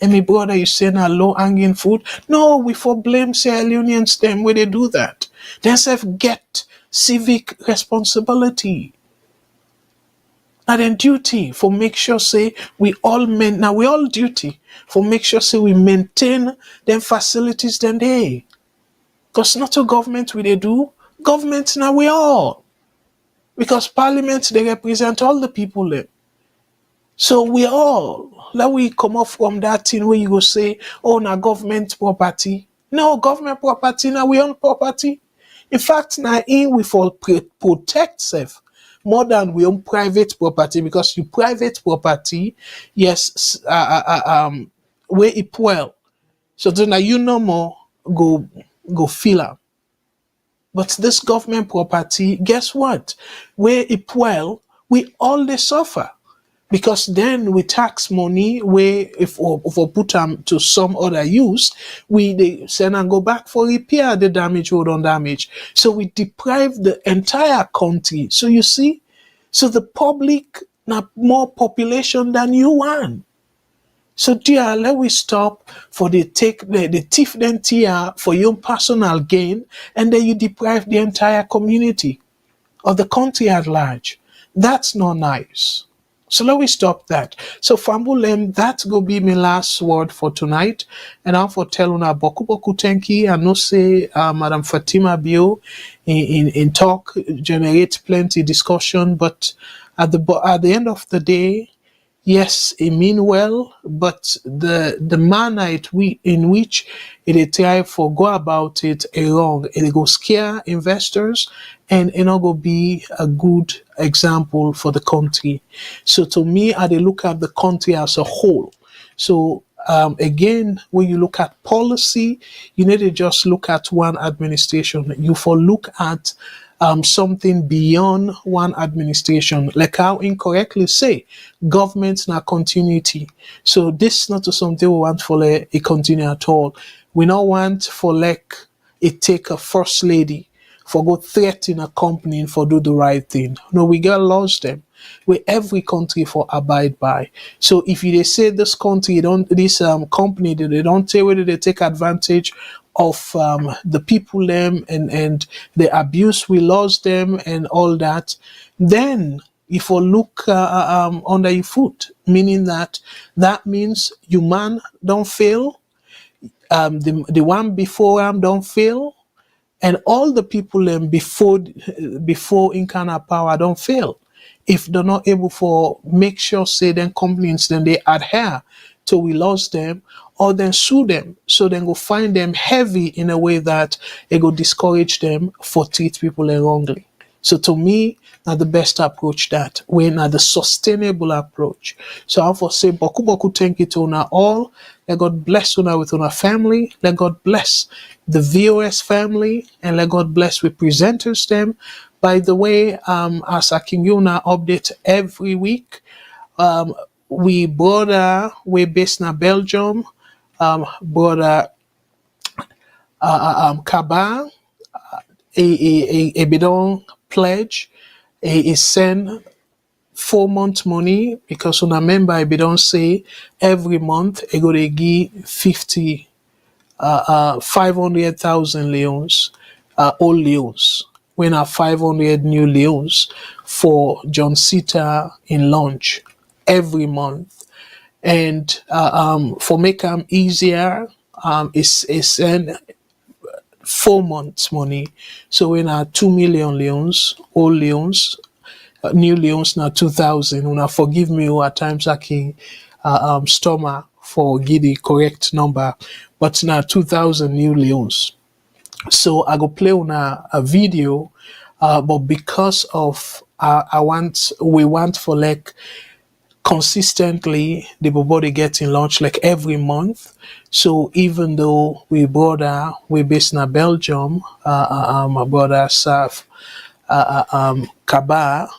And my brother, you saying a low hanging fruit? No, we for blame Sierra Leoneans them when they do that. They self get civic responsibility. And then duty for make sure say we all duty for make sure say we maintain them facilities then they. Because not a government we they do, government now we all. Because parliament they represent all the people there. So we all, let we come off from that thing where you go say, oh, now government property. No, government property, now we own property. In fact, now in we for protect self more than we own private property because you private property, yes, where it well. So then now you no more go fill up. But this government property, guess what? Where it well, we all they suffer. Because then we tax money where if we put them to some other use, they send and go back for repair the damage or don't damage. So we deprive the entire country. So you see, so the public now more population than you want. So dear, let we stop for the thief then tear for your personal gain, and then you deprive the entire community or the country at large. That's not nice. So let me stop that. So Fambulem, that go be my last word for tonight. And I'll for tell una boku tenki. I know say Madam Fatima Bio in talk generate plenty discussion, but at the end of the day, yes, it mean well, but the manner in which it try for go about it wrong, it go scare investors and it not go be a good example for the country. So to me, I dey look at the country as a whole. So again, when you look at policy, you need to just look at one administration. You for look at something beyond one administration, like how incorrectly say government na continuity. So this is not something we want for a continue at all. We not want for like it take a first lady for go threaten a company for do the right thing. No, we got laws them where every country for abide by. So if they say this country this company they don't say whether they take advantage of the people them and the abuse we lost them and all that, then if you look under your foot, meaning that means you man don't fail, the one before don't fail, and all the people before Incana power don't fail. If they're not able for make sure say then companies then they adhere till we lost them or then sue them. So then go find them heavy in a way that it go discourage them for treat people wrongly. So to me, not the best approach that way, not the sustainable approach. So I for say boku thank you to una all. Let God bless una with una family. Let God bless the VOS family and let God bless we presenters them. By the way, as I can give una update every week, we brother we based in Belgium, brother Kaba a bidon pledge, a send 4 month money because when I remember I don't say every month I go to give 500,000 leons, old leons. When I 500 new leons for John Sita in launch every month, and for make them easier, is send 4 months money. So when I 2 million leons, old leons, new leons now 2,000. Una forgive me at times I can stomach for give the correct number, but now 2,000 new leons. So I go play on a video, but because of we want for like consistently the body getting launched like every month. So even though we based in Belgium, my brother Saf Kaba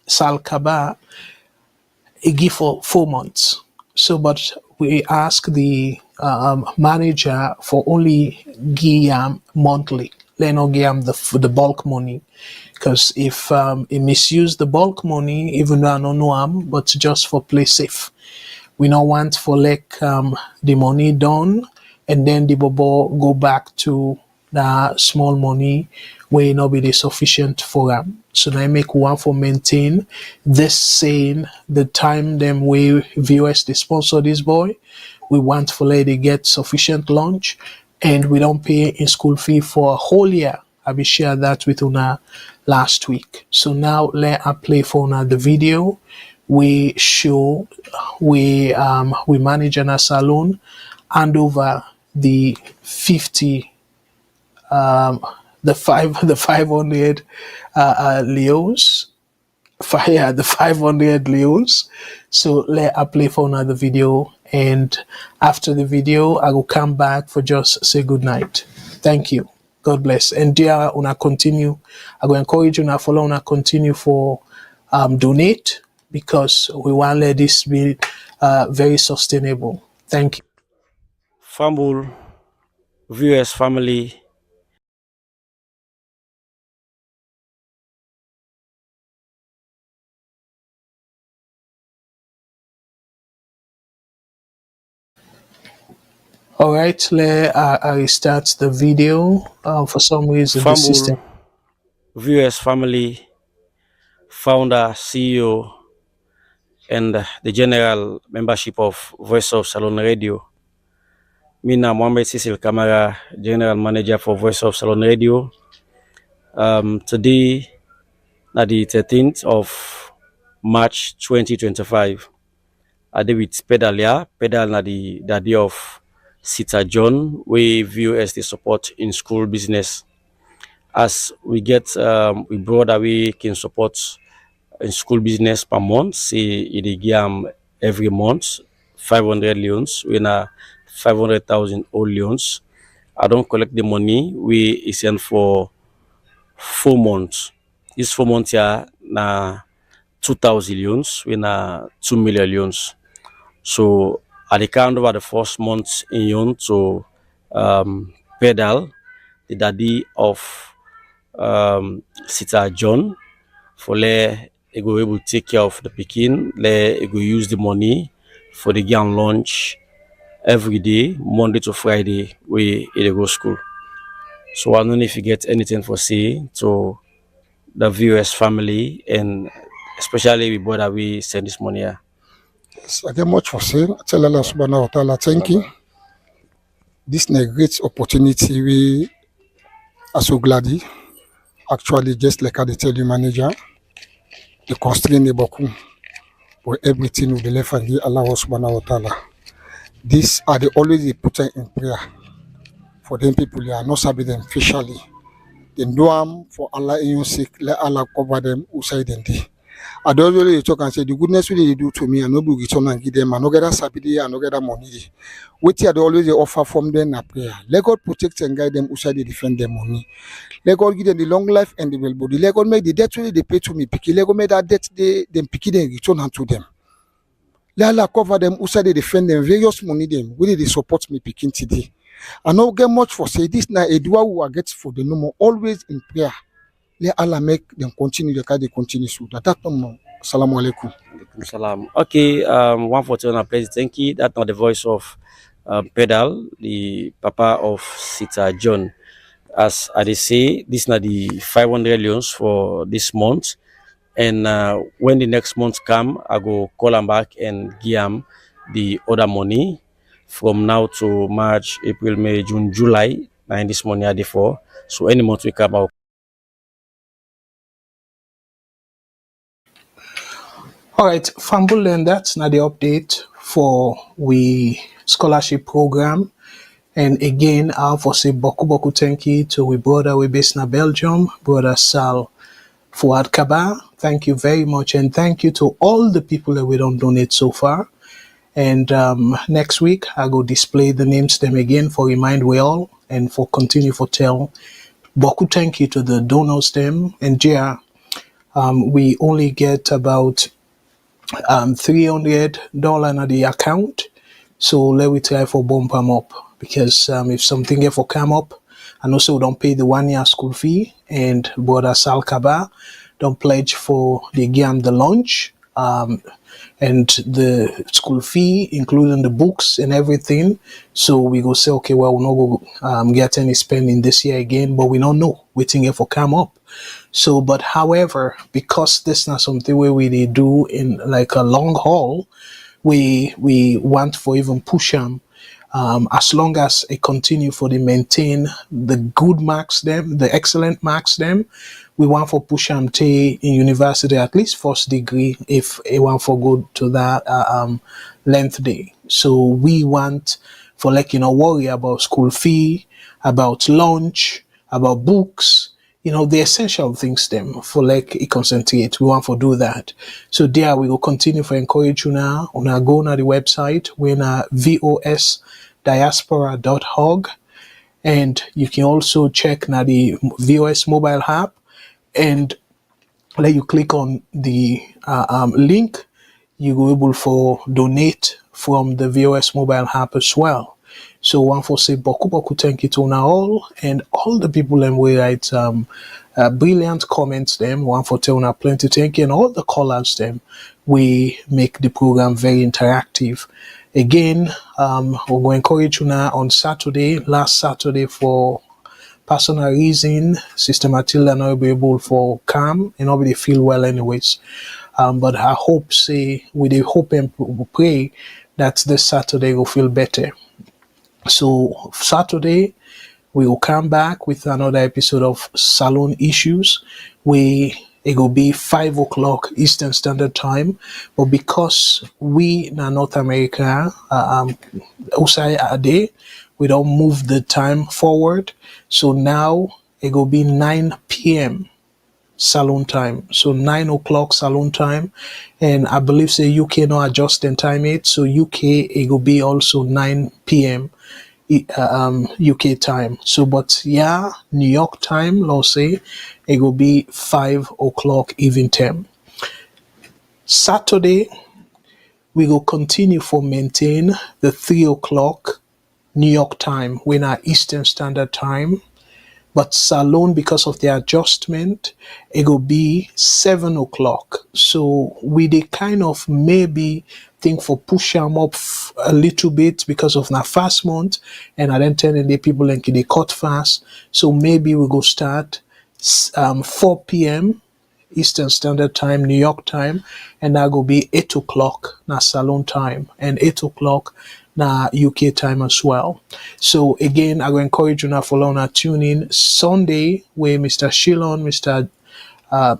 Sal Kaba, he give for 4 months. So, but we ask the manager for only give monthly. Let not give the bulk money, because if he misuse the bulk money, even though I don't know him, but just for play safe. We don't want for like the money done, and then the bobo go back to the small money where not be sufficient for them. So I make one for maintain this saying the time them we VOS they sponsor this boy. We want for lady get sufficient lunch, and we don't pay in school fee for a whole year. I will share that with Una last week. So now let I play for Una the video. We show we manage in a salon, hand over the 50 the 500 leos. The 500 leos. So let I play for another video, and after the video I will come back for just say good night. Thank you. God bless. And dear una continue. I will encourage you to follow una continue for donate, because we want to let this be very sustainable. Thank you. Fumble, viewers, family. All right, I restart the video. For some reason, the system. Fumble, viewers, family, founder, CEO, and the general membership of Voice of Salon Radio. Mina Mohamed Cecil Kamara, general manager for Voice of Salon Radio. Today, na the 13th of March 2025. I did with Pedal na the day of Sita John, we view as the support in school business. As we get, we brought away can support in school business per month, say it give every month 500 leons, we na 500,000 old leons. I don't collect the money, we send for 4 months. This 4 months here na 2,000 leons, we na 2 million leons. So at the count over the first month in yon to Pedal, the daddy of Sita John, for let he go able to take care of the Pekin, let he go use the money for the gang lunch every day, Monday to Friday, we go school. So I don't know if you get anything for say to the VOS family, and especially we bought that we send this money here. I get much for saying. I tell Allah subhanahu wa ta'ala thank you. This is a great opportunity. We are so glad. Actually, just like I tell you, manager, the constraint the boku, but everything will be left and give Allah subhanahu wa ta'ala. These are the always put in prayer for them people. They are not serving them officially. They do them for Allah in your sake. Let Allah cover them outside them. I don't really talk and say the goodness they do to me, and no book return and give them, and no get that sabidi, and no get that money. What they always offer from them a prayer. Let God protect and guide them outside they defend their money. Let God give them the long life and the well body. Let God make the debt they pay to me picky. Let God make that debt them picky then return unto them. Let Allah cover them outside they defend them various money them. Will they support me picking today? I no get much for say this now a dua who I get for the number always in prayer. Let Allah make them continue the kind they continue so that no more. Assalamu alaikum. Salam. Okay, one for two, please. Thank you. That's not the voice of Pedal, the papa of Sita John. As I say, this is not the 500 loans for this month. And when the next month come, I go call him back and give him the other money from now to March, April, May, June, July. And this money are there for. So any month we come out. All right, Fambulen, that's not the update for we scholarship program. And again, I for say boku thank you to we brother we based in Belgium, brother Sal Fuad Kaba. Thank you very much, and thank you to all the people that we don't donate so far. And next week I go display the names them again for remind we all and for continue for tell boku thank you to the donors them. And yeah, we only get about $300 on the account. So let we try for bump them up because if something get for come up, and also we don't pay the 1 year school fee, and brother Sal Kaba don't pledge for the game the lunch and the school fee, including the books and everything. So we go say, okay, well, we're not go get any spending this year again, but we don't know waiting here for come up. So, but however, because this is not something where we do in like a long haul, we want for even push them as long as it continue for the maintain the good marks them, the excellent marks them. We want for push them to in university at least first degree if it want for go to that length day. So we want for like worry about school fee, about lunch, about books. The essential things them for like concentrate. We want to do that. So there we will continue for encourage you now. Una go na the website when vosdiaspora.org, and you can also check na the VOS mobile app, and let you click on the link. You go able for donate from the VOS mobile app as well. So one for say boku thank you to una all and all the people and we write brilliant comments them. One for tell una plenty thank you, and all the callers them. We make the program very interactive. Again, we're going to encourage you now on Saturday, last Saturday for personal reason, Sister Matilda not be able for calm and nobody feel well anyways. But I hope we hope and pray that this Saturday will feel better. So Saturday we will come back with another episode of Salon Issues. It will be 5 o'clock Eastern Standard Time, but because we in North America outside a day, we don't move the time forward. So now it will be 9 p.m. Salon time. So 9 o'clock Salon time, and I believe say UK no adjust in time it. So UK it will be also 9 p.m. UK time. So but yeah, New York time, let's say it will be 5 o'clock evening time. Saturday we will continue for maintain the 3 o'clock New York time when our Eastern Standard Time. But Salon, because of the adjustment, it will be 7 o'clock. So we they kind of maybe think for push them up a little bit because of na fast month, and I then telling the people like they cut fast. So maybe we go start 4 p.m. Eastern Standard Time, New York time, and that will be 8 o'clock na Salon time, and 8 o'clock na UK time as well. So again, I will encourage you now for now tune in Sunday where Mr. Shilon, Mr.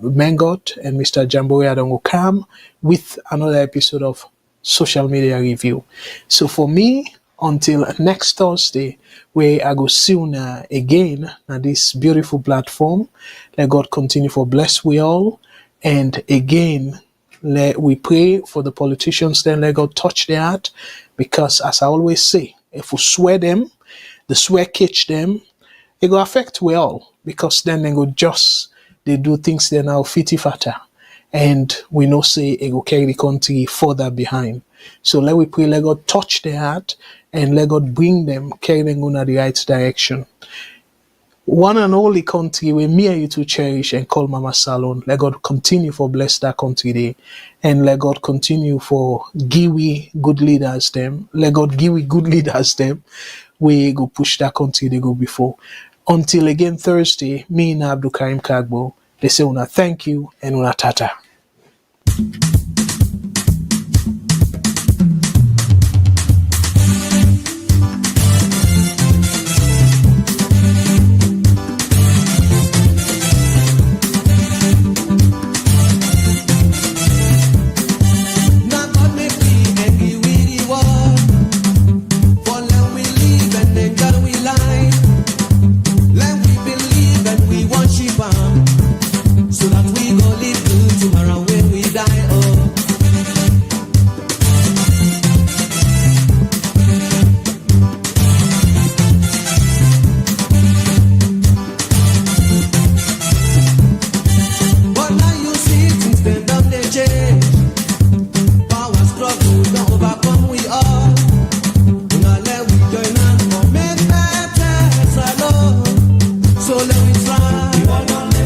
Mengot, and Mr. Jamboya will come with another episode of Social Media Review. So for me, until next Thursday, where I go see you again on this beautiful platform, let God continue for bless we all. And again, let we pray for the politicians, then let God touch their heart, because as I always say, if we swear them, the swear catch them, it will affect we all, because then they go just they do things they now fitty fatter, and we know say it will carry the country further behind. So let we pray, let God touch their heart, and let God bring them, carry them in the right direction. One and only country where me and you to cherish and call Mama Salon. Let God continue for bless that country day. And let God continue for give we good leaders them. Let God give we good leaders them. We go push that country they go before. Until again Thursday, me and Abdul Karim Kagbo, they say una thank you and una tata. So let me try.